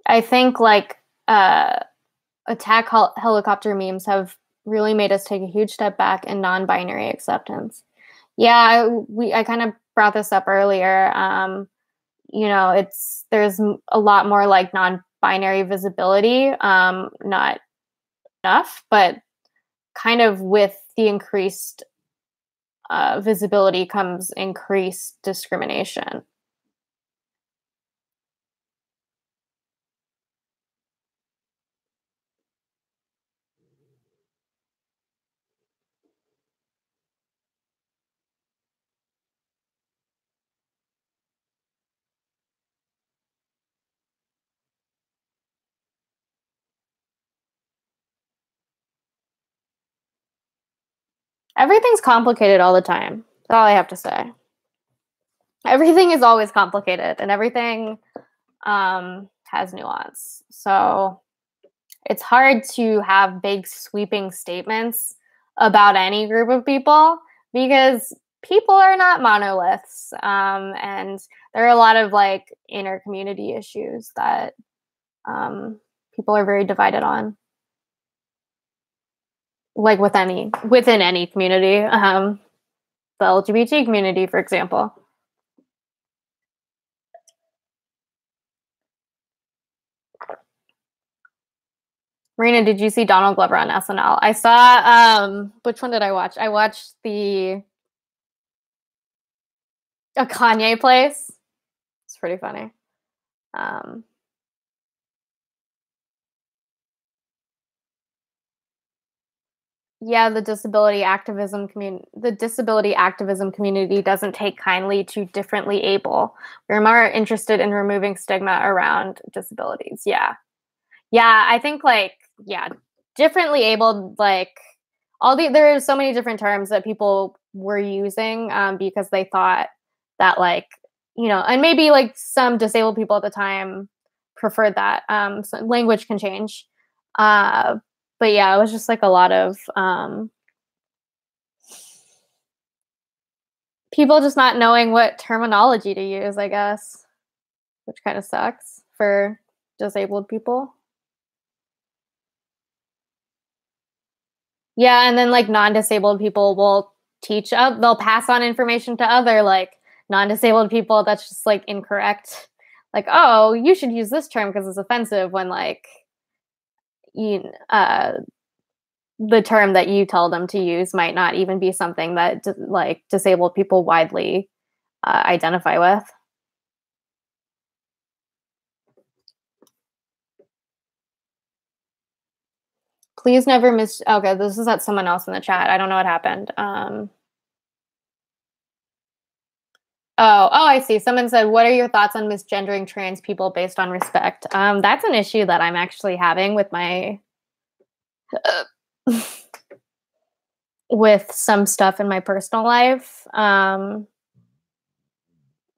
I think like attack helicopter memes have really made us take a huge step back in non-binary acceptance. Yeah, I kind of brought this up earlier. You know, there's a lot more like non-binary visibility, not enough, but kind of with the increased visibility comes increased discrimination. Everything's complicated all the time. That's all I have to say. Everything is always complicated, and everything has nuance. So it's hard to have big sweeping statements about any group of people because people are not monoliths, and there are a lot of like inner community issues that people are very divided on, like within any community, the LGBT community, for example. Marina, did you see Donald Glover on SNL? I saw which one did I watch? I watched a Kanye place. It's pretty funny. Yeah, the disability activism community doesn't take kindly to differently able. We're more interested in removing stigma around disabilities. Yeah. Yeah, I think like yeah, differently abled like there are so many different terms that people were using because they thought that like and maybe like some disabled people at the time preferred that. So language can change. Uh, but yeah, it was just like a lot of people just not knowing what terminology to use, I guess, which kind of sucks for disabled people. Yeah, and then like non-disabled people will they'll pass on information to other like non-disabled people that's just like incorrect. Like, oh, you should use this term because it's offensive when like you the term that you tell them to use might not even be something that like disabled people widely identify with. Please never miss. Okay, this is at someone else in the chat. I don't know what happened. Oh, I see. Someone said, "What are your thoughts on misgendering trans people based on respect?" That's an issue that I'm actually having with my with some stuff in my personal life.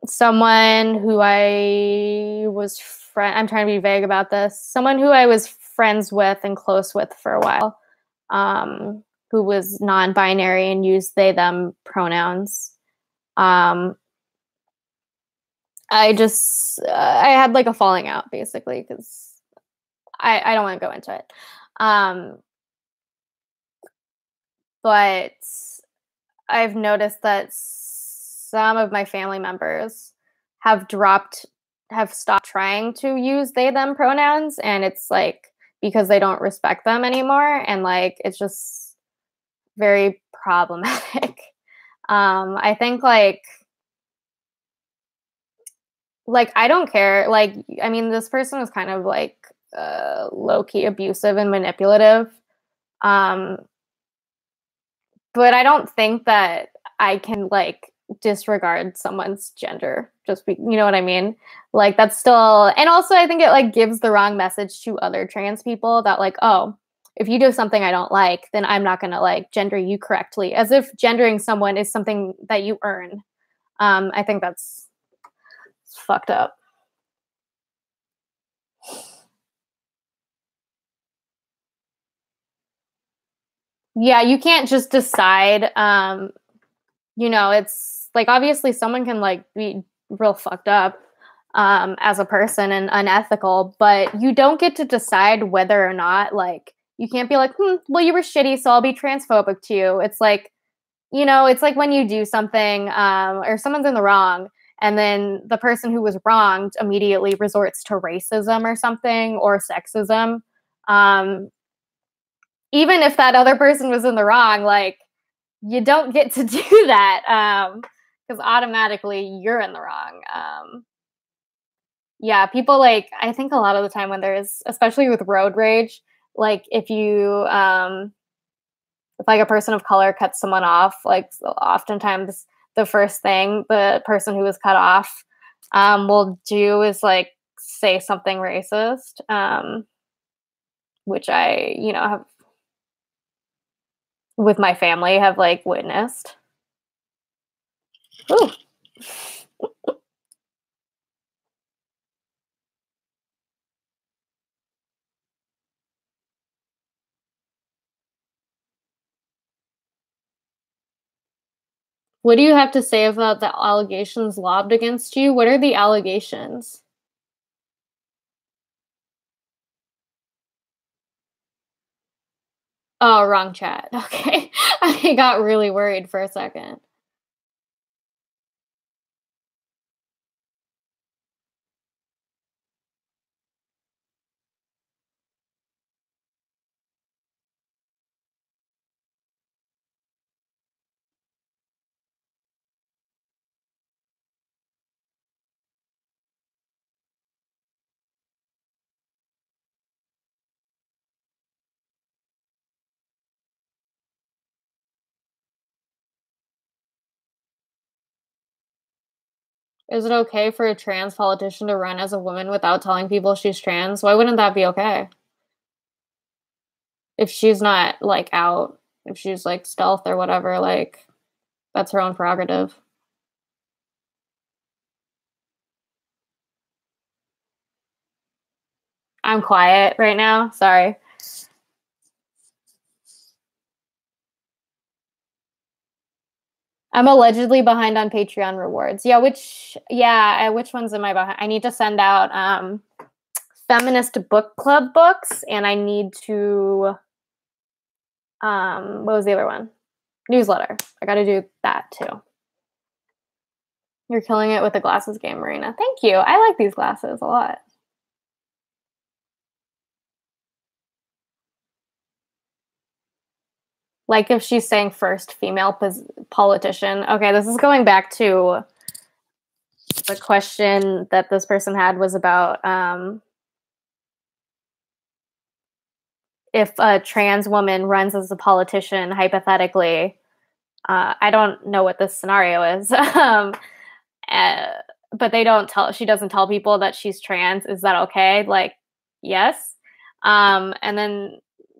Someone who I'm trying to be vague about this. Someone who I was friends with and close with for a while, who was non-binary and used they them pronouns. I had like a falling out basically because I don't want to go into it. But I've noticed that some of my family members have stopped trying to use they them pronouns, and it's like because they don't respect them anymore, and like it's just very problematic. I think like I don't care. Like I mean, this person was kind of like low key abusive and manipulative. Um, but I don't think that I can like disregard someone's gender you know what I mean? Like that's still and also I think it like gives the wrong message to other trans people that like, oh, if you do something I don't like, then I'm not gonna like gender you correctly, as if gendering someone is something that you earn. I think that's fucked up. Yeah, you can't just decide. It's like obviously someone can like be real fucked up as a person and unethical, but you don't get to decide whether or not like you can't be like, well, you were shitty, so I'll be transphobic to you. It's like, it's like when you do something or someone's in the wrong, and then the person who was wronged immediately resorts to racism or something or sexism. Um, Even if that other person was in the wrong, like you don't get to do that because automatically you're in the wrong. Yeah, people like I think a lot of the time when there's especially with road rage, like if like a person of color cuts someone off, like oftentimes the first thing the person who was cut off will do is like say something racist, which I have with my family have like witnessed. Ooh. What do you have to say about the allegations lobbed against you? What are the allegations? Oh, wrong chat. Okay. I got really worried for a second. Is it okay for a trans politician to run as a woman without telling people she's trans? Why wouldn't that be okay? If she's not, like, out, if she's, like, stealth or whatever, like, that's her own prerogative. I'm quiet right now, sorry. I'm allegedly behind on Patreon rewards. Which ones am I behind? I need to send out, feminist book club books, and I need to, what was the other one? Newsletter. I gotta do that too. You're killing it with the glasses game, Marina. Thank you. I like these glasses a lot. Like if she's saying first female politician. Okay, this is going back to the question that this person had was about if a trans woman runs as a politician, hypothetically. I don't know what this scenario is. Uh, but she doesn't tell people that she's trans. Is that okay? Like, yes. And then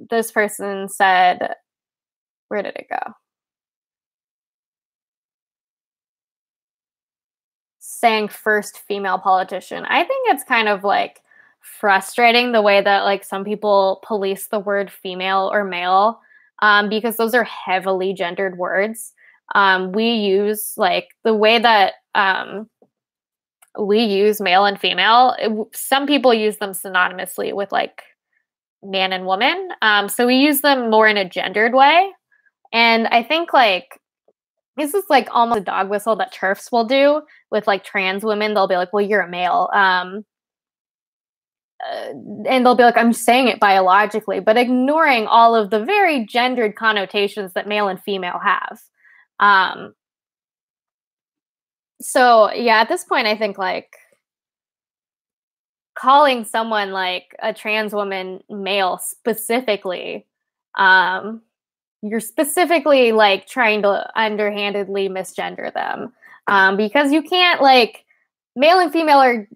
this person said, where did it go? Saying first female politician. I think it's kind of like frustrating the way that like some people police the word female or male, because those are heavily gendered words. We use like the way that we use male and female. Some people use them synonymously with like man and woman. So we use them more in a gendered way. And I think like this is like almost a dog whistle that TERFs will do with like trans women. They'll be like, well, you're a male. And they'll be like, I'm saying it biologically, but ignoring all of the very gendered connotations that male and female have. So yeah, at this point, I think like calling someone like a trans woman male specifically, you're specifically like trying to underhandedly misgender them, because you can't like male and female are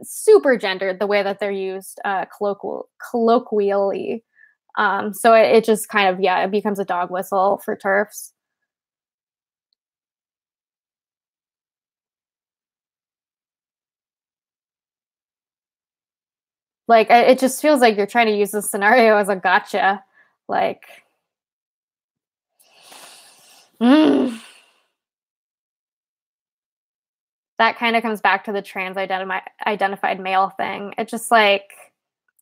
super gendered the way that they're used colloquially. So it just kind of it becomes a dog whistle for TERFs. Like it just feels like you're trying to use this scenario as a gotcha. Like, that kind of comes back to the trans identified male thing. It's just like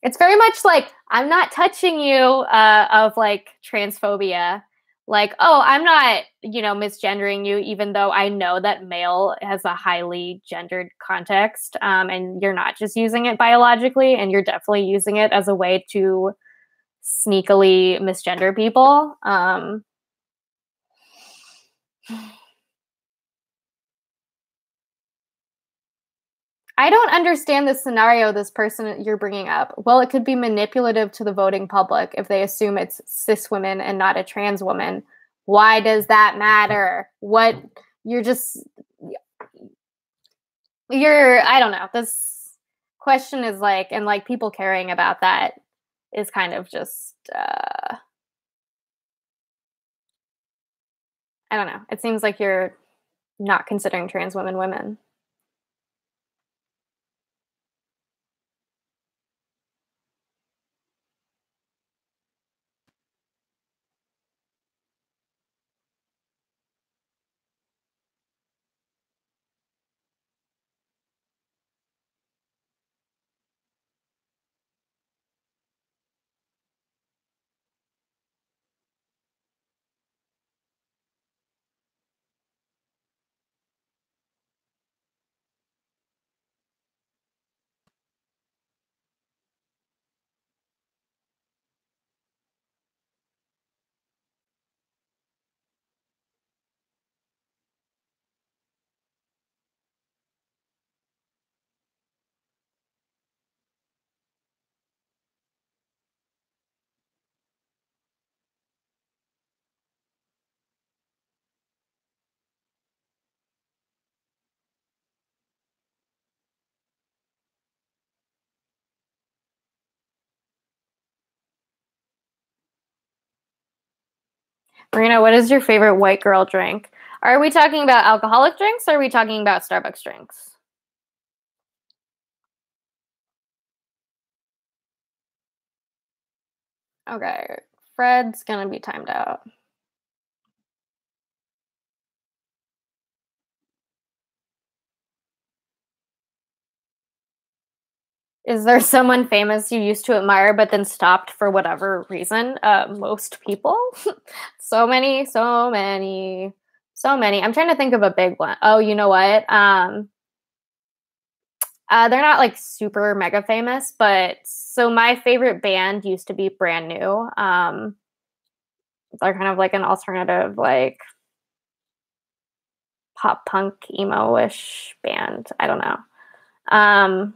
it's very much like I'm not touching you of like transphobia. Like, oh, I'm not, misgendering you, even though I know that male has a highly gendered context, and you're not just using it biologically, and you're definitely using it as a way to sneakily misgender people. I don't understand the scenario this person you're bringing up. Well, it could be manipulative to the voting public if they assume it's cis women and not a trans woman. Why does that matter? I don't know. This question is like, and like people caring about that is kind of just, I don't know. It seems like you're not considering trans women women. Marina, what is your favorite white girl drink? Are we talking about alcoholic drinks or are we talking about Starbucks drinks? Okay, Fred's gonna be timed out. Is there someone famous you used to admire but then stopped for whatever reason? Most people. So many, so many, so many. I'm trying to think of a big one. Oh, you know what? They're not like super mega famous, but so my favorite band used to be Brand New. They're kind of like an alternative, like pop punk emo-ish band. I don't know.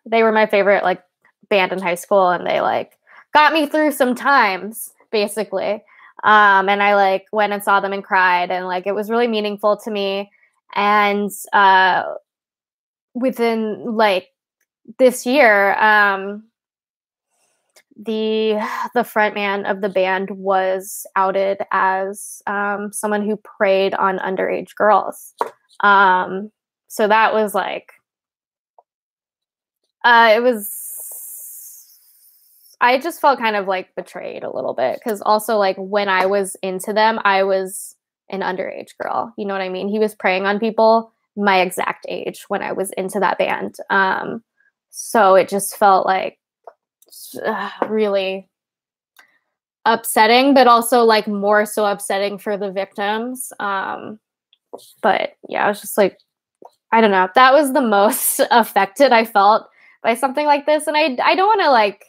They were my favorite like band in high school, and they like got me through some times, basically. And I like went and saw them and cried, and like it was really meaningful to me. And within like this year, the front man of the band was outed as someone who preyed on underage girls. So that was like it was. I just felt kind of like betrayed a little bit because also like when I was into them, I was an underage girl. You know what I mean? He was preying on people my exact age when I was into that band. So it just felt like really upsetting, but also like more so upsetting for the victims. But yeah, I was just like, I don't know. That was the most affected I felt by something like this. And I don't want to like,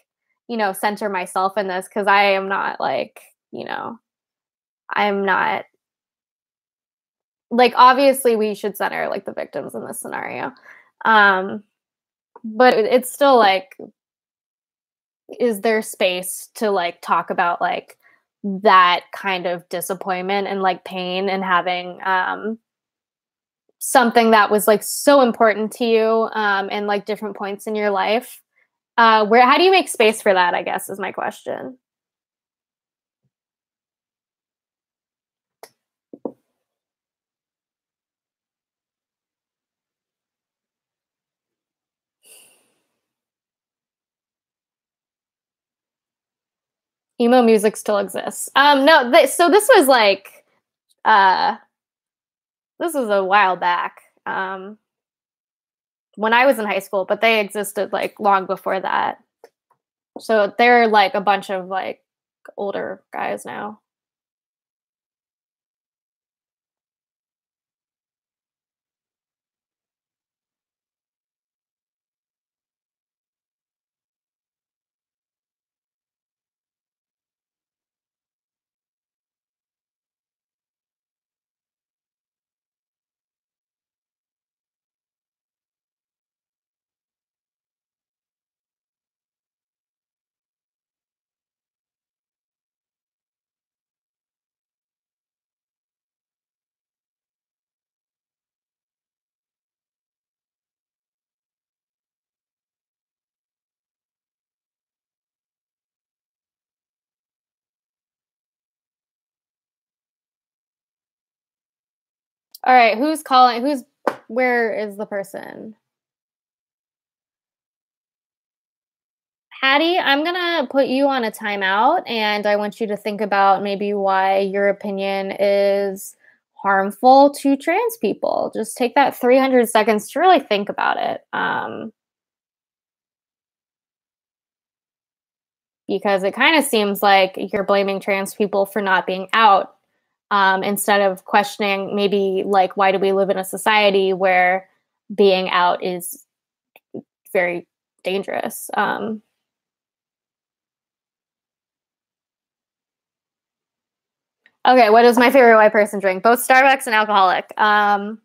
center myself in this because I am not like, I'm not like, obviously we should center like the victims in this scenario. But it's still like, is there space to like talk about like that kind of disappointment and like pain and having something that was like so important to you and like different points in your life? How do you make space for that, I guess, is my question. Emo music still exists. No, so this was like uh this was a while back. When I was in high school, but they existed like long before that. So they're like a bunch of like older guys now. All right, who's calling? Where is the person? Hattie, I'm gonna put you on a timeout and I want you to think about maybe why your opinion is harmful to trans people. Just take that 300 seconds to really think about it. Because it kind of seems like you're blaming trans people for not being out instead of questioning maybe like, why do we live in a society where being out is very dangerous? Okay, what is my favorite white person drink? Both Starbucks and alcoholic. I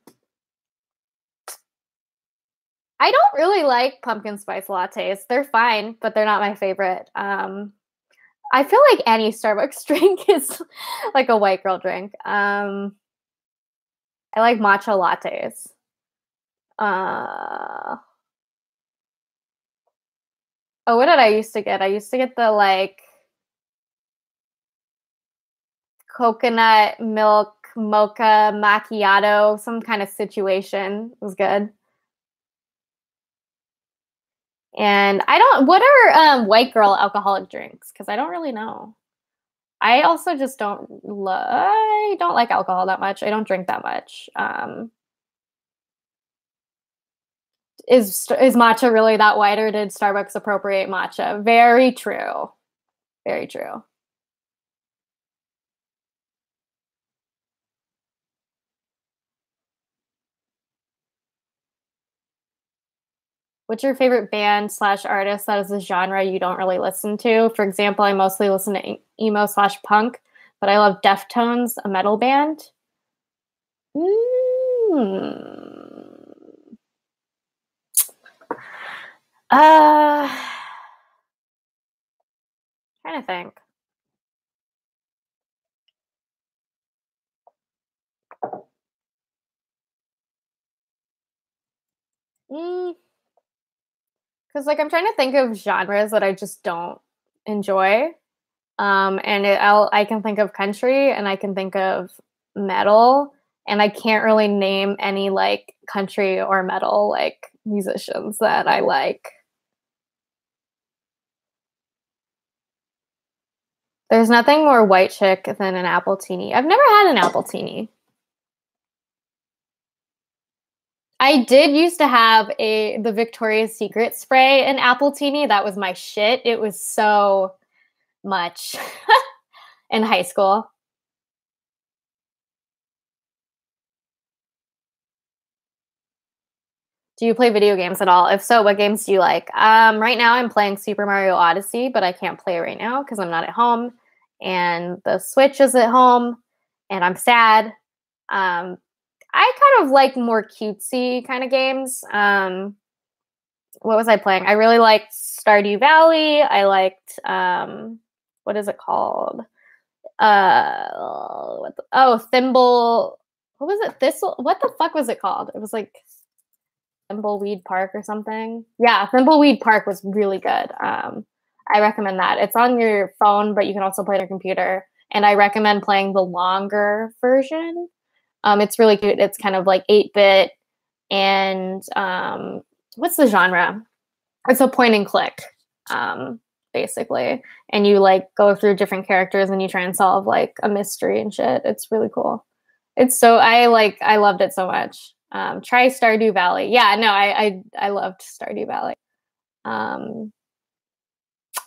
don't really like pumpkin spice lattes. They're fine, but they're not my favorite. I feel like any Starbucks drink is like a white girl drink. I like matcha lattes. Uh, what did I used to get? I used to get the like coconut milk mocha macchiato, some kind of situation. It was good. And what are white girl alcoholic drinks? Because I don't really know. I also just I don't like alcohol that much. I don't drink that much. Is matcha really that white, or did Starbucks appropriate matcha? Very true. Very true. What's your favorite band / artist that is a genre you don't really listen to? For example, I mostly listen to emo / punk, but I love Deftones, a metal band. Trying to think. Because like I'm trying to think of genres that I just don't enjoy. And I can think of country, and I can think of metal, and I can't really name any like country or metal like musicians that I like. There's nothing more white chick than an apple teeny. I've never had an apple teeny. I did used to have the Victoria's Secret spray in apple teeny. That was my shit. It was so much in high school. Do you play video games at all? If so, what games do you like? Right now I'm playing Super Mario Odyssey, but I can't play right now because I'm not at home, and the Switch is at home, and I'm sad. I kind of like more cutesy kind of games. What was I playing? I really liked Stardew Valley. I liked what is it called? Thimble. What was it? Thistle. What the fuck was it called? It was like Thimbleweed Park or something. Yeah, Thimbleweed Park was really good. I recommend that. It's on your phone, but you can also play it on your computer. And I recommend playing the longer version. It's really cute. It's kind of like 8-bit, and what's the genre? It's a point and click, basically. And you like go through different characters and you try and solve like a mystery and shit. It's really cool. I loved it so much. Try Stardew Valley. Yeah, no, I loved Stardew Valley.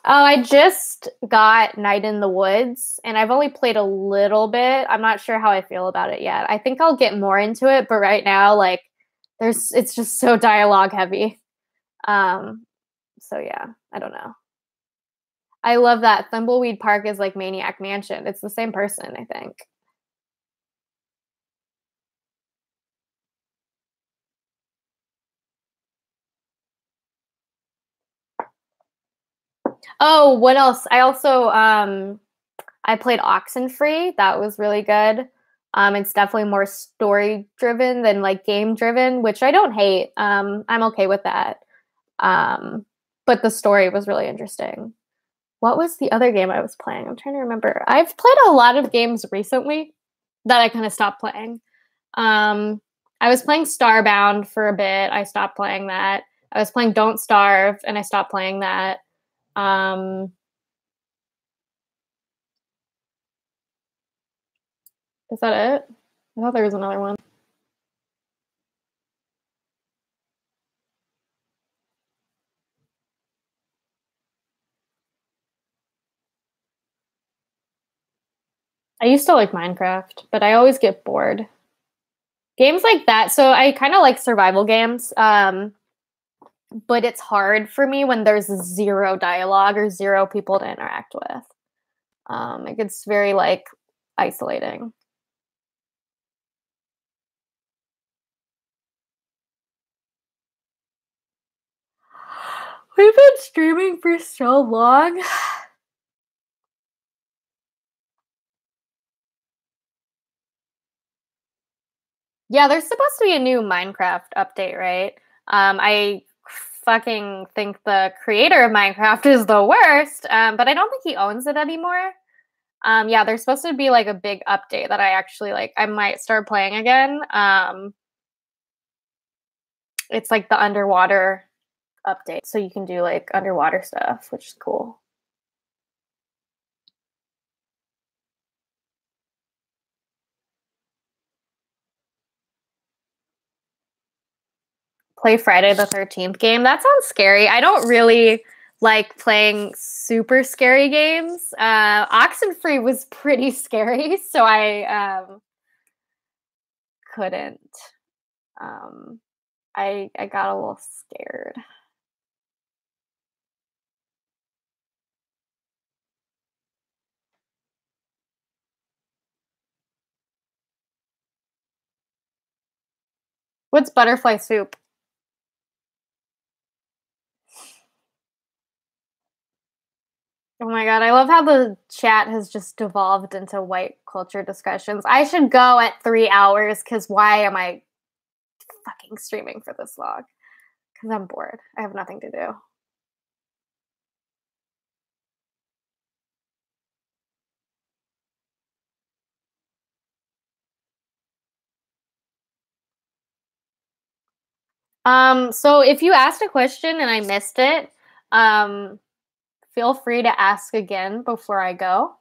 I just got Night in the Woods, and I've only played a little bit. I'm not sure how I feel about it yet. I think I'll get more into it, but right now, like, it's just so dialogue heavy. So yeah, I don't know. I love that Thimbleweed Park is like Maniac Mansion. It's the same person, I think. Oh, what else? I also I played Oxenfree. That was really good. It's definitely more story driven than like game driven, which I don't hate. I'm okay with that. But the story was really interesting. What was the other game I was playing? I'm trying to remember. I've played a lot of games recently that I kind of stopped playing. I was playing Starbound for a bit. I stopped playing that. I was playing Don't Starve, and I stopped playing that. Is that it? I thought there was another one. I used to like Minecraft, but I always get bored. Games like that. So I kind of like survival games, but it's hard for me when there's zero dialogue or zero people to interact with. It gets very like isolating. We've been streaming for so long. Yeah, there's supposed to be a new Minecraft update, right? I fucking think the creator of Minecraft is the worst, but I don't think he owns it anymore. Yeah, there's supposed to be, like, a big update that I actually, like I might start playing again. It's, like, the underwater update, so you can do, like, underwater stuff, which is cool. Play Friday the 13th game? That sounds scary. I don't really like playing super scary games. Oxenfree was pretty scary, so I couldn't. Um, I got a little scared. What's butterfly soup? Oh my god, I love how the chat has just devolved into white culture discussions. I should go at 3 hours because why am I fucking streaming for this long? Because I'm bored. I have nothing to do. So if you asked a question and I missed it, um, feel free to ask again before I go.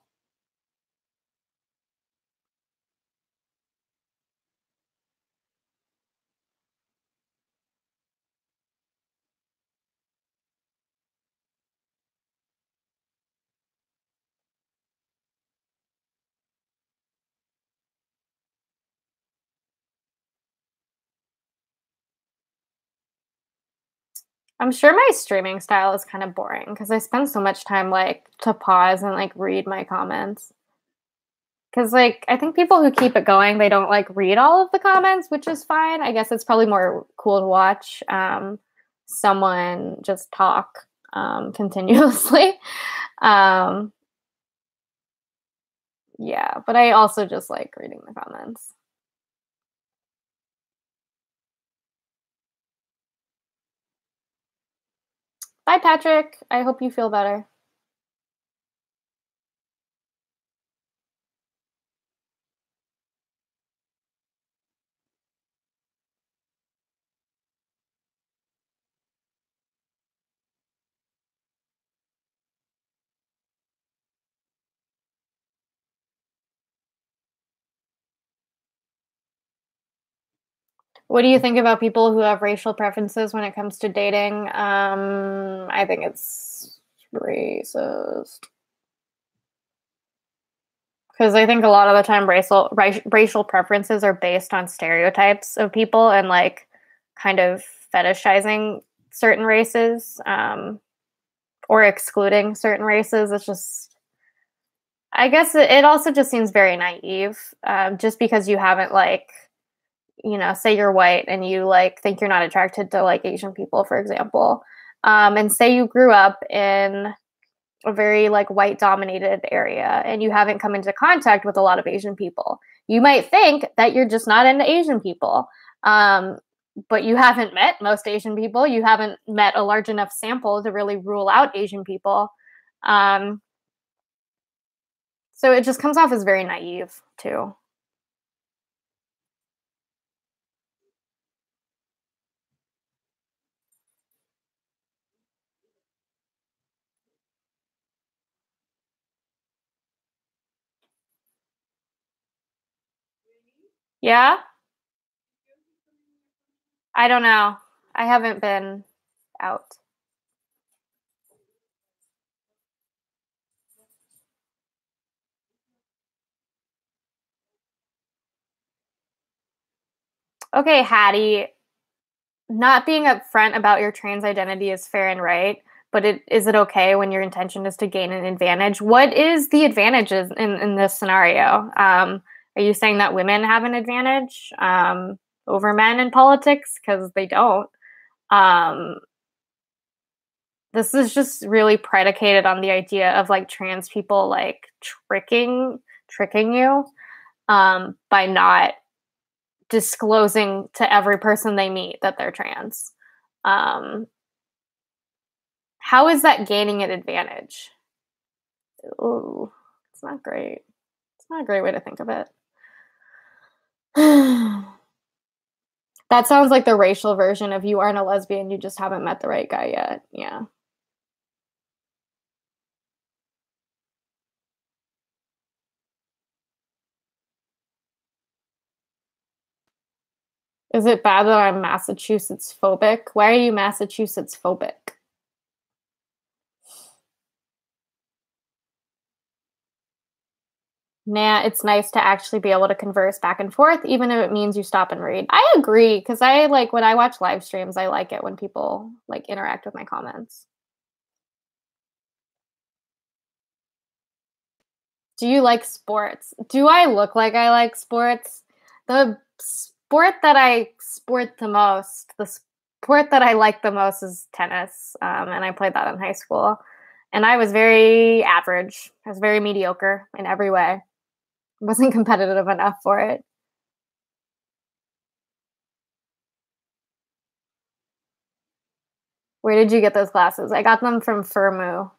I'm sure my streaming style is kind of boring because I spend so much time like to pause and like read my comments. Because like I think people who keep it going, they don't like read all of the comments, which is fine. I guess it's probably more cool to watch someone just talk continuously. um, yeah, but I also just like reading the comments. Bye, Patrick. I hope you feel better. What do you think about people who have racial preferences when it comes to dating? I think it's racist. Because I think a lot of the time racial preferences are based on stereotypes of people and like kind of fetishizing certain races or excluding certain races. It's just, I guess it also just seems very naive. Just because you haven't like, say you're white and you like think you're not attracted to like Asian people, for example, and say you grew up in a very like white dominated area and you haven't come into contact with a lot of Asian people. You might think that you're just not into Asian people. But you haven't met most Asian people. You haven't met a large enough sample to really rule out Asian people. Um, so it just comes off as very naive too. Yeah, I don't know. I haven't been out. Okay, Hattie, not being upfront about your trans identity is fair and right, but is it okay when your intention is to gain an advantage? What is the advantages in this scenario? Are you saying that women have an advantage over men in politics? Because they don't. Um, this is just really predicated on the idea of like trans people like tricking you by not disclosing to every person they meet that they're trans. Um, how is that gaining an advantage? Ooh, It's not great. It's not a great way to think of it. That sounds like the racial version of you aren't a lesbian, you just haven't met the right guy yet. Yeah. Is it bad that I'm Massachusetts phobic? Why are you Massachusetts phobic? Nah, it's nice to actually be able to converse back and forth, even if it means you stop and read. I agree, because I like when I watch live streams, I like it when people like interact with my comments. Do you like sports? Do I look like I like sports? The sport that I sport the most, the sport that I like the most is tennis, and I played that in high school. And I was very average. I was very mediocre in every way. Wasn't competitive enough for it. Where did you get those glasses? I got them from Firmoo.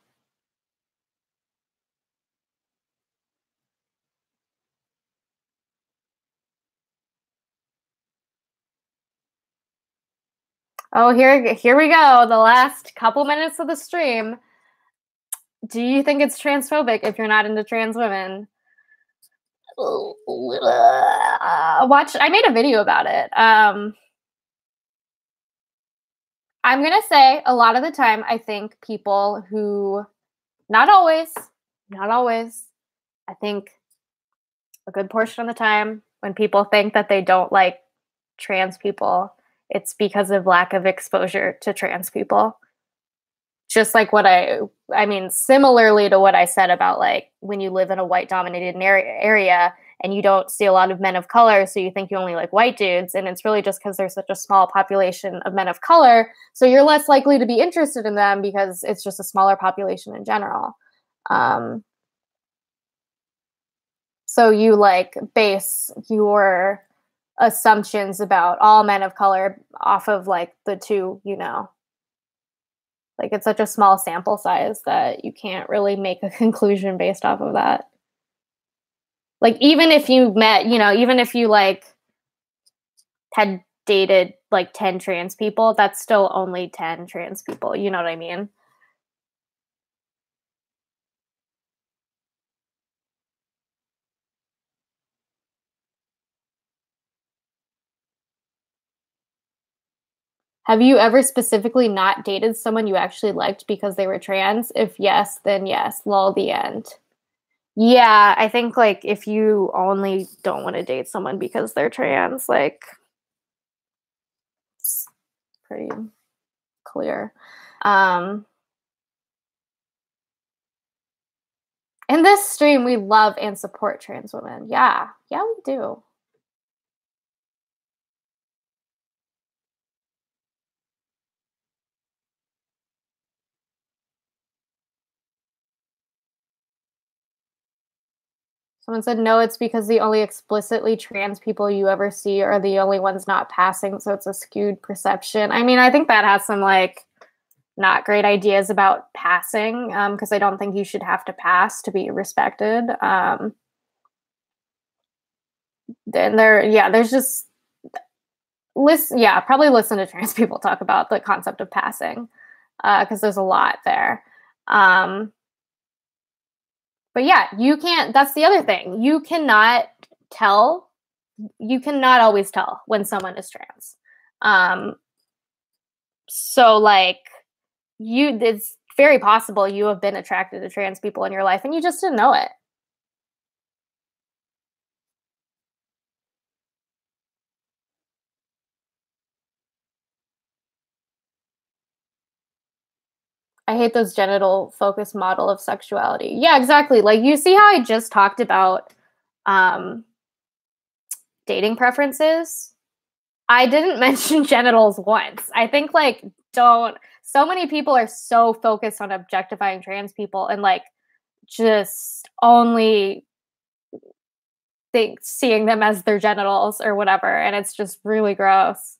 Oh, here we go. The last couple minutes of the stream. Do you think it's transphobic if you're not into trans women? Watch. I made a video about it. I'm gonna say a lot of the time, I think people who, not always, I think a good portion of the time when people think that they don't like trans people, it's because of lack of exposure to trans people. Just like what I mean, similarly to what I said about like when you live in a white dominated area and you don't see a lot of men of color, so you think you only like white dudes, and it's really just because there's such a small population of men of color, so you're less likely to be interested in them because it's just a smaller population in general. So you like base your assumptions about all men of color off of like the two, like it's such a small sample size that you can't really make a conclusion based off of that. Like even if you met, even if you like had dated like 10 trans people, that's still only 10 trans people. You know what I mean? Have you ever specifically not dated someone you actually liked because they were trans? If yes, then yes. Lol, the end. Yeah, I think like if you only don't want to date someone because they're trans, like it's pretty clear. In this stream, we love and support trans women. Yeah, we do. Someone said, no, it's because the only explicitly trans people you ever see are the only ones not passing, so it's a skewed perception. I mean, I think that has some, like, not great ideas about passing, because I don't think you should have to pass to be respected. Then there's just, probably listen to trans people talk about the concept of passing, because there's a lot there. But yeah, you can't, that's the other thing. You cannot always tell when someone is trans. So like it's very possible you have been attracted to trans people in your life and you just didn't know it. I hate those genital focus model of sexuality. Yeah, exactly. Like you see how I just talked about dating preferences? I didn't mention genitals once. I think like so many people are so focused on objectifying trans people and like just only seeing them as their genitals or whatever, and it's just really gross.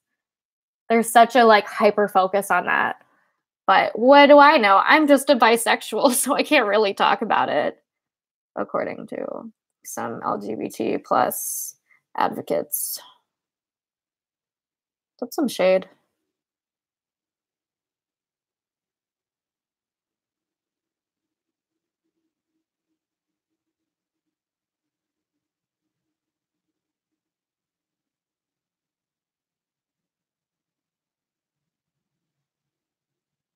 There's such a like hyper focus on that. But what do I know? I'm just a bisexual, so I can't really talk about it. according to some LGBT plus advocates. That's some shade.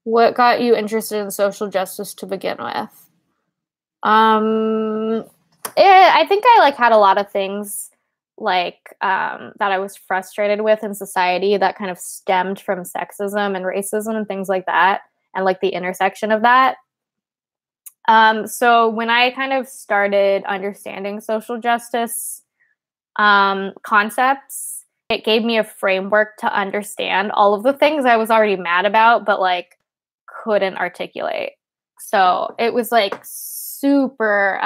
What got you interested in social justice to begin with? Um, I think I like had a lot of things like that I was frustrated with in society that kind of stemmed from sexism and racism and things like that, and like the intersection of that. So when I kind of started understanding social justice concepts, it gave me a framework to understand all of the things I was already mad about, but like couldn't articulate. So it was like super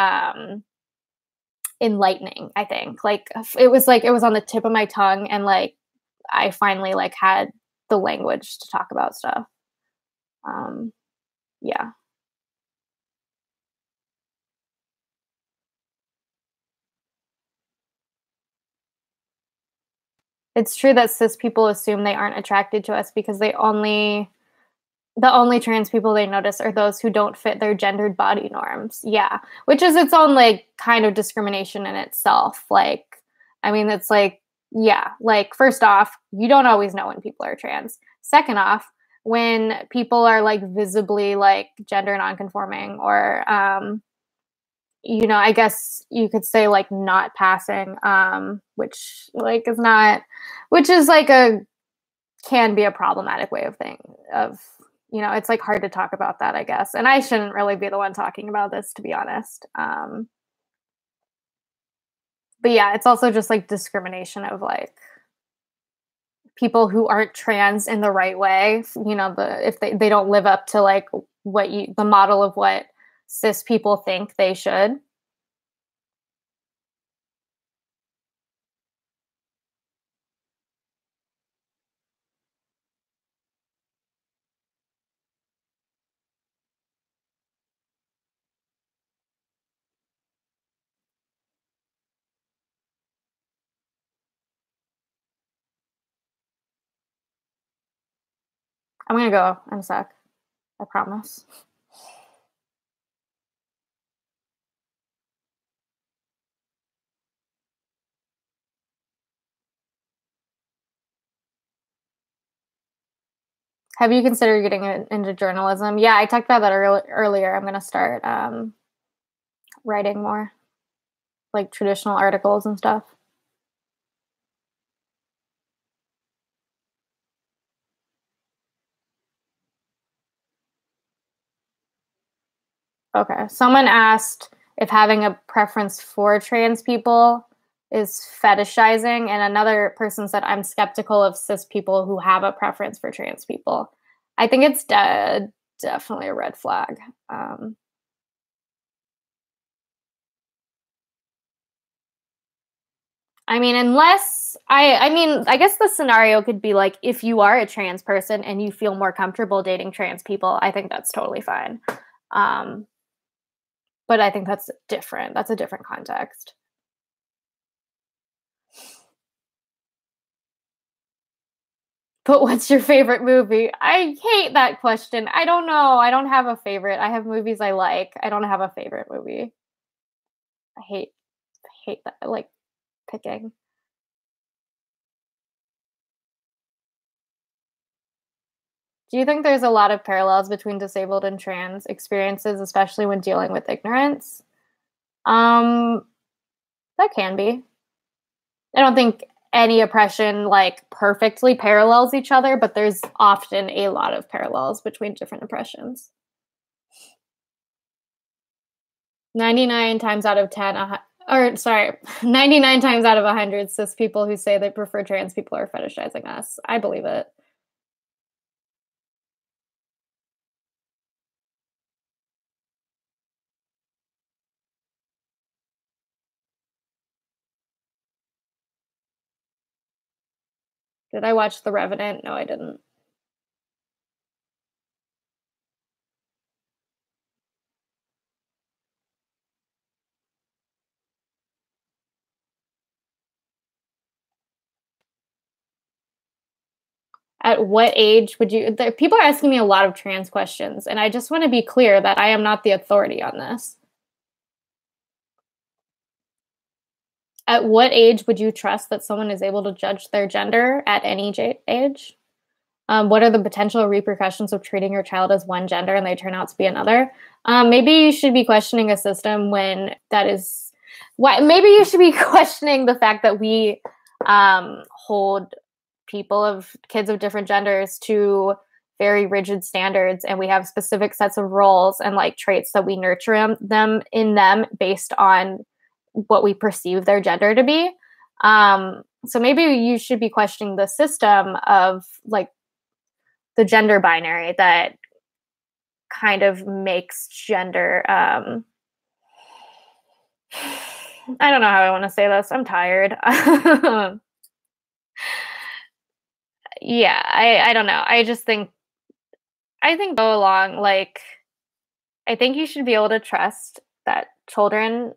enlightening, I think. Like it was on the tip of my tongue, and like I finally like had the language to talk about stuff. Um yeah. It's true that cis people assume they aren't attracted to us because the only trans people they notice are those who don't fit their gendered body norms. Yeah, which is its own like kind of discrimination in itself. Like, I mean, it's like, yeah, like first off, you don't always know when people are trans. Second off, when people are like visibly like gender nonconforming or I guess you could say like not passing, which like is not, which is like a can be a problematic way of thing of it's like hard to talk about that, I guess, and I shouldn't really be the one talking about this, to be honest. But yeah, it's also just like discrimination of like people who aren't trans in the right way, if they don't live up to like the model of what cis people think they should. I'm gonna go in a sec, I promise. Have you considered getting into journalism? Yeah, I talked about that earlier. I'm going to start writing more, like traditional articles and stuff. Okay. Someone asked if having a preference for trans people is fetishizing, and another person said, I'm skeptical of cis people who have a preference for trans people. I think it's definitely a red flag. I mean, I guess the scenario could be like if you are a trans person and you feel more comfortable dating trans people, I think that's totally fine. Um, but I think that's different. That's a different context. But what's your favorite movie? I hate that question. I don't know. I don't have a favorite. I have movies I like. I don't have a favorite movie. I hate that like picking. Do you think there's a lot of parallels between disabled and trans experiences, especially when dealing with ignorance? Um, that can be. I don't think any oppression like perfectly parallels each other, but there's often a lot of parallels between different oppressions. 99 times out of 10, or sorry, 99 times out of 100, cis people who say they prefer trans people are fetishizing us. I believe it. Did I watch The Revenant? No, I didn't. At what age would you, people are asking me a lot of trans questions, and I just want to be clear that I am not the authority on this. At what age would you trust that someone is able to judge their gender at any age? What are the potential repercussions of treating your child as one gender and they turn out to be another? Maybe you should be questioning a system when that is why. Maybe you should be questioning the fact that we hold kids of different genders to very rigid standards, and we have specific sets of roles and like traits that we nurture them based on what we perceive their gender to be. So maybe you should be questioning the system of like the gender binary that kind of makes gender. I don't know how I want to say this. I'm tired. Yeah, I don't know. I think go along, like, I think you should be able to trust that children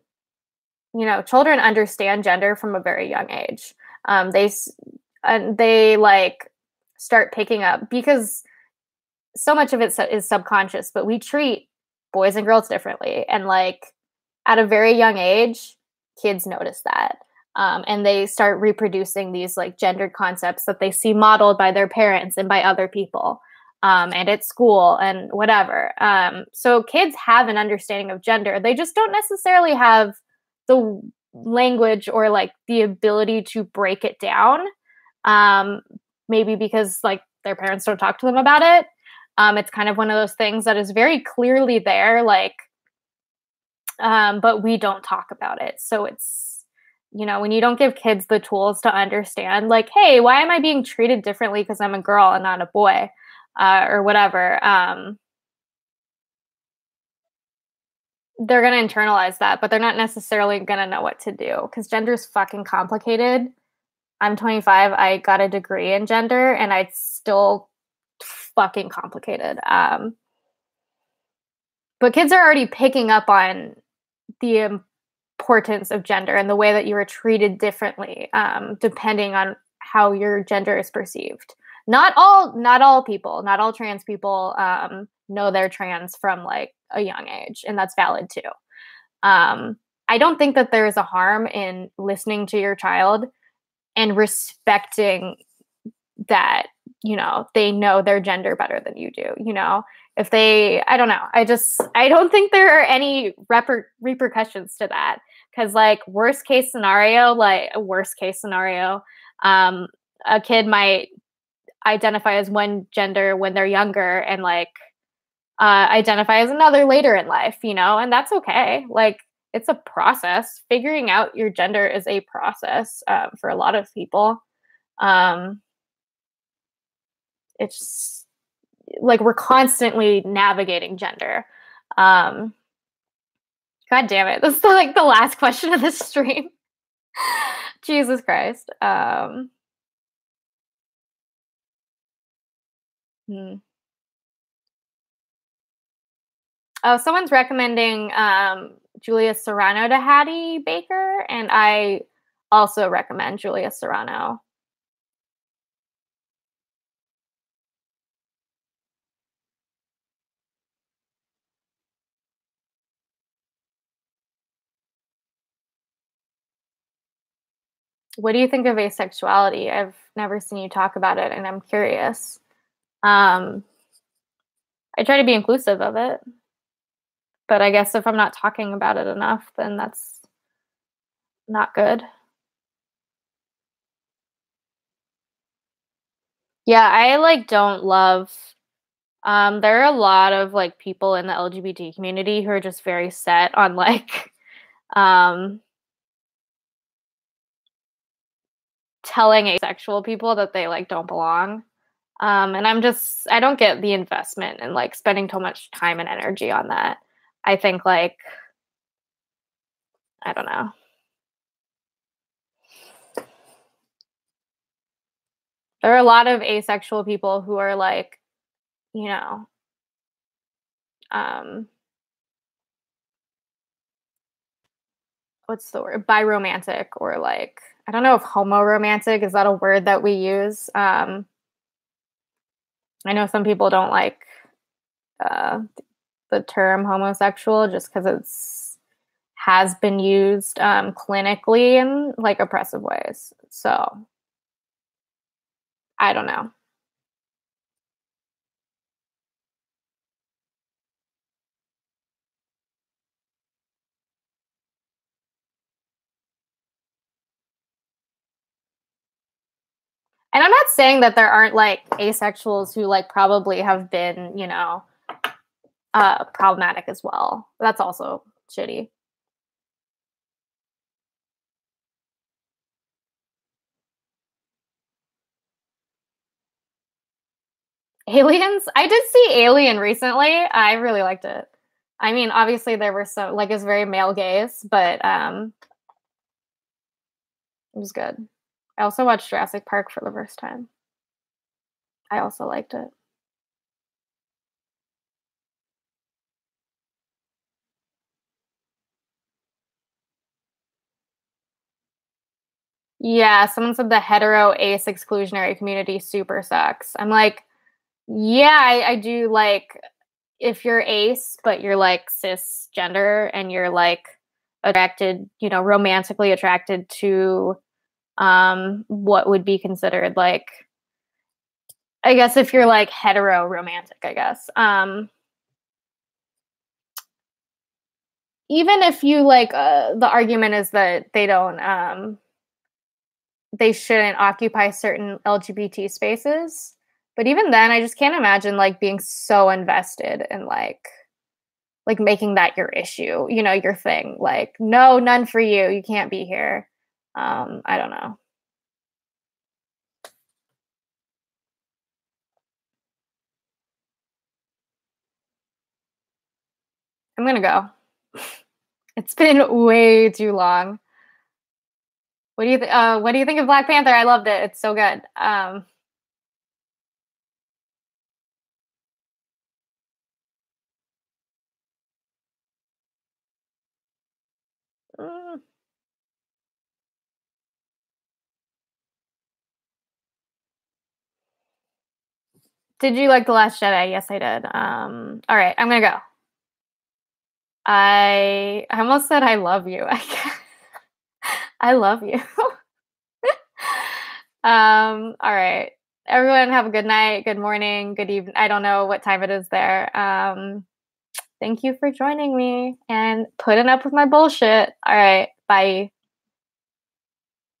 understand gender from a very young age. They like start picking up, because so much of it is subconscious, but we treat boys and girls differently. And like at a very young age, kids notice that. And they start reproducing these like gendered concepts that they see modeled by their parents and by other people, and at school and whatever. So kids have an understanding of gender. They just don't necessarily have the language or like the ability to break it down. Maybe because like their parents don't talk to them about it. It's kind of one of those things that is very clearly there, like, but we don't talk about it. So it's, when you don't give kids the tools to understand, like, hey, why am I being treated differently because I'm a girl and not a boy, or whatever, they're going to internalize that, but they're not necessarily going to know what to do, because gender is fucking complicated. I'm 25. I got a degree in gender, and it's still fucking complicated. But kids are already picking up on the importance of gender and the way that you are treated differently, depending on how your gender is perceived. Not all people, not all trans people know they're trans from like a young age, and that's valid too. I don't think that there is a harm in listening to your child and respecting that, they know their gender better than you do. If they, I don't know, I don't think there are any repercussions to that. Because like worst case scenario, a kid might identify as one gender when they're younger and like identify as another later in life, and that's okay. Like, it's a process. Figuring out your gender is a process for a lot of people. It's like we're constantly navigating gender. God damn it. This is like the last question of this stream. Jesus Christ. Oh, someone's recommending Julia Serrano to Hattie Baker, and I also recommend Julia Serrano. What do you think of asexuality? I've never seen you talk about it, and I'm curious. I try to be inclusive of it, but I guess if I'm not talking about it enough, then that's not good. Yeah, I like don't love. There are a lot of like people in the LGBT community who are just very set on like telling asexual people that they like don't belong. And I don't get the investment and like spending too much time and energy on that. I think like, I don't know. There are a lot of asexual people who are like, what's the word? Biromantic, or like, I don't know if homoromantic, is that a word that we use? I know some people don't like the term homosexual just because it's has been used clinically in like oppressive ways. So I don't know. And I'm not saying that there aren't like asexuals who like probably have been, problematic as well. That's also shitty. Aliens? I did see Alien recently. I really liked it. I mean, obviously there were some like it's very male gaze, but it was good. I also watched Jurassic Park for the first time. I also liked it. Yeah, someone said the hetero ace exclusionary community super sucks. I'm like, yeah, I do like if you're ace, but you're like cisgender and you're like attracted, romantically attracted to what would be considered like I guess if you're like hetero romantic, I guess. Even if you like the argument is that they shouldn't occupy certain LGBT spaces. But even then, I just can't imagine like being so invested in like making that your issue, your thing. Like, no, none for you. You can't be here. I don't know. I'm gonna go. It's been way too long. What do you think of Black Panther? I loved it. It's so good. Mm, did you like The Last Jedi? Yes, I did. All right, I'm gonna go. I almost said I love you. I love you. All right. Everyone have a good night, good morning, good evening. I don't know what time it is there. Thank you for joining me and putting up with my bullshit. All right. Bye.